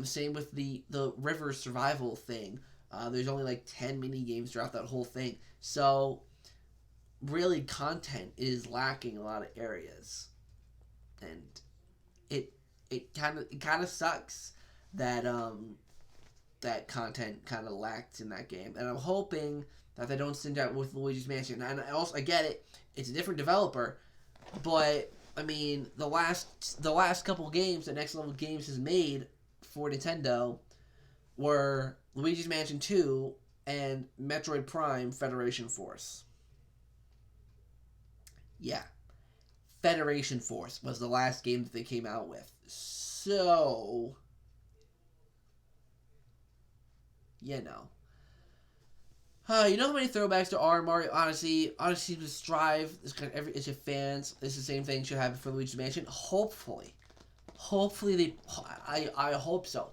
Same with the river survival thing. There's only like 10 mini games throughout that whole thing. So really, content is lacking a lot of areas, and it kind of sucks that that content kind of lacked in that game. And I'm hoping that they don't send out with Luigi's Mansion. And I get it; it's a different developer, but I mean, the last couple games that Next Level Games has made for Nintendo were Luigi's Mansion 2 and Metroid Prime Federation Force. Yeah. Federation Force was the last game that they came out with. So, how many throwbacks there are in Mario Odyssey? Odyssey to Strive. It's your fans. It's the same thing should happen for Luigi's Mansion. Hopefully I hope so.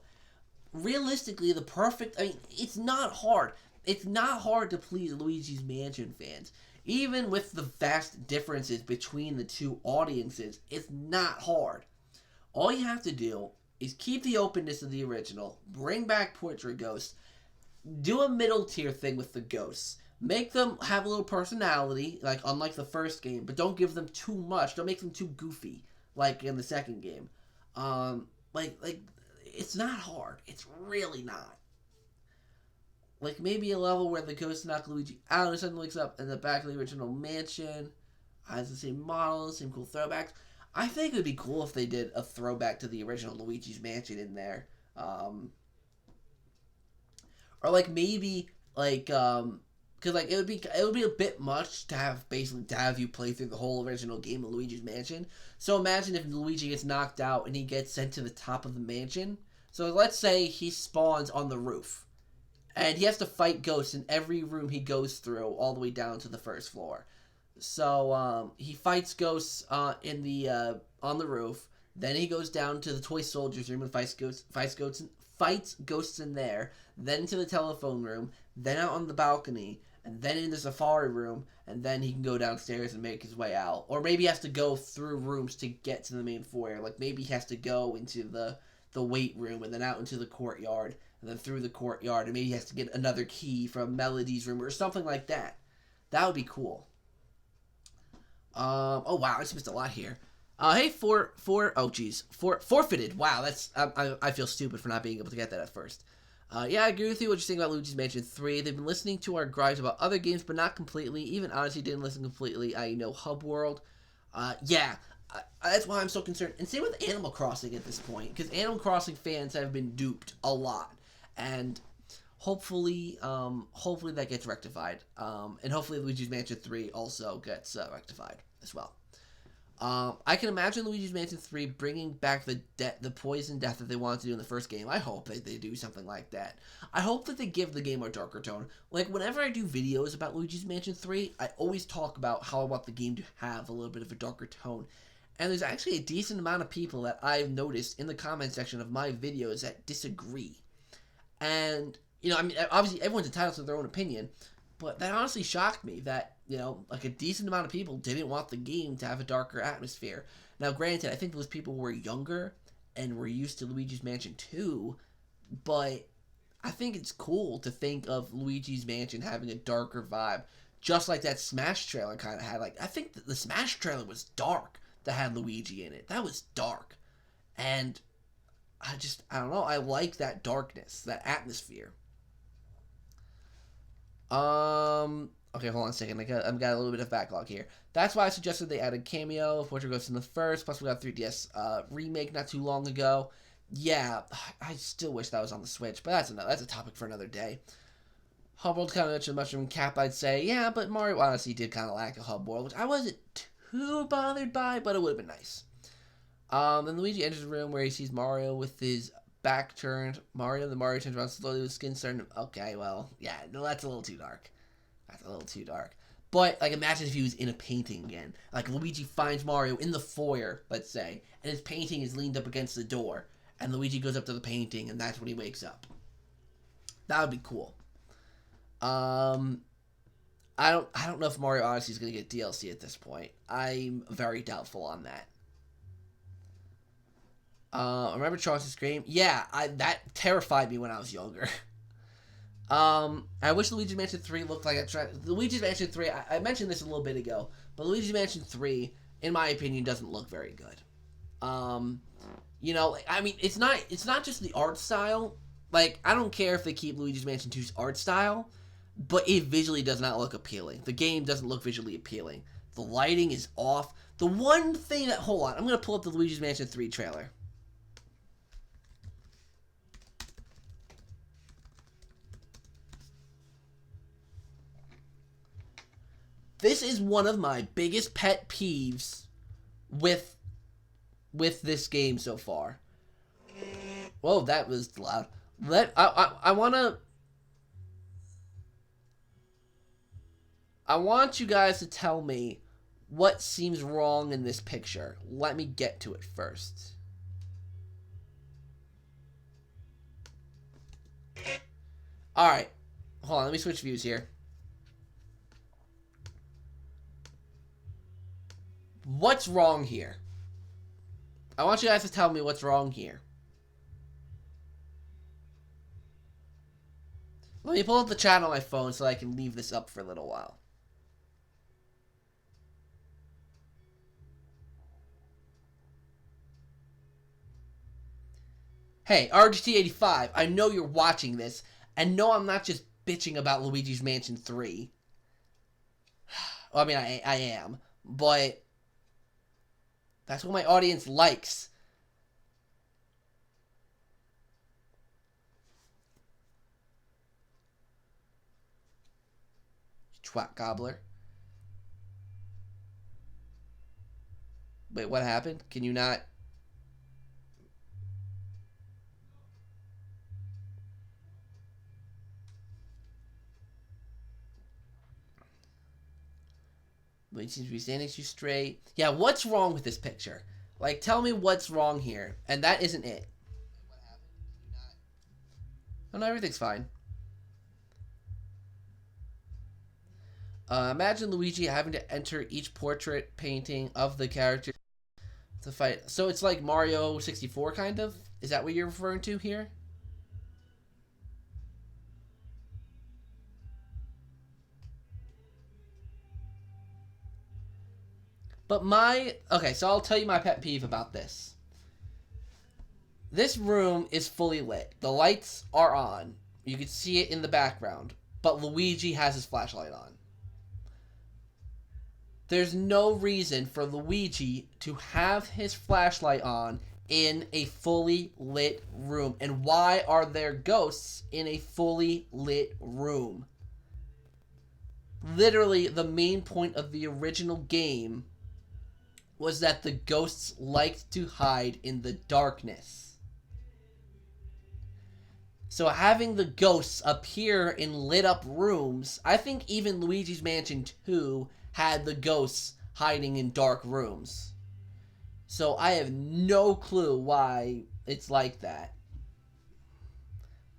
Realistically, it's not hard. It's not hard to please Luigi's Mansion fans. Even with the vast differences between the two audiences, it's not hard. All you have to do is keep the openness of the original, bring back Portrait Ghosts, do a middle tier thing with the ghosts, make them have a little personality, like unlike the first game, but don't give them too much. Don't make them too goofy, like in the second game. It's not hard. It's really not. Like maybe a level where the ghost knock Luigi out and suddenly wakes up in the back of the original mansion, has the same models, same cool throwbacks. I think it would be cool if they did a throwback to the original Luigi's Mansion in there. Or like maybe because it would be a bit much to have you play through the whole original game of Luigi's Mansion. So imagine if Luigi gets knocked out and he gets sent to the top of the mansion. So let's say he spawns on the roof, and he has to fight ghosts in every room he goes through, all the way down to the first floor. So he fights ghosts on the roof. Then he goes down to the toy soldiers room and fights ghosts in there. Then to the telephone room. Then out on the balcony. And then in the safari room. And then he can go downstairs and make his way out. Or maybe he has to go through rooms to get to the main foyer. Like maybe he has to go into the weight room and then out into the courtyard. And then through the courtyard. And maybe he has to get another key from Melody's room or something like that. That would be cool. Oh wow, I just missed a lot here. Hey, forfeited. Wow, that's I feel stupid for not being able to get that at first. Yeah, I agree with you. What you think about Luigi's Mansion 3? They've been listening to our gripes about other games, but not completely. Even Odyssey didn't listen completely. Hub World. That's why I'm so concerned. And same with Animal Crossing at this point, because Animal Crossing fans have been duped a lot, and hopefully that gets rectified. And hopefully Luigi's Mansion 3 also gets rectified as well. I can imagine Luigi's Mansion 3 bringing back the poison death that they wanted to do in the first game. I hope that they do something like that. I hope that they give the game a darker tone. Like, whenever I do videos about Luigi's Mansion 3, I always talk about how I want the game to have a little bit of a darker tone. And there's actually a decent amount of people that I've noticed in the comment section of my videos that disagree. And, you know, I mean, obviously everyone's entitled to their own opinion, but that honestly shocked me that, you know, like a decent amount of people didn't want the game to have a darker atmosphere. Now, granted, I think those people were younger and were used to Luigi's Mansion 2, but I think it's cool to think of Luigi's Mansion having a darker vibe, just like that Smash trailer kind of had. Like, I think the Smash trailer was dark that had Luigi in it. That was dark. And I don't know, I like that darkness, that atmosphere. Okay, hold on a second. I've got a little bit of backlog here. That's why I suggested they added cameo. Portrait Ghost in the first. Plus, we got 3DS remake not too long ago. Yeah, I still wish that was on the Switch, but that's a topic for another day. Hub World kind of mentioned Mushroom Cap, I'd say. Yeah, but Mario Odyssey did kind of lack a hub world, which I wasn't too bothered by, but it would have been nice. Then Luigi enters the room where he sees Mario with his back turned. The Mario turns around slowly with skin starting to... Okay, well, yeah, no, that's a little too dark. That's a little too dark. But, like, imagine if he was in a painting again. Like, Luigi finds Mario in the foyer, let's say, and his painting is leaned up against the door, and Luigi goes up to the painting, and that's when he wakes up. That would be cool. I don't know if Mario Odyssey is going to get DLC at this point. I'm very doubtful on that. Remember Charles' Scream? Yeah, that terrified me when I was younger. I wish Luigi's Mansion 3 looked like Luigi's Mansion 3, I mentioned this a little bit ago, but Luigi's Mansion 3, in my opinion, doesn't look very good. You know, I mean, it's not just the art style. Like, I don't care if they keep Luigi's Mansion 2's art style, but it visually does not look appealing. The game doesn't look visually appealing. The lighting is off. The one thing that... Hold on, I'm going to pull up the Luigi's Mansion 3 trailer. This is one of my biggest pet peeves with this game so far. Whoa, that was loud. I want you guys to tell me what seems wrong in this picture. Let me get to it first. Alright. Hold on, let me switch views here. What's wrong here? I want you guys to tell me what's wrong here. Let me pull up the chat on my phone so I can leave this up for a little while. Hey, RGT85, I know you're watching this, and no, I'm not just bitching about Luigi's Mansion 3. Well, I mean, I am, but that's what my audience likes. Twat gobbler. Wait, what happened? Can you not... Wait, seems to be standing too straight. Yeah, what's wrong with this picture? Like, tell me what's wrong here. And that isn't it. What happened? Can you not... Oh, no, everything's fine. Imagine Luigi having to enter each portrait painting of the character to fight. So it's like Mario 64, kind of? Is that what you're referring to here? But okay, so I'll tell you my pet peeve about this. This room is fully lit. The lights are on. You can see it in the background. But Luigi has his flashlight on. There's no reason for Luigi to have his flashlight on in a fully lit room. And why are there ghosts in a fully lit room? Literally, the main point of the original game was that the ghosts liked to hide in the darkness. So having the ghosts appear in lit up rooms, I think even Luigi's Mansion 2 had the ghosts hiding in dark rooms. So I have no clue why it's like that.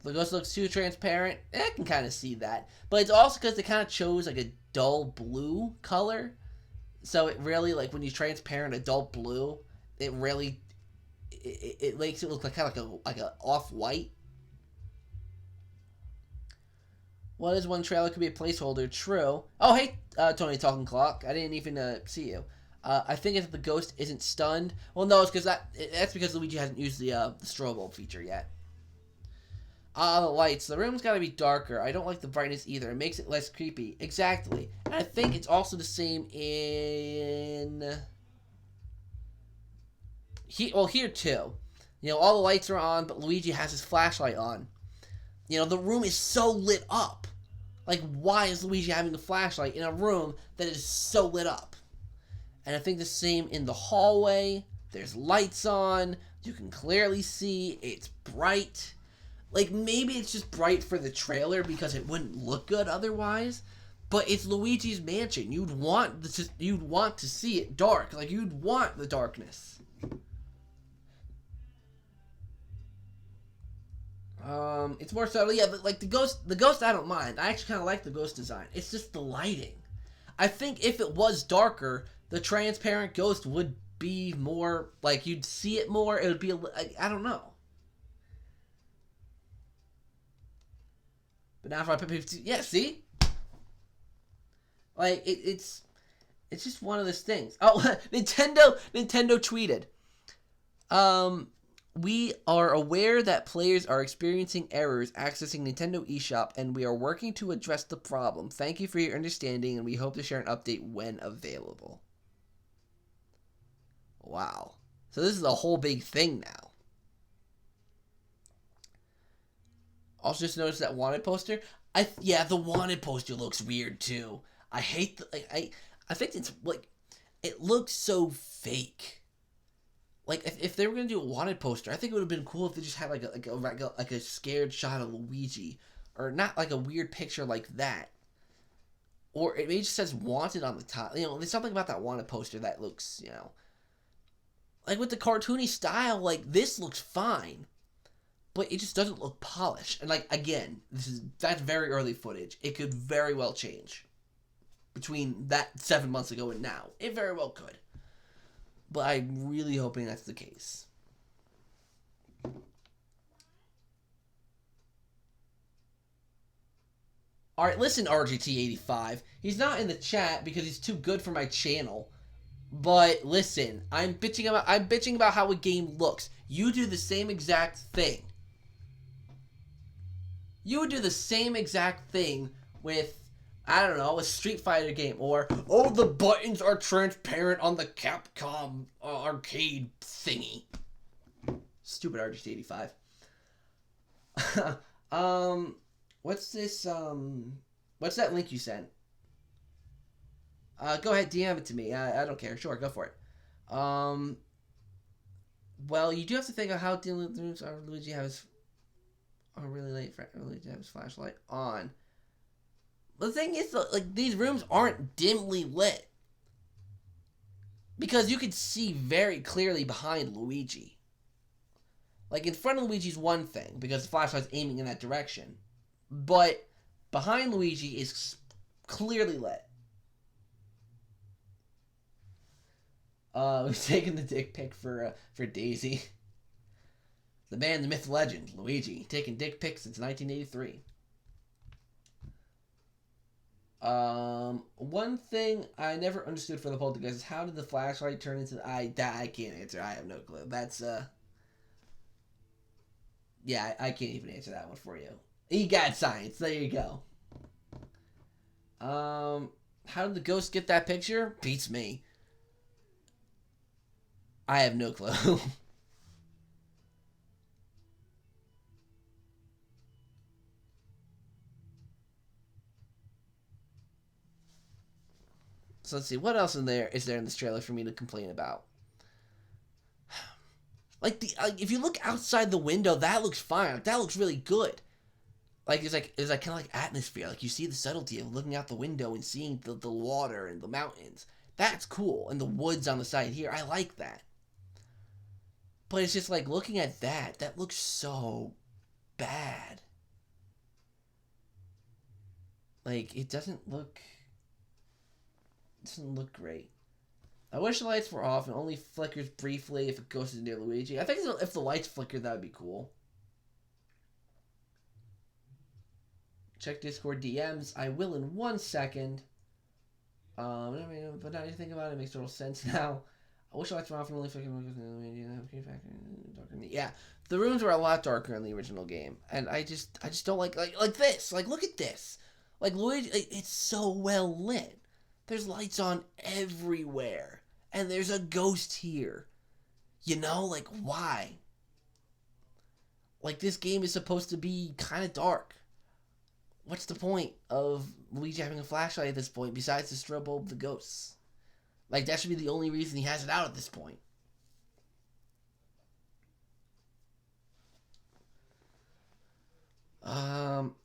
The ghost looks too transparent. I can kind of see that. But it's also because they kind of chose like a dull blue color. So it really, like, when you transparent a dull blue, it really, it makes it look like kind of like a off-white. What is one trailer could be a placeholder? True. Oh, hey, Tony Talking Clock. I didn't even see you. I think if the ghost isn't stunned. Well, no, it's because that's because Luigi hasn't used the strobe bulb feature yet. The lights. The room's got to be darker. I don't like the brightness either. It makes it less creepy. Exactly. And I think it's also the same in... here too. You know, all the lights are on, but Luigi has his flashlight on. You know, the room is so lit up. Like, why is Luigi having a flashlight in a room that is so lit up? And I think the same in the hallway. There's lights on. You can clearly see. It's bright. Like, maybe it's just bright for the trailer because it wouldn't look good otherwise. But it's Luigi's Mansion. You'd want to see it dark. Like, you'd want the darkness. It's more subtle. Yeah, but like the ghost I don't mind. I actually kind of like the ghost design. It's just the lighting. I think if it was darker, the transparent ghost would be more, like, you'd see it more. It would be, I don't know. But now if I put 50, yeah, see? Like, it's just one of those things. Oh, Nintendo tweeted. We are aware that players are experiencing errors accessing Nintendo eShop, and we are working to address the problem. Thank you for your understanding, and we hope to share an update when available. Wow. So this is a whole big thing now. Also just noticed that wanted poster. Yeah, the wanted poster looks weird too. I hate I think it's like, it looks so fake. Like, if they were gonna do a wanted poster, I think it would have been cool if they just had like a scared shot of Luigi, or not like a weird picture like that, or it maybe just says wanted on the top. You know, there's something about that wanted poster that looks, you know, like with the cartoony style. Like, this looks fine, but it just doesn't look polished. And like, again, that's very early footage. It could very well change between that 7 months ago and now. It very well could. But I'm really hoping that's the case. Alright, listen, RGT85. He's not in the chat because he's too good for my channel. But listen, I'm bitching about how a game looks. You do the same exact thing. You would do the same exact thing with, I don't know, a Street Fighter game, or, oh, the buttons are transparent on the Capcom arcade thingy. Stupid RGT85. What's this, what's that link you sent? Go ahead, DM it to me. I don't care. Sure, go for it. Well, you do have to think of how Luigi has really late for Luigi to have his flashlight on. The thing is, like, these rooms aren't dimly lit, because you can see very clearly behind Luigi. Like, in front of Luigi's one thing, because the flashlight's aiming in that direction, but behind Luigi is clearly lit. We've taken the dick pic for Daisy. The man, the myth, legend, Luigi, taking dick pics since 1983. One thing I never understood for the poltergeist is, how did the flashlight turn into the eye? I can't answer. I have no clue. That's, yeah, I can't even answer that one for you. You got science. There you go. How did the ghost get that picture? Beats me. I have no clue. So let's see, what else is there in this trailer for me to complain about? Like if you look outside the window, that looks fine. Like, that looks really good. Like it's kind of like atmosphere. Like you see the subtlety of looking out the window and seeing the water and the mountains. That's cool. And the woods on the side here, I like that. But it's just like looking at that looks so bad. Like it doesn't look great. I wish the lights were off and only flickers briefly if a ghost is near Luigi. I think if the lights flicker, that would be cool. Check Discord DMs. I will in 1 second. But now you think about it, it makes total sense now. I wish the lights were off and only flicker because yeah, the rooms were a lot darker in the original game, and I just don't like this. Like look at this. Like Luigi, it's so well lit. There's lights on everywhere. And there's a ghost here. You know, like, why? Like, this game is supposed to be kind of dark. What's the point of Luigi having a flashlight at this point besides to strobe bulb the ghosts? Like, that should be the only reason he has it out at this point.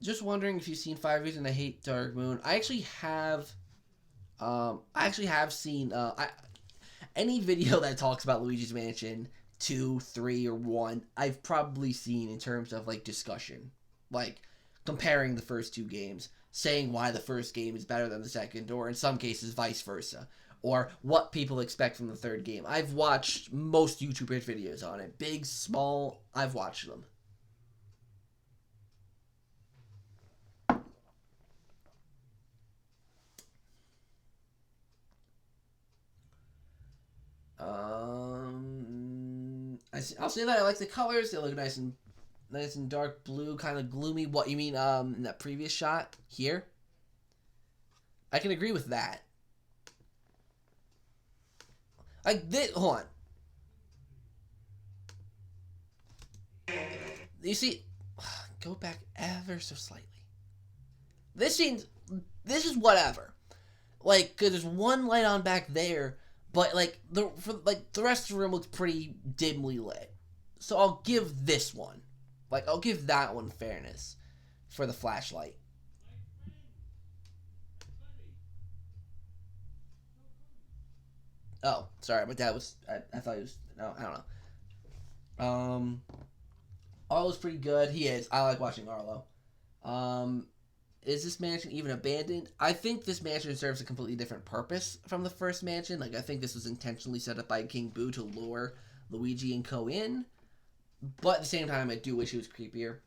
Just wondering if you've seen 5 Reasons I Hate Dark Moon. I actually have seen any video that talks about Luigi's Mansion 2, 3, or 1, I've probably seen in terms of like discussion, like comparing the first 2 games, saying why the first game is better than the second, or in some cases vice versa, or what people expect from the third game. I've watched most YouTubers' videos on it, big, small. I've watched them. I'll say that I like the colors. They look nice and dark blue, kind of gloomy. What you mean? In that previous shot here, I can agree with that. Like this. Hold on. You see, go back ever so slightly. This is whatever. Like, cause there's one light on back there. But like the rest of the room looks pretty dimly lit, so I'll give this one, I'll give that one fairness, for the flashlight. Oh, sorry, my dad was. I thought he was. No, I don't know. Arlo's pretty good. He is. I like watching Arlo. Is this mansion even abandoned? I think this mansion serves a completely different purpose from the first mansion. Like, I think this was intentionally set up by King Boo to lure Luigi and Co. in. But at the same time, I do wish it was creepier.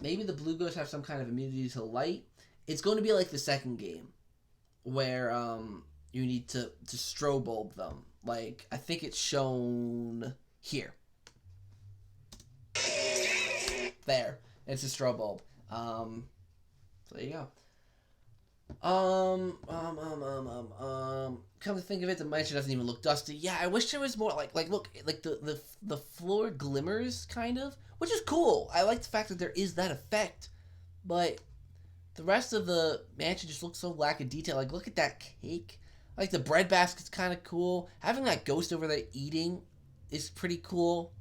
Maybe the blue ghosts have some kind of immunity to light. It's going to be like the second game, where you need to strobe bulb them. Like, I think it's shown here. There. It's a strobe bulb. So there you go. Come to think of it, the mansion doesn't even look dusty. Yeah, I wish there was more look, like the floor glimmers kind of, which is cool. I like the fact that there is that effect, but the rest of the mansion just looks so lack of detail. Like, look at that cake. Like, the bread basket's kind of cool. Having that ghost over there eating is pretty cool,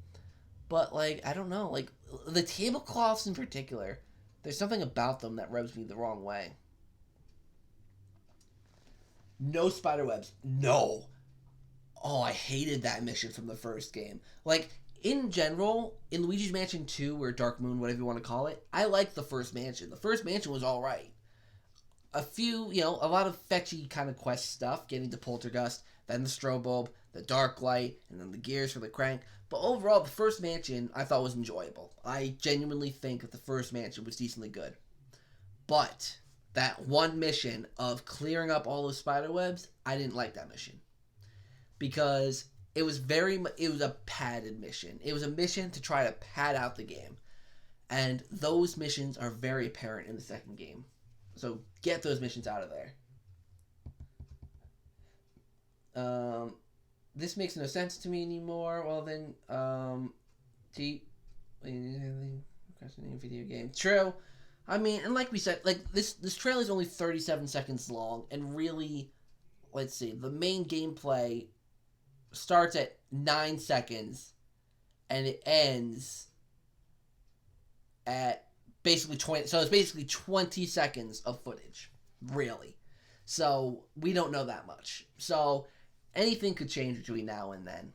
but like, I don't know, like the tablecloths in particular. There's something about them that rubs me the wrong way. No spiderwebs. No. Oh, I hated that mission from the first game. Like, in general, in Luigi's Mansion 2, or Dark Moon, whatever you want to call it, I liked the first mansion. The first mansion was alright. A few, a lot of fetchy kind of quest stuff, getting to Poltergust, then the strobe bulb, the dark light, and then the gears for the crank. But overall, the first mansion I thought was enjoyable. I genuinely think that the first mansion was decently good. But that one mission of clearing up all those spiderwebs, I didn't like that mission. Because it was a padded mission. It was a mission to try to pad out the game. And those missions are very apparent in the second game. So get those missions out of there. This makes no sense to me anymore. Well then, video game. True. I mean, and like we said, like this trailer is only 37 seconds long, and really, let's see, the main gameplay starts at 9 seconds and it ends at basically 20. So it's basically 20 seconds of footage, really. So we don't know that much. So anything could change between now and then.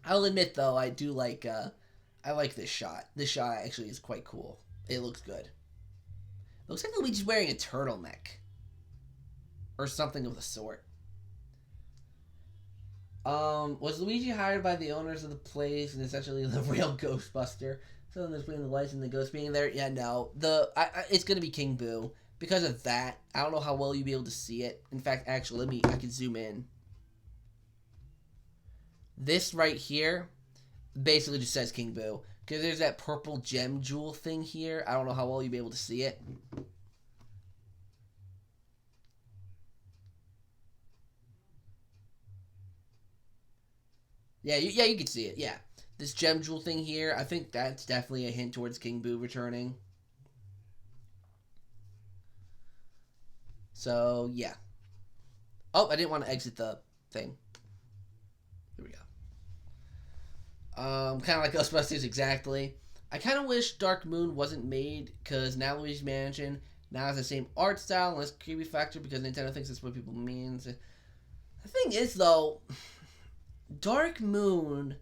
I'll admit though, I do like I like this shot. This shot actually is quite cool. It looks good. It looks like Luigi's wearing a turtleneck or something of the sort. Was Luigi hired by the owners of the place and essentially the real Ghostbuster? So then there's between the lights and the ghost being there. Yeah, no. It's gonna be King Boo. Because of that, I don't know how well you'll be able to see it. In fact, actually, I can zoom in. This right here basically just says King Boo. Because there's that purple gem jewel thing here. I don't know how well you'll be able to see it. Yeah, you can see it. Yeah, this gem jewel thing here. I think that's definitely a hint towards King Boo returning. So yeah. Oh, I didn't want to exit the thing. There we go. Kind of like Ghostbusters, exactly. I kind of wish Dark Moon wasn't made because now Luigi's Mansion now has the same art style and less creepy factor because Nintendo thinks that's what people mean. The thing is, though, Dark Moon,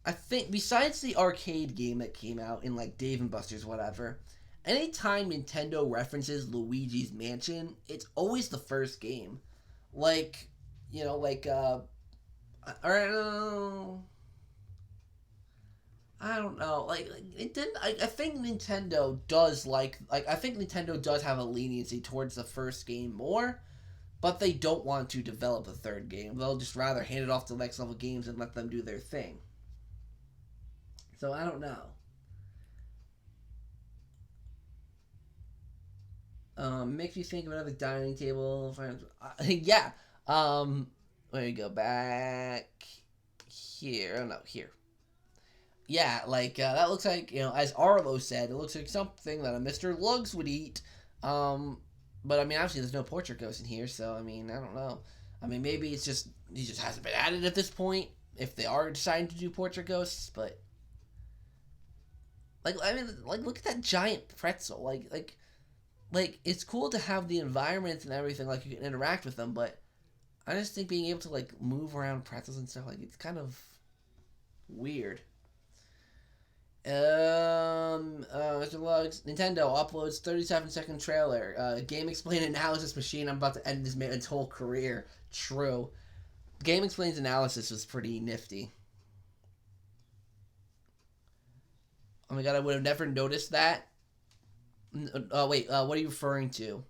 I think, besides the arcade game that came out in like Dave and Buster's, whatever, anytime Nintendo references Luigi's Mansion, it's always the first game. Like, you know, like, or, I don't know. Like it didn't. I think Nintendo does I think Nintendo does have a leniency towards the first game more, but they don't want to develop a third game. They'll just rather hand it off to next level games and let them do their thing. So I don't know. Makes you think of another dining table. Yeah. Let me go back here. Oh no, here. Yeah, like that looks like, you know, as Arlo said, it looks like something that a Mr. Lugs would eat. But I mean, obviously there's no portrait ghost in here, so I mean, I don't know. I mean, maybe it's just he just hasn't been added at this point. If they are deciding to do portrait ghosts, but like I mean, like look at that giant pretzel. Like it's cool to have the environment and everything, like you can interact with them, but I just think being able to like move around pretzels and stuff, like it's kind of weird. Mr. Lugs, Nintendo uploads 37-second trailer. Game Explain analysis machine. I'm about to end this man's whole career. True. Game Explain's analysis was pretty nifty. Oh my god, I would have never noticed that. Wait, what are you referring to?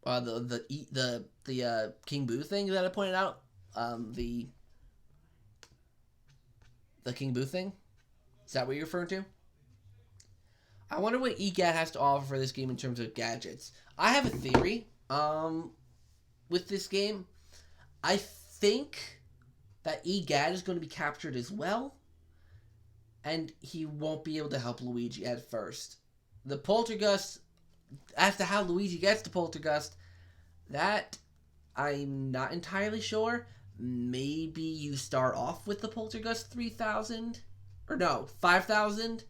The King Boo thing that I pointed out. The King Boo thing. Is that what you're referring to? I wonder what EGAT has to offer for this game in terms of gadgets. I have a theory with this game. I think that EGAT is going to be captured as well, and he won't be able to help Luigi at first. The Poltergust, as to how Luigi gets to Poltergust, that I'm not entirely sure. Maybe you start off with the Poltergust 3000, or no, 5000,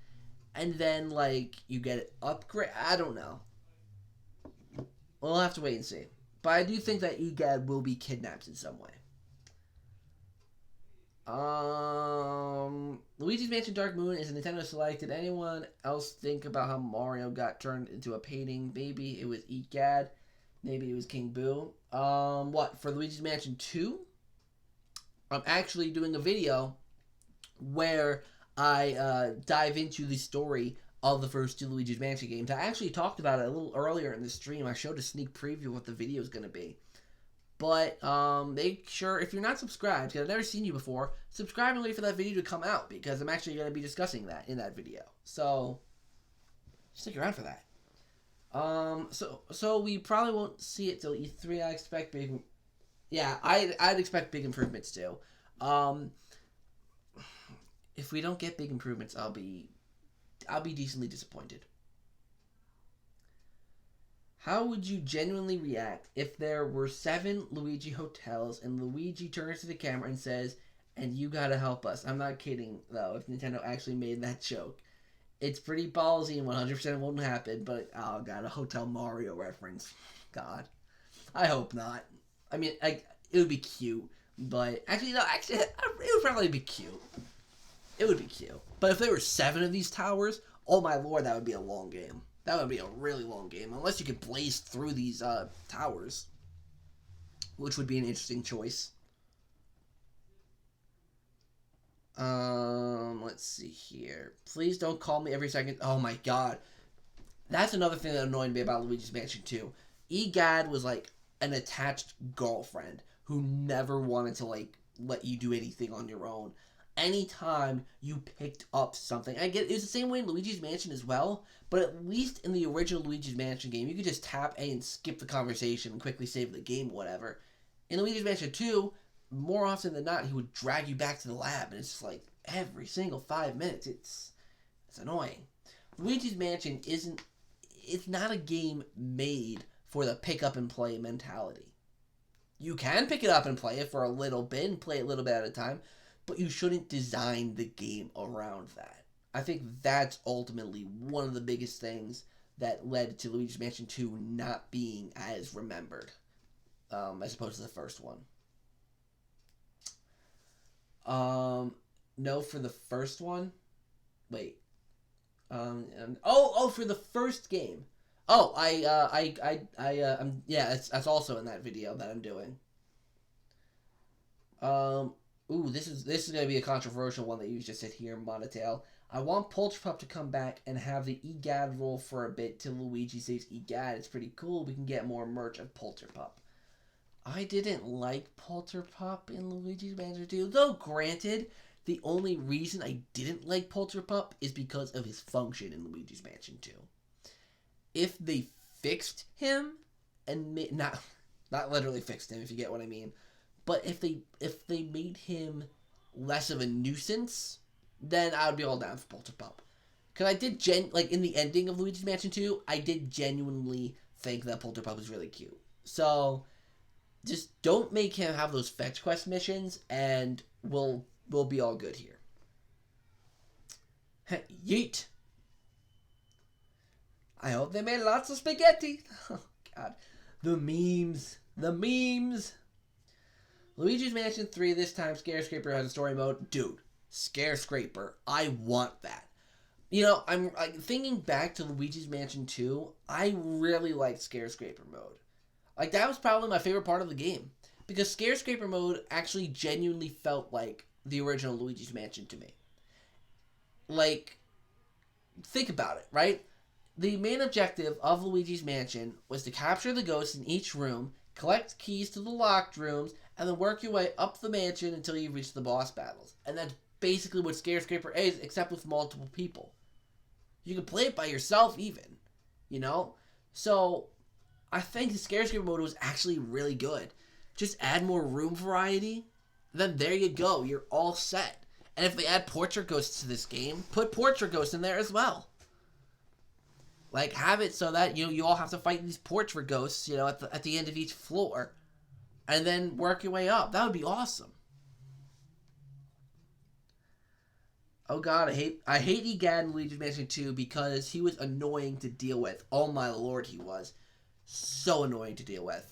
and then, like, you get it upgrade. I don't know. We'll have to wait and see. But I do think that EGAD will be kidnapped in some way. Luigi's Mansion Dark Moon is a Nintendo Select. Did anyone else think about how Mario got turned into a painting? Maybe it was EGAD. Maybe it was King Boo. What? For Luigi's Mansion 2? I'm actually doing a video where I dive into the story of the first two Luigi's Mansion games. I actually talked about it a little earlier in the stream. I showed a sneak preview of what the video is going to be. But make sure, if you're not subscribed, because I've never seen you before, subscribe and wait for that video to come out, because I'm actually going to be discussing that in that video. So, stick around for that. So we probably won't see it till E3. I expect big... Yeah, I'd expect big improvements too. If we don't get big improvements, I'll be decently disappointed. How would you genuinely react if there were 7 Luigi hotels and Luigi turns to the camera and says, "And you gotta help us"? I'm not kidding, though, if Nintendo actually made that joke. It's pretty ballsy and 100% won't happen, but oh god, a Hotel Mario reference. God. I hope not. I mean, it would be cute, but it would probably be cute. It would be cute. But if there were 7 of these towers, oh my lord, that would be a long game. That would be a really long game, unless you could blaze through these towers, which would be an interesting choice. Let's see here. Please don't call me every second. Oh my god. That's another thing that annoyed me about Luigi's Mansion 2. Egad was like an attached girlfriend who never wanted to like let you do anything on your own. Anytime you picked up something, I get it was the same way in Luigi's Mansion as well, but at least in the original Luigi's Mansion game, you could just tap A and skip the conversation and quickly save the game, whatever. In Luigi's Mansion 2, more often than not, he would drag you back to the lab, and it's just like every single 5 minutes. It's annoying. Luigi's Mansion it's not a game made for the pick up and play mentality. You can pick it up and play it for a little bit and play it a little bit at a time, but you shouldn't design the game around that. I think that's ultimately one of the biggest things that led to Luigi's Mansion 2 not being as remembered, as opposed to the first one. No, for the first one. Wait. For the first game. Oh, that's also in that video that I'm doing. This is gonna be a controversial one that you just said here, Monotale. I want Polterpup to come back and have the EGAD role for a bit till Luigi says EGAD. It's pretty cool. We can get more merch of Polterpup. I didn't like Polterpup in Luigi's Mansion 2, though granted, the only reason I didn't like Polterpup is because of his function in Luigi's Mansion 2. If they fixed him and not literally fixed him, if you get what I mean, but if they made him less of a nuisance, then I would be all down for Polterpup. Because I did in the ending of Luigi's Mansion 2, I did genuinely think that Polterpup was really cute. So just don't make him have those fetch quest missions, and we'll be all good here. Yeet. I hope they made lots of spaghetti. Oh, God. The memes. Luigi's Mansion 3, this time Scarescraper has a story mode. Dude, Scarescraper. I want that. You know, I'm thinking back to Luigi's Mansion 2, I really liked Scarescraper mode. Like, that was probably my favorite part of the game. Because Scarescraper mode actually genuinely felt like the original Luigi's Mansion to me. Like, think about it, right? The main objective of Luigi's Mansion was to capture the ghosts in each room, collect keys to the locked rooms, and then work your way up the mansion until you reach the boss battles. And that's basically what Scarescraper is, except with multiple people. You can play it by yourself even, you know? So, I think the Scarescraper mode was actually really good. Just add more room variety, then there you go, you're all set. And if they add portrait ghosts to this game, put portrait ghosts in there as well. Like, have it so that, you all have to fight these portrait ghosts, at the end of each floor. And then work your way up. That would be awesome. Oh god, I hate Egad in Luigi's Mansion 2 because he was annoying to deal with. Oh my lord, he was. So annoying to deal with.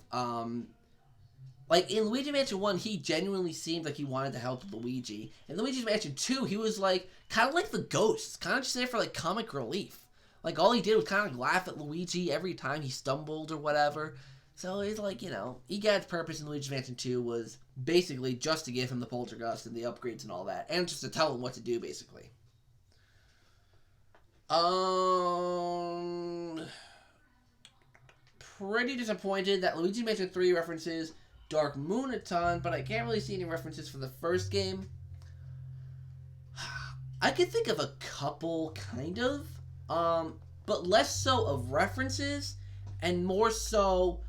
Like, in Luigi's Mansion 1, he genuinely seemed like he wanted to help Luigi. In Luigi's Mansion 2, he was, kind of like the ghosts. Kind of just there for, comic relief. Like, all he did was kind of laugh at Luigi every time he stumbled or whatever. So, it's Egad's purpose in Luigi's Mansion 2 was basically just to give him the poltergeist and the upgrades and all that. And just to tell him what to do, basically. Pretty disappointed that Luigi's Mansion 3 references Dark Moon a ton, but I can't really see any references for the first game. I could think of a couple, kind of. But less so of references and more so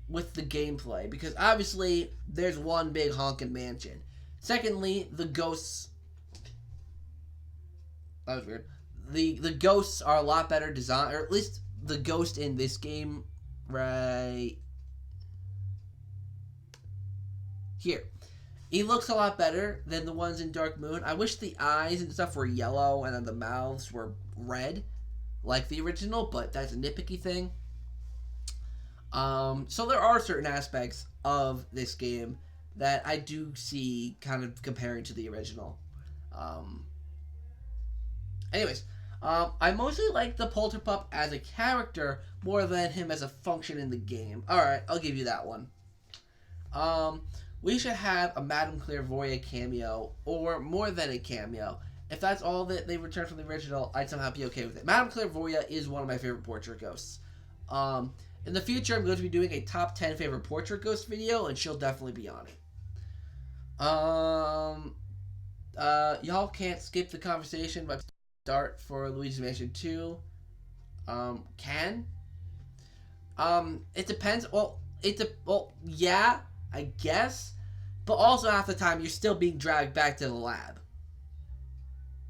with the gameplay, because obviously there's one big honkin' mansion. Secondly, the ghosts, that was weird. The ghosts are a lot better designed, or at least the ghost in this game right here. He looks a lot better than the ones in Dark Moon. I wish the eyes and stuff were yellow and then the mouths were red, like the original, but that's a nitpicky thing. So there are certain aspects of this game that I do see kind of comparing to the original. Anyways, I mostly like the Polterpup as a character more than him as a function in the game. Alright, I'll give you that one. We should have a Madame Clairvoyant cameo, or more than a cameo. If that's all that they return from the original, I'd somehow be okay with it. Madame Clairvoyant is one of my favorite portrait ghosts. In the future, I'm going to be doing a top 10 favorite portrait ghost video, and she'll definitely be on it. Y'all can't skip the conversation about start for Luigi's Mansion 2. Can? It depends. Well, yeah, I guess. But also half the time, you're still being dragged back to the lab.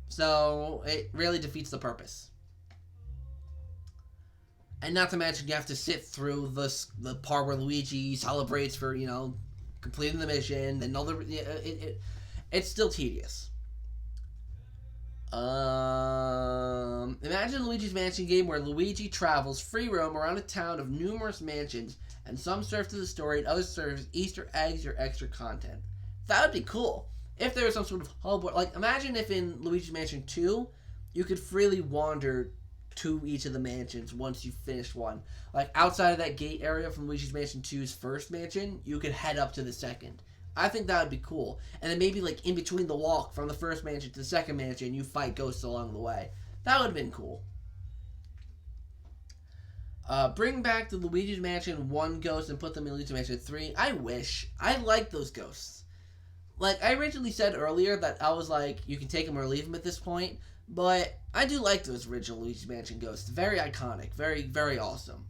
So, it really defeats the purpose. And not to mention, you have to sit through the part where Luigi celebrates for, completing the mission. And all it's still tedious. Imagine Luigi's Mansion game where Luigi travels free roam around a town of numerous mansions, and some serve to the story and others serve as Easter eggs or extra content. That would be cool. If there was some sort of hub, like imagine if in Luigi's Mansion 2, you could freely wander to each of the mansions once you finished one. Like outside of that gate area from Luigi's Mansion 2's first mansion, you could head up to the second. I think that would be cool. And then maybe like in between the walk from the first mansion to the second mansion, you fight ghosts along the way. That would have been cool. Bring back the Luigi's Mansion 1 ghosts and put them in Luigi's Mansion 3. I wish. I like those ghosts. Like, I originally said earlier that I was like, you can take them or leave them at this point. But I do like those original Luigi's Mansion ghosts. Very iconic. Very, very awesome.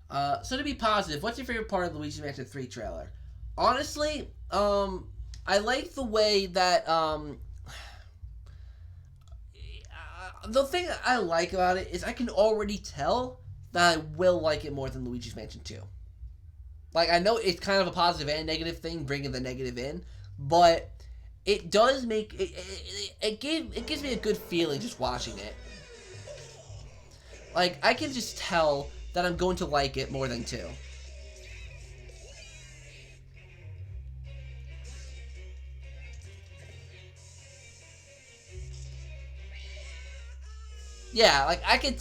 So to be positive, what's your favorite part of the Luigi's Mansion 3 trailer? Honestly, I like the way that, the thing I like about it is I can already tell that I will like it more than Luigi's Mansion 2. Like, I know it's kind of a positive and negative thing, bringing the negative in, but it does make, it gives me a good feeling just watching it. Like, I can just tell that I'm going to like it more than 2. Yeah, like I could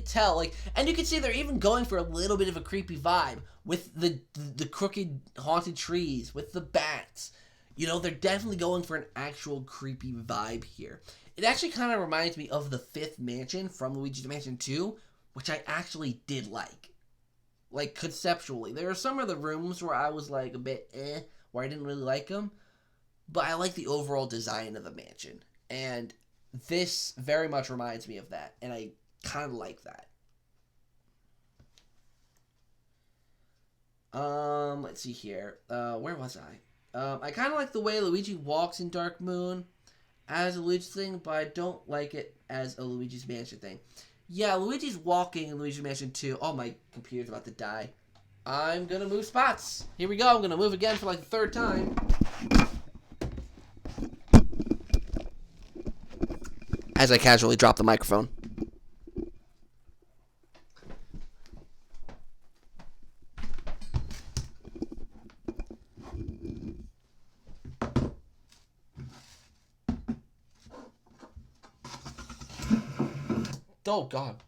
tell, like, and you can see they're even going for a little bit of a creepy vibe with the crooked haunted trees, with the bats. They're definitely going for an actual creepy vibe here. It actually kind of reminds me of the 5th mansion from Luigi's Mansion 2, which I actually did like. Like, conceptually. There are some of the rooms where I was like a bit where I didn't really like them, but I like the overall design of the mansion. And this very much reminds me of that, and I kind of like that. Let's see here. Where was I? I kind of like the way Luigi walks in Dark Moon as a Luigi thing, but I don't like it as a Luigi's Mansion thing. Yeah, Luigi's walking in Luigi's Mansion 2. Oh, my computer's about to die. I'm gonna move spots. Here we go. I'm gonna move again for like the 3rd time. As I casually drop the microphone. Oh, God.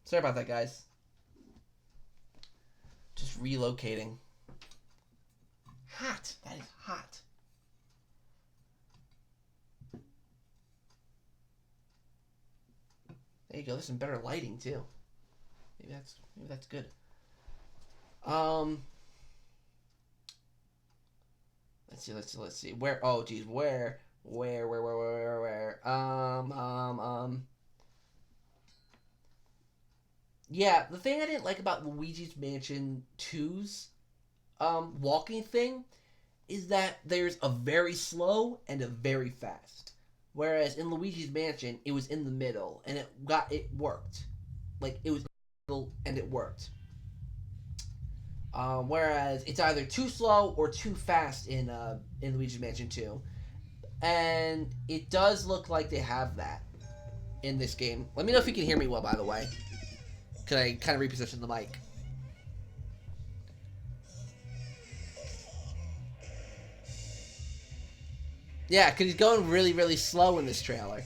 Sorry about that, guys. Just relocating. Hot. That is hot. There you go. There's some better lighting too. Maybe that's good. Let's see. Where? Oh, geez. Where? Yeah, the thing I didn't like about Luigi's Mansion 2's walking thing is that there's a very slow and a very fast. Whereas in Luigi's Mansion, it was in the middle, and it worked. Like it was in the middle, and it worked. Whereas it's either too slow or too fast in Luigi's Mansion 2, and it does look like they have that in this game. Let me know if you can hear me well, by the way. Cause I kind of repositioned the mic. Yeah, because he's going really, really slow in this trailer.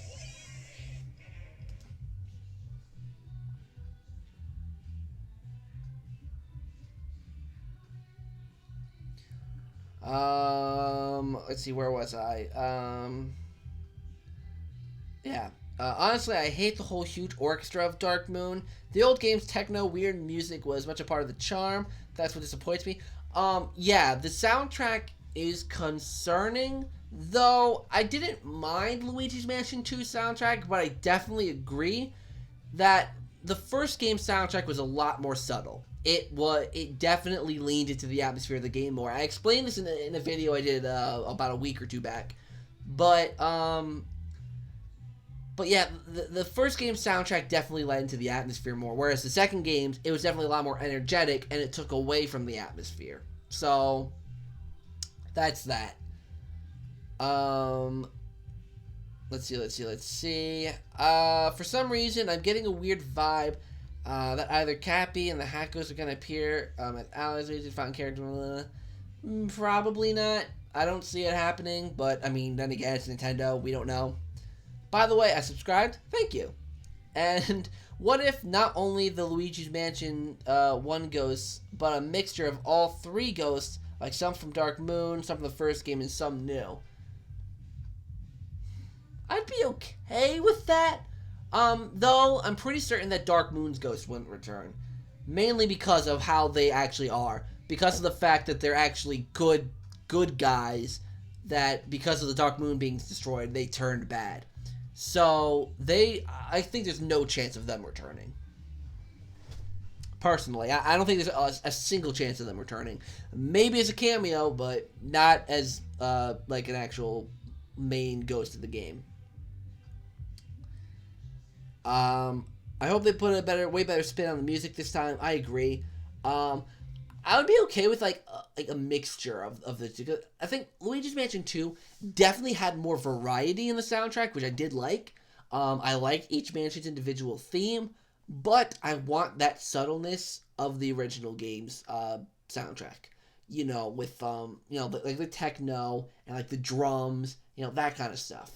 Let's see, where was I? Yeah. Honestly, I hate the whole huge orchestra of Dark Moon. The old game's techno weird music was much a part of the charm. That's what disappoints me. Yeah, the soundtrack is concerning, though I didn't mind Luigi's Mansion 2 soundtrack, but I definitely agree that the first game soundtrack was a lot more subtle. It definitely leaned into the atmosphere of the game more. I explained this in a video I did about a week or two back, but yeah, the first game's soundtrack definitely led into the atmosphere more, whereas the second game, it was definitely a lot more energetic, and it took away from the atmosphere. So that's that. Let's see. For some reason, I'm getting a weird vibe that either Cappy and the Hackos are going to appear at Alice Region Fountain character. Probably not. I don't see it happening, but I mean, then again, it's Nintendo. We don't know. By the way, I subscribed. Thank you. And what if not only the Luigi's Mansion 1 ghosts, but a mixture of all 3 ghosts, like some from Dark Moon, some from the first game, and some new? I'd be okay with that. Though I'm pretty certain that Dark Moon's ghost wouldn't return. Mainly because of how they actually are. Because of the fact that they're actually good guys, that because of the Dark Moon being destroyed, they turned bad. So I think there's no chance of them returning. Personally, I don't think there's a single chance of them returning. Maybe as a cameo, but not as like an actual main ghost of the game. I hope they put a way better spin on the music this time. I agree. I would be okay with like a mixture of the two. I think Luigi's Mansion 2 definitely had more variety in the soundtrack, which I did like. I liked each mansion's individual theme, but I want that subtleness of the original game's soundtrack. You know, with like the techno and like the drums, that kind of stuff.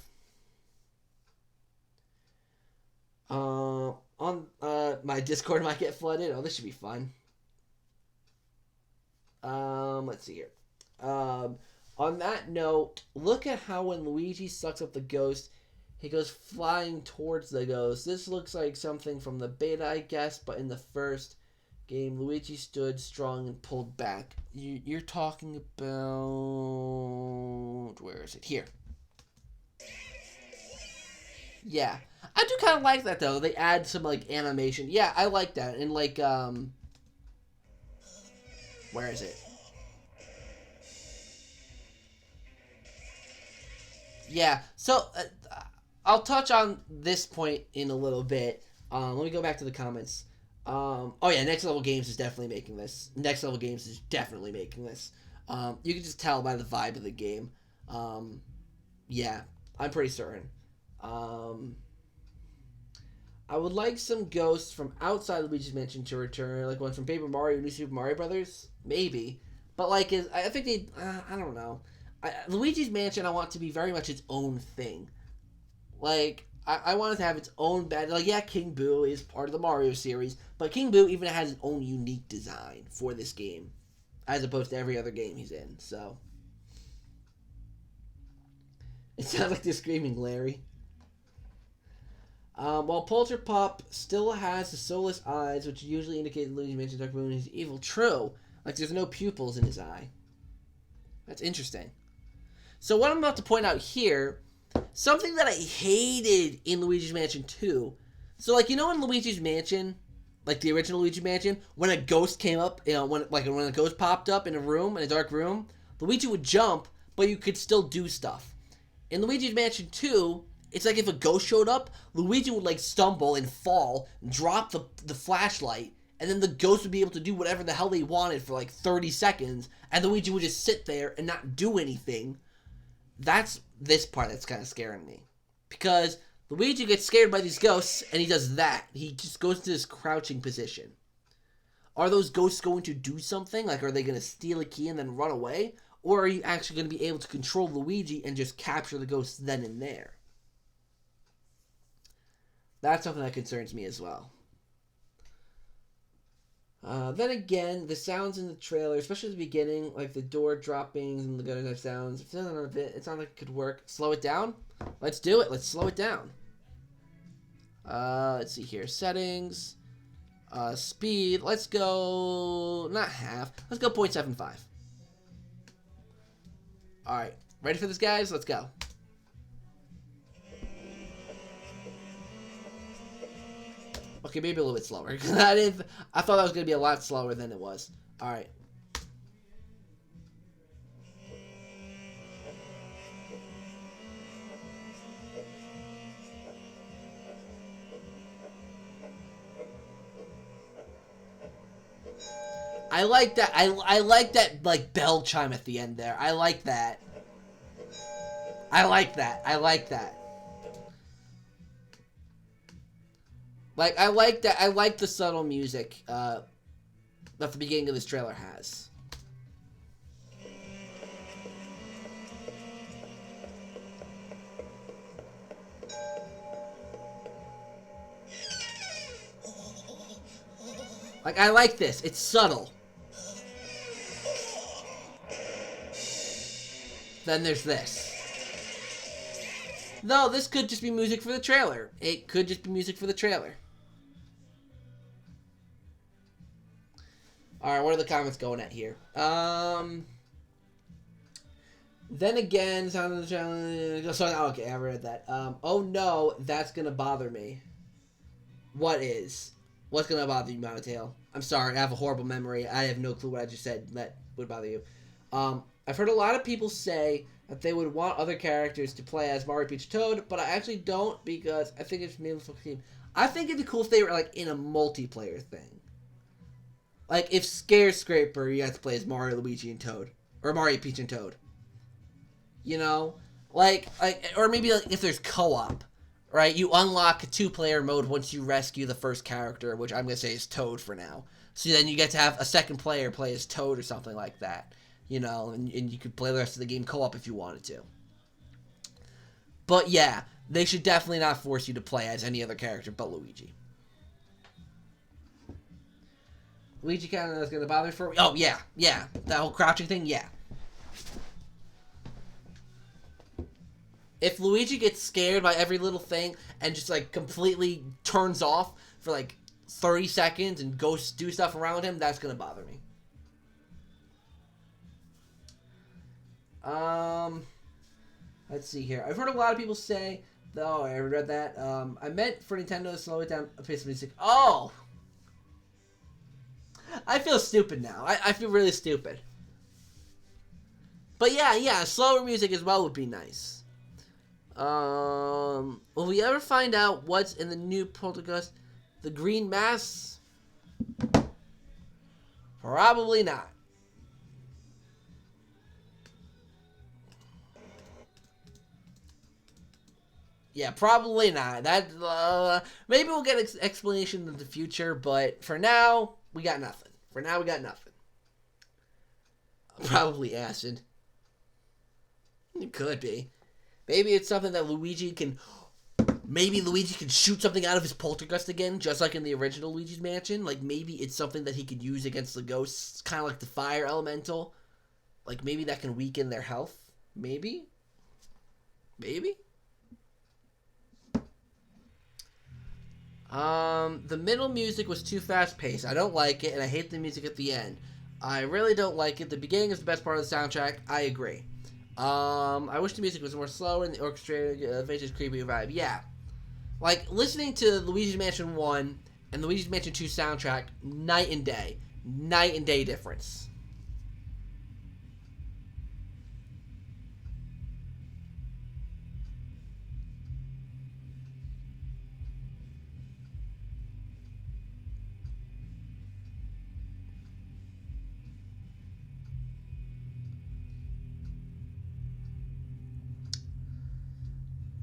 On my Discord might get flooded. Oh, this should be fun. Let's see here. On that note, look at how when Luigi sucks up the ghost, he goes flying towards the ghost. This looks like something from the beta, I guess, but in the first game, Luigi stood strong and pulled back. You're talking about... Where is it? Here. Yeah. I do kind of like that, though. They add some, like, animation. Yeah, I like that. And, like, where is it? Yeah, so I'll touch on this point in a little bit. Let me go back to the comments. Oh yeah, Next Level Games is definitely making this. Next Level Games is definitely making this. You can just tell by the vibe of the game. Yeah, I'm pretty certain. I would like some ghosts from outside Luigi's Mansion to return, like ones from Paper Mario, New Super Mario Brothers, maybe. But like, I think they, I don't know. Luigi's Mansion, I want to be very much its own thing. Like, I want it to have its own bad. Like, yeah, King Boo is part of the Mario series, but King Boo even has its own unique design for this game, as opposed to every other game he's in. So, it sounds like they're screaming, Larry. While Polterpop still has the soulless eyes, which usually indicate that Luigi Mansion Dark Moon is evil, true. Like, there's no pupils in his eye. That's interesting. So what I'm about to point out here, something that I hated in Luigi's Mansion 2. So, like, in Luigi's Mansion, like the original Luigi Mansion, when a ghost came up, when a ghost popped up in a dark room, Luigi would jump, but you could still do stuff. In Luigi's Mansion 2, it's like if a ghost showed up, Luigi would like stumble and fall, drop the flashlight, and then the ghost would be able to do whatever the hell they wanted for like 30 seconds, and Luigi would just sit there and not do anything. That's this part that's kind of scaring me. Because Luigi gets scared by these ghosts, and he does that. He just goes to this crouching position. Are those ghosts going to do something? Like, are they going to steal a key and then run away? Or are you actually going to be able to control Luigi and just capture the ghosts then and there? That's something that concerns me as well. Then again, the sounds in the trailer, especially at the beginning, like the door dropping and the gunner type sounds, it sounds like it could work. Slow it down? Let's do it. Let's slow it down. Let's see here. Settings. Speed. Let's go... Not half. Let's go 0.75. Alright. Ready for this, guys? Let's go. Okay, maybe a little bit slower. I thought that was going to be a lot slower than it was. Alright. I like that. I like that, like, bell chime at the end there. I like that. I like that. I like that. Like, I like that. I like the subtle music that the beginning of this trailer has. Like, I like this. It's subtle. Then there's this. No, this could just be music for the trailer. It could just be music for the trailer. Alright, what are the comments going at here? Then again, sound of the challenge. So, okay, I read that. Oh no, that's gonna bother me. What is? What's gonna bother you, Monotale? I'm sorry, I have a horrible memory. I have no clue what I just said that would bother you. I've heard a lot of people say that they would want other characters to play as Mario, Peach, Toad, but I actually don't because I think it's meaningless team. I think it'd be cool if they were like in a multiplayer thing. Like if Scare Scraper, you have to play as Mario, Luigi, and Toad, or Mario, Peach, and Toad. You know, like, or maybe like if there's co-op, right? You unlock a 2-player mode once you rescue the first character, which I'm gonna say is Toad for now. So then you get to have a second player play as Toad or something like that. You know, and you could play the rest of the game co-op if you wanted to. But yeah, they should definitely not force you to play as any other character but Luigi. Luigi kind of is going to bother me for... Oh, yeah. That whole crouching thing, yeah. If Luigi gets scared by every little thing and just, like, completely turns off for, like, 30 seconds and goes do stuff around him, that's going to bother me. Let's see here. I've heard a lot of people say... Oh, I read that. I meant for Nintendo to slow it down a pace of music. Oh! I feel stupid now. I feel really stupid. But yeah, slower music as well would be nice. Will we ever find out what's in the new Poltergeist? The green mass? Probably not. Yeah, probably not. That maybe we'll get an explanation in the future, but for now, we got nothing. Probably acid. It could be. Maybe it's something that Luigi can... Maybe Luigi can shoot something out of his poltergeist again, just like in the original Luigi's Mansion. Like, maybe it's something that he could use against the ghosts, kind of like the fire elemental. Like, maybe that can weaken their health. Maybe? The middle music was too fast-paced. I don't like it, and I hate the music at the end. I really don't like it. The beginning is the best part of the soundtrack. I agree. I wish the music was more slow and the orchestrated, vintage, creepy vibe. Yeah. Like, listening to Luigi's Mansion 1 and Luigi's Mansion 2 soundtrack, night and day. Night and day difference.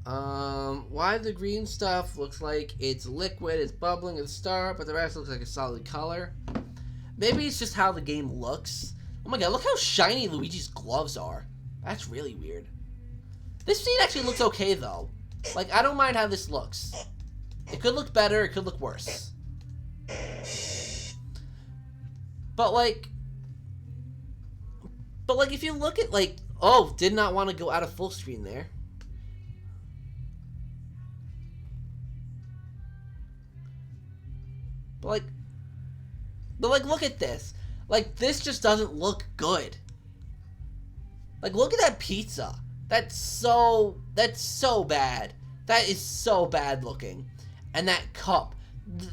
Why the green stuff looks like it's liquid, it's bubbling at the start, but the rest looks like a solid color. Maybe it's just how the game looks. Oh my god, look how shiny Luigi's gloves are. That's really weird. This scene actually looks okay, though. Like, I don't mind how this looks. It could look better, it could look worse. But, like, if you look at, like, oh, did not want to go out of full screen there. But, look at this. Like, this just doesn't look good. Like, look at that pizza. That's so bad. That is so bad looking. And that cup.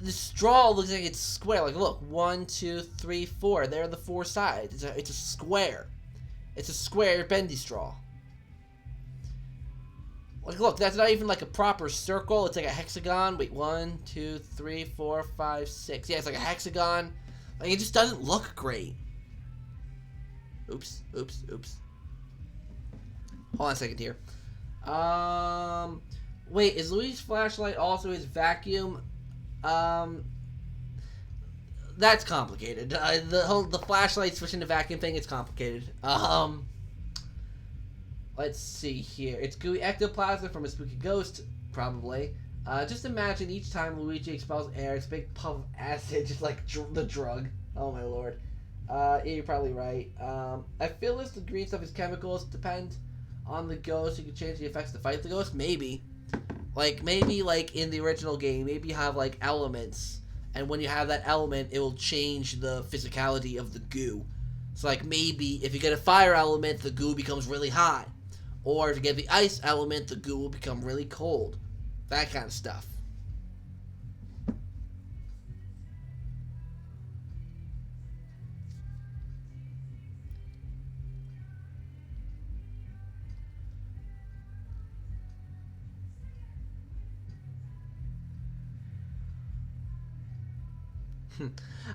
The straw looks like it's square. Like, look, 1, 2, 3, 4. There are the 4 sides. It's a square. It's a square bendy straw. Like, look, that's not even like a proper circle. It's like a hexagon. Wait, 1, 2, 3, 4, 5, 6. Yeah, it's like a hexagon. Like, it just doesn't look great. Oops. Hold on a second here. Wait, is Luigi's flashlight also his vacuum? That's complicated. The flashlight switching to vacuum thing is complicated. Let's see here. It's gooey ectoplasm from a spooky ghost, probably. Just imagine each time Luigi expels air, it's a big puff of acid, just like the drug. Oh my lord. Yeah, you're probably right. I feel as the green stuff is chemicals. Depend on the ghost. You can change the effects to fight the ghost. Maybe. Maybe in the original game, maybe you have, like, elements. And when you have that element, it will change the physicality of the goo. So, like, maybe if you get a fire element, the goo becomes really hot. Or if you get the ice element, the goo will become really cold. That kind of stuff.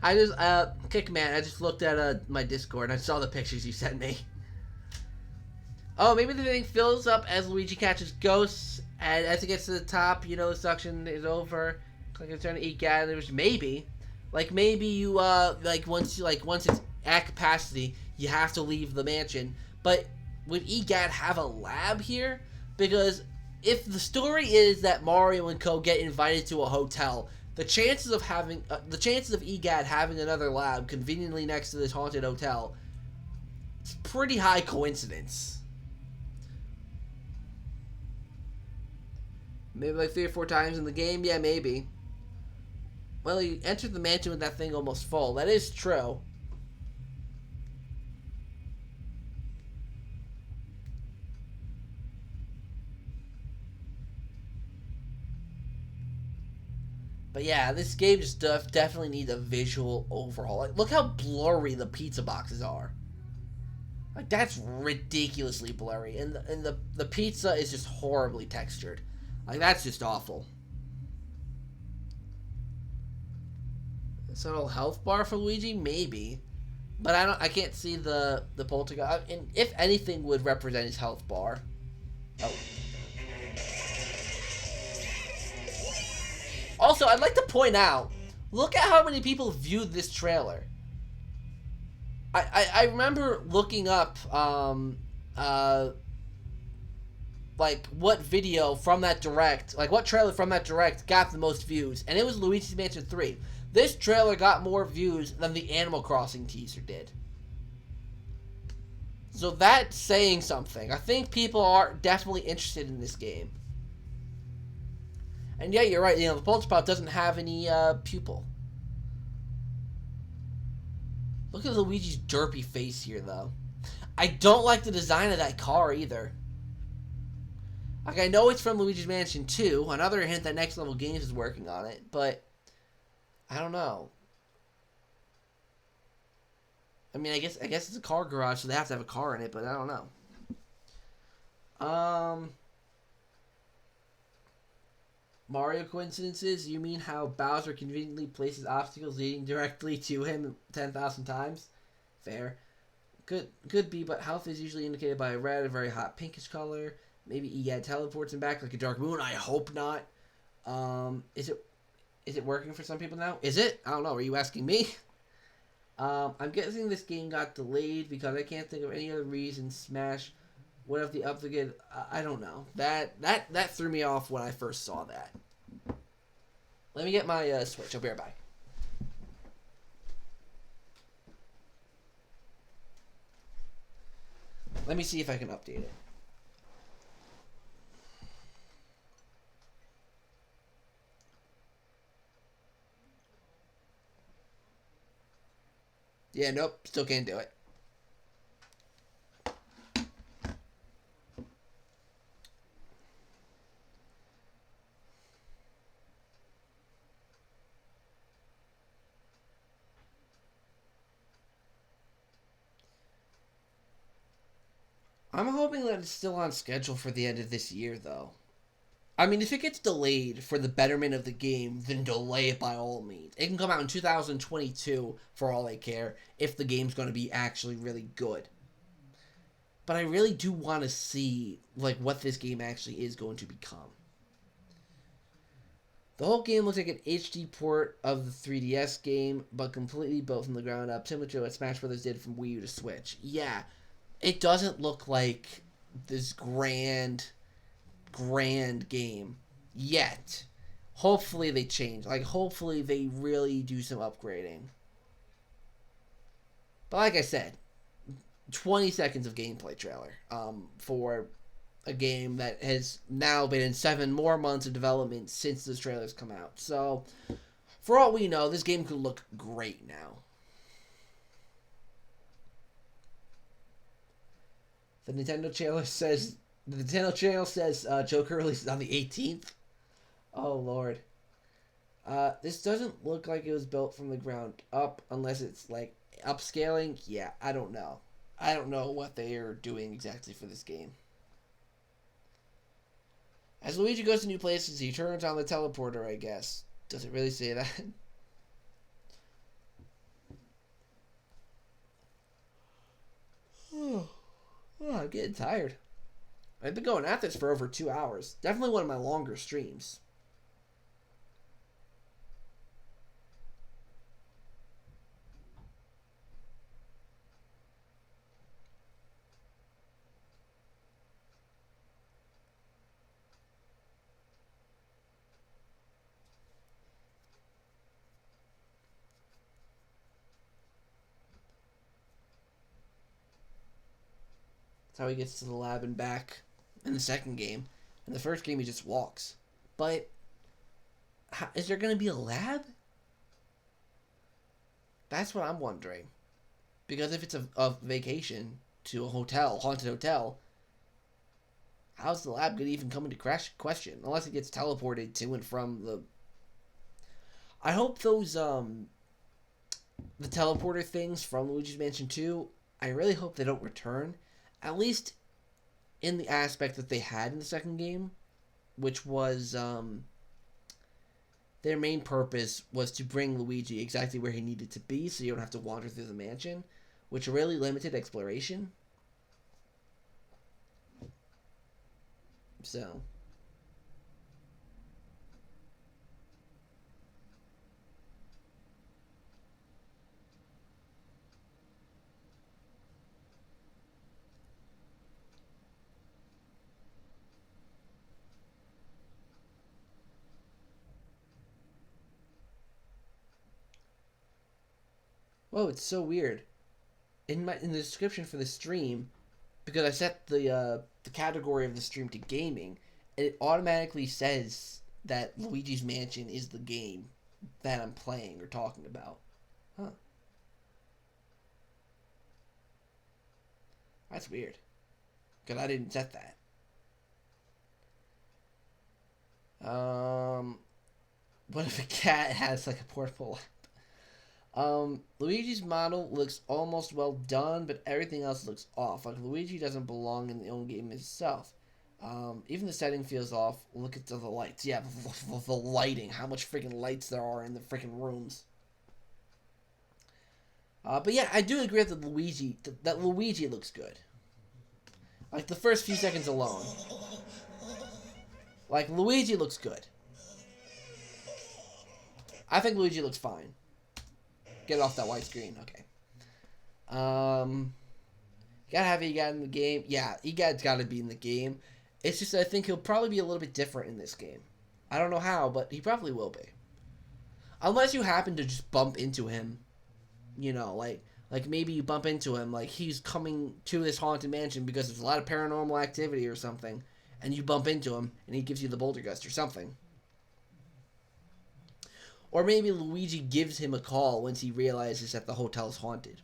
I just, Kickman, I just looked at, my Discord and I saw the pictures you sent me. Oh, maybe the thing fills up as Luigi catches ghosts, and as it gets to the top, you know, the suction is over. Like it's trying to eat gathers. Maybe. Maybe you, once it's at capacity, you have to leave the mansion. But would EGAD have a lab here? Because if the story is that Mario and Co. get invited to a hotel, the chances of EGAD having another lab conveniently next to this haunted hotel, it's pretty high coincidence. Maybe like 3 or 4 times in the game? Yeah, maybe. Well, you entered the mansion with that thing almost full. That is true. But yeah, this game just definitely needs a visual overhaul. Like, look how blurry the pizza boxes are. Like, that's ridiculously blurry. And the pizza is just horribly textured. Like, that's just awful. Subtle health bar for Luigi? Maybe. But I can't see the poltergeist. And if anything would represent his health bar. Oh. Also, I'd like to point out, look at how many people viewed this trailer. I remember looking up, like, what video from that direct, like, what trailer from that direct got the most views, and it was Luigi's Mansion 3. This trailer got more views than the Animal Crossing teaser did. So that's saying something. I think people are definitely interested in this game. And yeah, you're right, you know, the Pulse Pop doesn't have any, pupil. Look at Luigi's derpy face here, though. I don't like the design of that car, either. Like, I know it's from Luigi's Mansion 2, another hint that Next Level Games is working on it, but I don't know. I mean, I guess it's a car garage, so they have to have a car in it, but I don't know. Mario coincidences? You mean how Bowser conveniently places obstacles leading directly to him 10,000 times? Fair. Could be, but health is usually indicated by a red, a very hot pinkish color. maybe teleports him back like a Dark Moon. I hope not. Is it working for some people now? Is it? I don't know. Are you asking me? I'm guessing this game got delayed because I can't think of any other reason Smash would have the upgrade. I don't know. That threw me off when I first saw that. Let me get my Switch. I'll be right back. Let me see if I can update it. Yeah, nope. Still can't do it. I'm hoping that it's still on schedule for the end of this year, though. I mean, if it gets delayed for the betterment of the game, then delay it by all means. It can come out in 2022 for all I care if the game's going to be actually really good. But I really do want to see like what this game actually is going to become. The whole game looks like an HD port of the 3DS game, but completely built from the ground up, similar to what Smash Bros. Did from Wii U to Switch. Yeah, it doesn't look like this grand game yet. Hopefully they change. Like, hopefully they really do some upgrading. But like I said, 20 seconds of gameplay trailer for a game that has now been in 7 more months of development since this trailer's come out. So, for all we know, this game could look great now. The Nintendo channel says Joker releases on the 18th. Oh lord. This doesn't look like it was built from the ground up unless it's like upscaling. Yeah, I don't know. I don't know what they are doing exactly for this game. As Luigi goes to new places, he turns on the teleporter, I guess. Does it really say that? Oh, I'm getting tired. I've been going at this for over 2 hours. Definitely one of my longer streams. That's how he gets to the lab and back in the second game. In the first game, he just walks. But is there going to be a lab? That's what I'm wondering. Because if it's a vacation to a hotel, haunted hotel, how's the lab going to even come into question? Unless it gets teleported to and from the... I hope those, the teleporter things from Luigi's Mansion 2, I really hope they don't return. At least in the aspect that they had in the second game, which was, their main purpose was to bring Luigi exactly where he needed to be so you don't have to wander through the mansion, which really limited exploration. So... Whoa, it's so weird. In the description for the stream, because I set the category of the stream to gaming, it automatically says that Luigi's Mansion is the game that I'm playing or talking about. Huh. That's weird. Because I didn't set that. What if a cat has like a portable... Luigi's model looks almost well done, but everything else looks off. Like, Luigi doesn't belong in the own game itself. Even the setting feels off. Look at the lights. Yeah, the lighting. How much freaking lights there are in the freaking rooms. But yeah, I do agree that Luigi looks good. Like, the first few seconds alone. Like, Luigi looks good. I think Luigi looks fine. Get off that white screen. Okay. Gotta have Egad in the game. Yeah, Egad's gotta be in the game. It's just I think he'll probably be a little bit different in this game. I don't know how, but he probably will be. Unless you happen to just bump into him. You know, like maybe you bump into him, like he's coming to this haunted mansion because there's a lot of paranormal activity or something, and you bump into him, and he gives you the boulder gust or something. Or maybe Luigi gives him a call once he realizes that the hotel is haunted.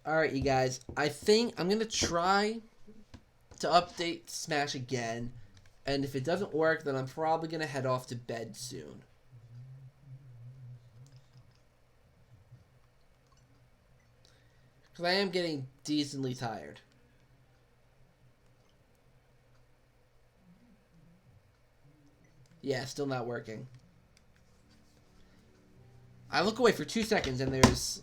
Alright, you guys. I think I'm going to try to update Smash again. And if it doesn't work, then I'm probably going to head off to bed soon. Because I am getting decently tired. Yeah, still not working. I look away for 2 seconds and there's...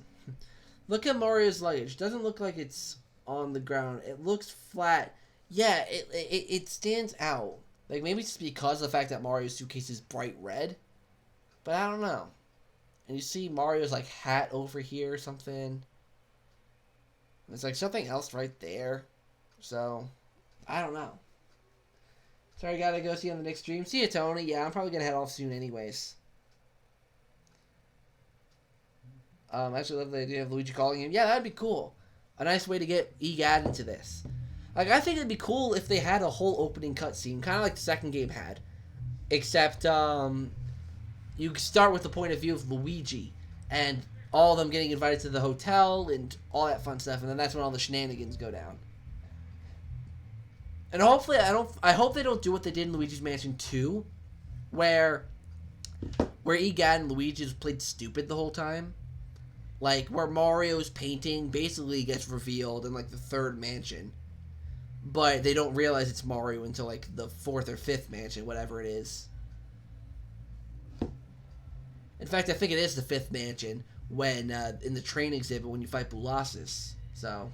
Look at Mario's luggage. Doesn't look like it's on the ground. It looks flat. Yeah, it stands out. Like, maybe it's just because of the fact that Mario's suitcase is bright red. But I don't know. And you see Mario's, like, hat over here or something. There's, like, something else right there. So, I don't know. Sorry, gotta go see you on the next stream. See you, Tony. Yeah, I'm probably gonna head off soon anyways. I actually love the idea of Luigi calling him. Yeah, that'd be cool. A nice way to get Egad into this. Like, I think it'd be cool if they had a whole opening cutscene, kind of like the second game had. Except, you start with the point of view of Luigi, and all of them getting invited to the hotel, and all that fun stuff, and then that's when all the shenanigans go down. And hopefully, I hope they don't do what they did in Luigi's Mansion 2, where Egad and Luigi just played stupid the whole time. Like, where Mario's painting basically gets revealed in, like, the third mansion. But they don't realize it's Mario until, like, the fourth or fifth mansion, whatever it is. In fact, I think it is the fifth mansion when, in the train exhibit when you fight Boolossus. So,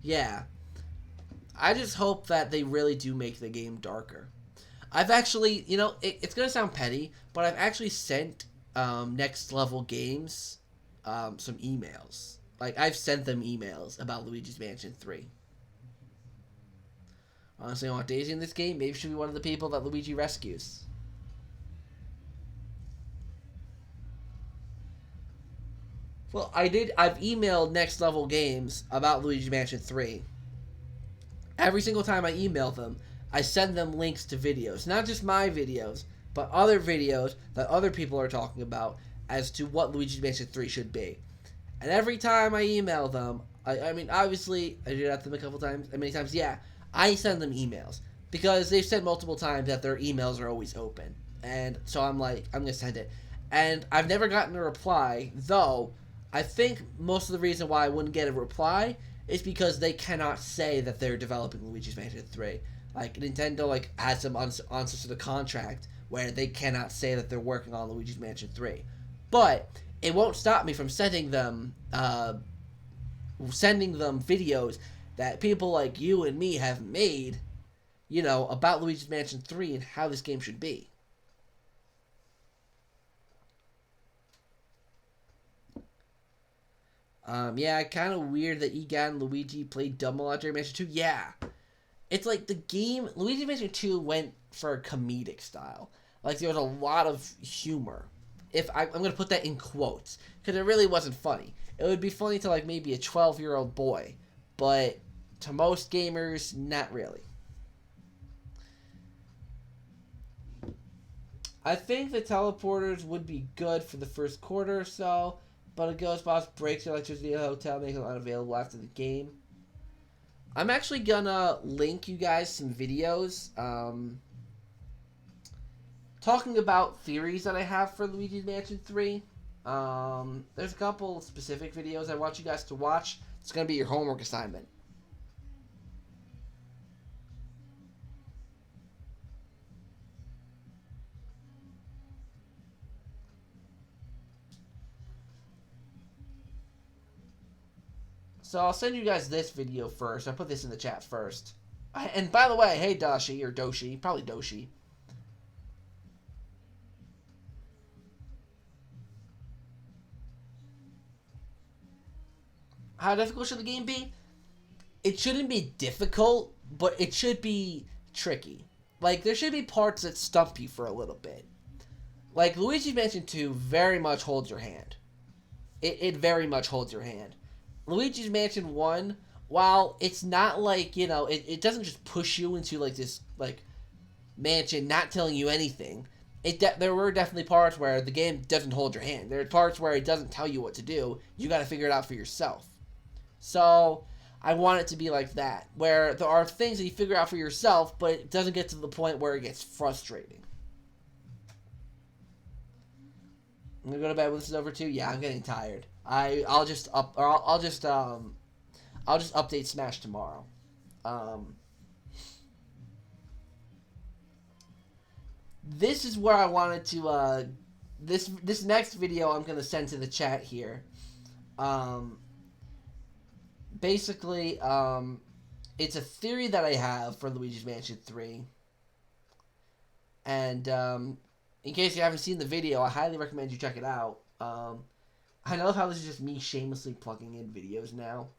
yeah. I just hope that they really do make the game darker. I've actually, you know, it's going to sound petty, but I've actually sent Next Level Games some emails. Like, I've sent them emails about Luigi's Mansion 3. Honestly, I want Daisy in this game. Maybe she'll be one of the people that Luigi rescues. Well, I've emailed Next Level Games about Luigi's Mansion 3. Every single time I email them, I send them links to videos. Not just my videos, but other videos that other people are talking about as to what Luigi's Mansion 3 should be. And every time I email them, I mean, obviously, I did that to them a couple times, many times, yeah, I send them emails. Because they've said multiple times that their emails are always open. And so I'm like, I'm going to send it. And I've never gotten a reply, though I think most of the reason why I wouldn't get a reply is because they cannot say that they're developing Luigi's Mansion 3. Like, Nintendo, like, has some answers to the contract where they cannot say that they're working on Luigi's Mansion 3. But it won't stop me from sending them videos that people like you and me have made, you know, about Luigi's Mansion 3 and how this game should be. Yeah, kind of weird that Egad and Luigi played dumb a lot during Mansion 2. Yeah. It's like the game, Luigi's Mansion 2 went for a comedic style. Like, there was a lot of humor. I'm going to put that in quotes, because it really wasn't funny. It would be funny to, like, maybe a 12-year-old boy, but to most gamers, not really. I think the teleporters would be good for the first quarter or so, but a ghost boss breaks the electricity at the hotel, making it unavailable after the game. I'm actually gonna link you guys some videos talking about theories that I have for Luigi's Mansion 3, there's a couple specific videos I want you guys to watch. It's going to be your homework assignment. So I'll send you guys this video first. I put this in the chat first. And by the way, hey Dashi, or Doshi, probably Doshi. How difficult should the game be? It shouldn't be difficult, but it should be tricky. Like, there should be parts that stump you for a little bit. Like, Luigi's Mansion 2 very much holds your hand. It very much holds your hand. Luigi's Mansion 1, while it's not like, you know, it doesn't just push you into, like, this, like, mansion not telling you anything. There were definitely parts where the game doesn't hold your hand. There are parts where it doesn't tell you what to do. You got to figure it out for yourself. So, I want it to be like that, where there are things that you figure out for yourself, but it doesn't get to the point where it gets frustrating. I'm gonna go to bed when this is over too. Yeah, I'm getting tired. I'll just update Smash tomorrow. This is where I wanted to this next video I'm gonna send to the chat here. Basically, it's a theory that I have for Luigi's Mansion 3. And in case you haven't seen the video, I highly recommend you check it out. I love how this is just me shamelessly plugging in videos now.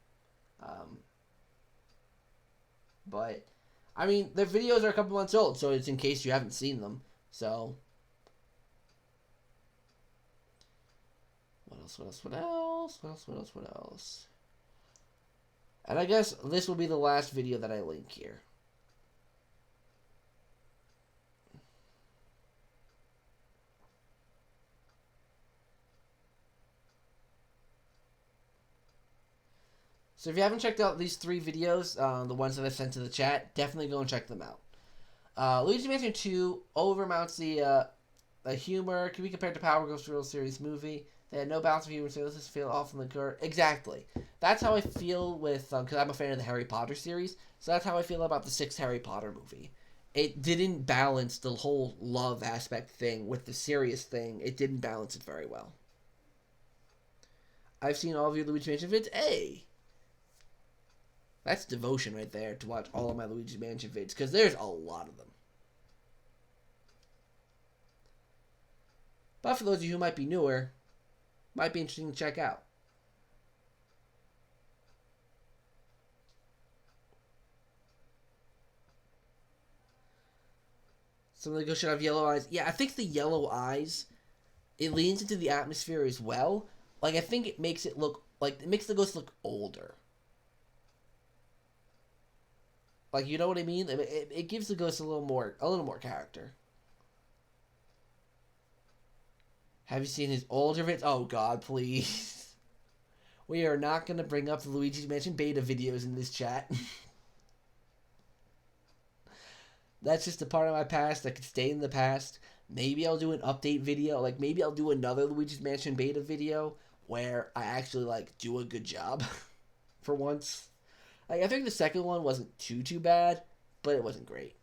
But, I mean, their videos are a couple months old, so it's in case you haven't seen them. So, what else? And I guess this will be the last video that I link here. So if you haven't checked out these 3 videos, the ones that I sent to the chat, definitely go and check them out. Luigi's Mansion 2 overmounts the humor. Can be compared to Power Ghost World Series movie. They had no balance of humor, so let's just feel off in the court. Exactly. That's how I feel with, because I'm a fan of the Harry Potter series, so that's how I feel about the 6th Harry Potter movie. It didn't balance the whole love aspect thing with the serious thing. It didn't balance it very well. I've seen all of your Luigi's Mansion vids. Hey! That's devotion right there, to watch all of my Luigi's Mansion vids, because there's a lot of them. But for those of you who might be newer, might be interesting to check out. Some of the ghosts should have yellow eyes. Yeah, I think the yellow eyes, it leans into the atmosphere as well. Like, I think it makes it look, like, it makes the ghost look older. Like, you know what I mean? It gives the ghost a little more character. Have you seen his older vids? Oh, God, please. We are not going to bring up the Luigi's Mansion beta videos in this chat. That's just a part of my past that could stay in the past. Maybe I'll do an update video. Like, maybe I'll do another Luigi's Mansion beta video where I actually, like, do a good job for once. Like, I think the second one wasn't too bad, but it wasn't great.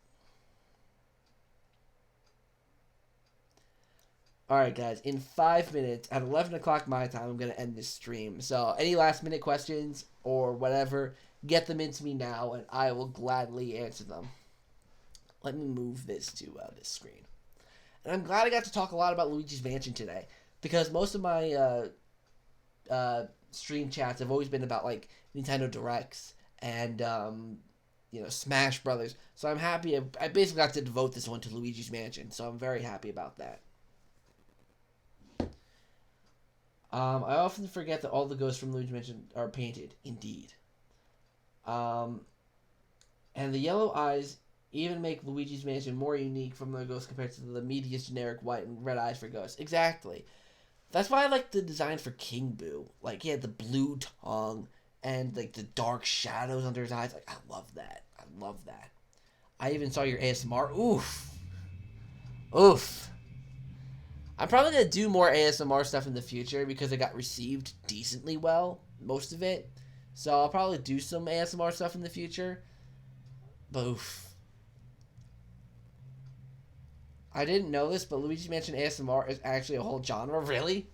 Alright, guys, in 5 minutes, at 11 o'clock my time, I'm going to end this stream. So, any last-minute questions or whatever, get them into me now, and I will gladly answer them. Let me move this to this screen. And I'm glad I got to talk a lot about Luigi's Mansion today, because most of my stream chats have always been about, like, Nintendo Directs and, you know, Smash Brothers. So I'm happy. I basically got to devote this one to Luigi's Mansion, so I'm very happy about that. I often forget that all the ghosts from Luigi's Mansion are painted. Indeed. And the yellow eyes even make Luigi's Mansion more unique from the ghosts compared to the media's generic white and red eyes for ghosts. Exactly. That's why I like the design for King Boo. Like, he had the blue tongue and, like, the dark shadows under his eyes. Like, I love that. I love that. I even saw your ASMR. Oof. Oof. I'm probably gonna do more ASMR stuff in the future because it got received decently well, most of it. So I'll probably do some ASMR stuff in the future. But oof. I didn't know this, but Luigi's Mansion ASMR is actually a whole genre. Really?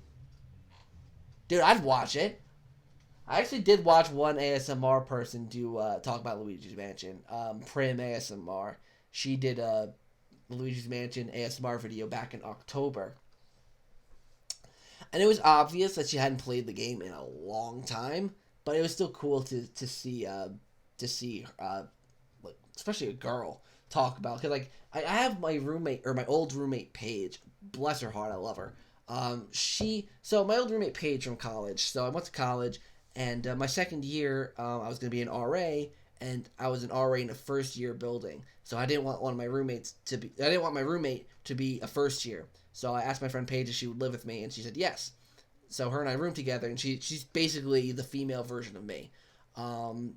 Dude, I'd watch it. I actually did watch one ASMR person do talk about Luigi's Mansion. Prim ASMR. She did a Luigi's Mansion ASMR video back in October. And it was obvious that she hadn't played the game in a long time, but it was still cool to see like, especially a girl talk about, because like I have my roommate, or my old roommate Paige, bless her heart, I love her. So my old roommate Paige from college. So I went to college, and my second year I was gonna be an RA, and I was an RA in a first year building. So I didn't want my roommate to be a first year. So I asked my friend Paige if she would live with me, and she said yes. So her and I roomed together, and she's basically the female version of me. And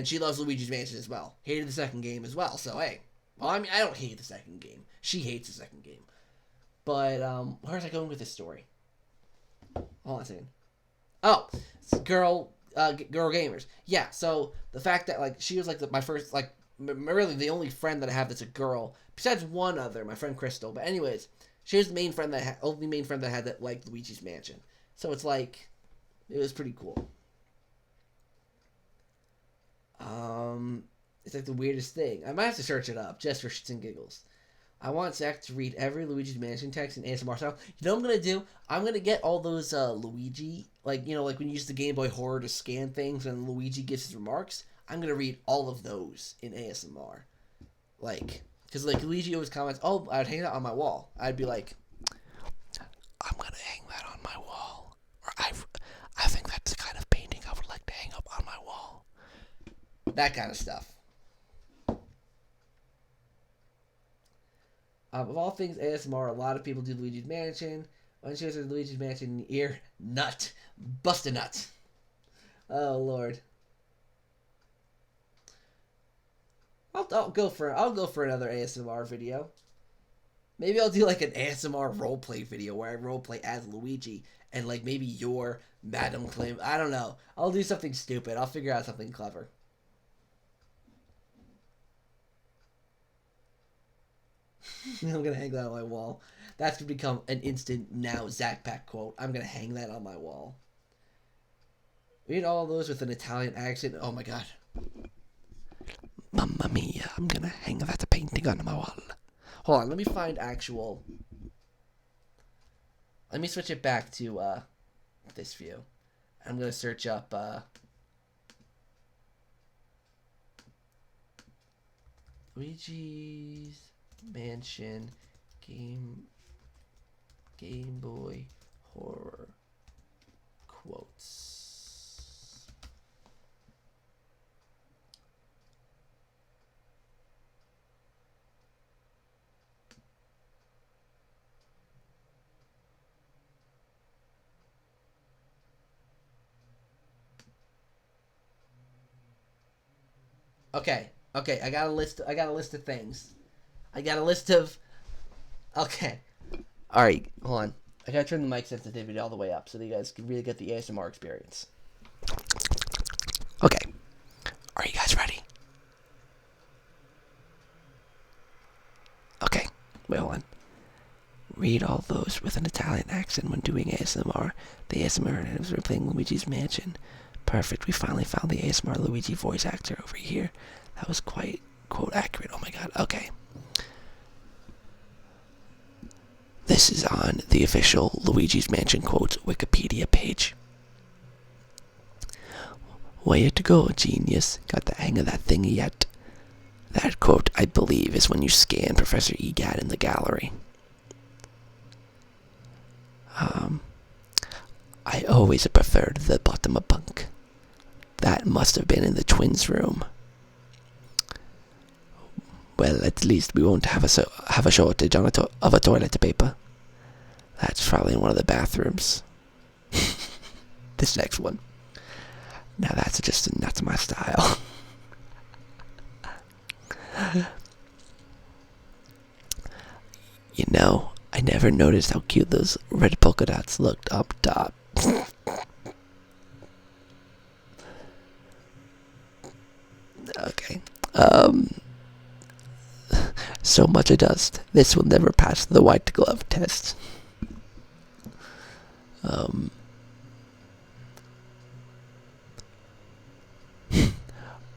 she loves Luigi's Mansion as well. Hated the second game as well. So hey, well, I mean, I don't hate the second game. She hates the second game. But where's I going with this story? Hold on a second. Oh, girl gamers. Yeah. So the fact that like she was like my first, like really the only friend that I have that's a girl, besides one other, my friend Crystal. But anyways, she was the only main friend that I had that liked Luigi's Mansion. So it's like, it was pretty cool. It's like the weirdest thing. I might have to search it up just for shits and giggles. I want Zach to read every Luigi's Mansion text in ASMR style. You know what I'm gonna do? I'm gonna get all those Luigi, like, you know, like when you use the Game Boy Horror to scan things and Luigi gives his remarks. I'm gonna read all of those in ASMR, like, because like Luigi always comments, "Oh, I'd hang that on my wall." I'd be like, "I'm gonna hang that on my wall," or I think that's the kind of painting I would like to hang up on my wall. That kind of stuff. Of all things ASMR, a lot of people do Luigi's Mansion. When she says Luigi's Mansion in your ear, nut. Bust a nut. Oh, Lord. I'll go for another ASMR video. Maybe I'll do like an ASMR roleplay video where I roleplay as Luigi and like maybe you're Madam Clem. I don't know. I'll do something stupid. I'll figure out something clever. I'm gonna hang that on my wall. That's gonna become an instant now Zach Pack quote. I'm gonna hang that on my wall. Read all those with an Italian accent. Oh my god. Mamma mia, I'm gonna hang that painting on my wall. Hold on, let me find actual. Let me switch it back to this view. I'm gonna search up Luigi's Mansion Game Boy Horror quotes. Okay, I got a list of things. I got a list of. Okay. All right, hold on. I gotta turn the mic sensitivity all the way up so that you guys can really get the ASMR experience. Okay. Are you guys ready? Okay. Wait, hold on. Read all those with an Italian accent when doing ASMR. The ASMR was replaying Luigi's Mansion. Perfect. We finally found the ASMR Luigi voice actor over here. That was quite, quote, accurate. Oh my god. Okay. This is on the official Luigi's Mansion quotes Wikipedia page. Way to go, genius. Got the hang of that thing yet. That quote, I believe, is when you scan Professor Egad in the gallery. I always preferred the bottom of bunk. That must have been in the twins' room. Well, at least we won't have a shortage of a toilet paper. That's probably in one of the bathrooms. This next one. Now that's my style. You know, I never noticed how cute those red polka dots looked up top. Okay. So much dust. This will never pass the white glove test.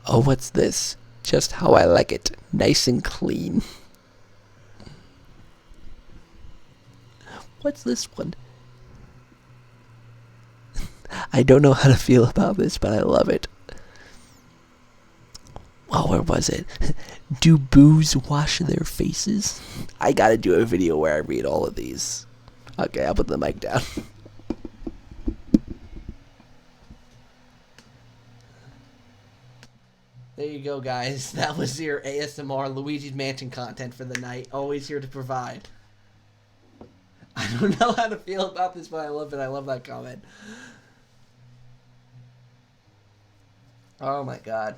Oh, what's this? Just how I like it. Nice and clean. What's this one? I don't know how to feel about this, but I love it. Oh, where was it? Do boos wash their faces? I gotta do a video where I read all of these. Okay, I'll put the mic down. There you go, guys. That was your ASMR Luigi's Mansion content for the night. Always here to provide. I don't know how to feel about this, but I love it. I love that comment. Oh my god.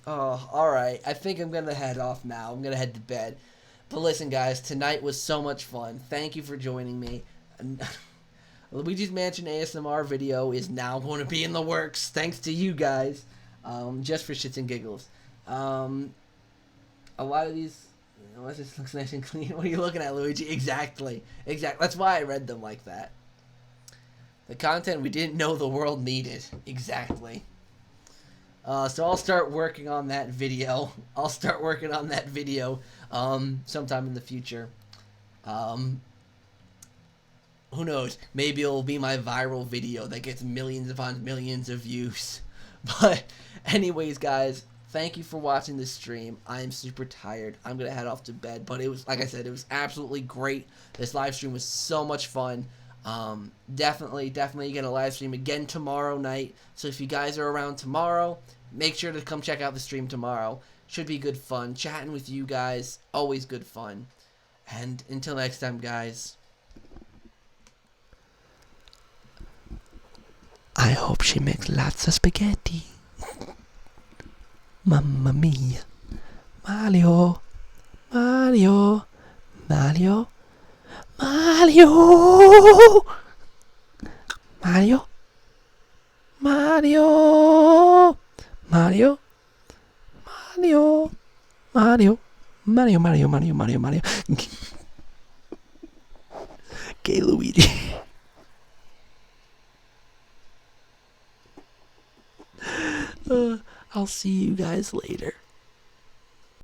Oh, alright. I think I'm going to head off now. I'm going to head to bed. But listen, guys, tonight was so much fun. Thank you for joining me. Luigi's Mansion ASMR video is now going to be in the works, thanks to you guys, just for shits and giggles. A lot of these... this looks nice and clean. What are you looking at, Luigi? Exactly. That's why I read them like that. The content we didn't know the world needed. Exactly. So I'll start working on that video. Sometime in the future. Who knows? Maybe it'll be my viral video that gets millions upon millions of views. But anyways, guys, thank you for watching this stream. I am super tired. I'm going to head off to bed. But it was, like I said, it was absolutely great. This live stream was so much fun. Definitely going to live stream again tomorrow night. So if you guys are around tomorrow, make sure to come check out the stream tomorrow. Should be good fun. Chatting with you guys, always good fun. And until next time, guys. I hope she makes lots of spaghetti. Mamma mia. Mario. Mario. Mario. Mario. Mario. Mario. Mario. Mario. Mario. Mario, Mario, Mario, Mario, Mario. Okay, Luigi. I'll see you guys later.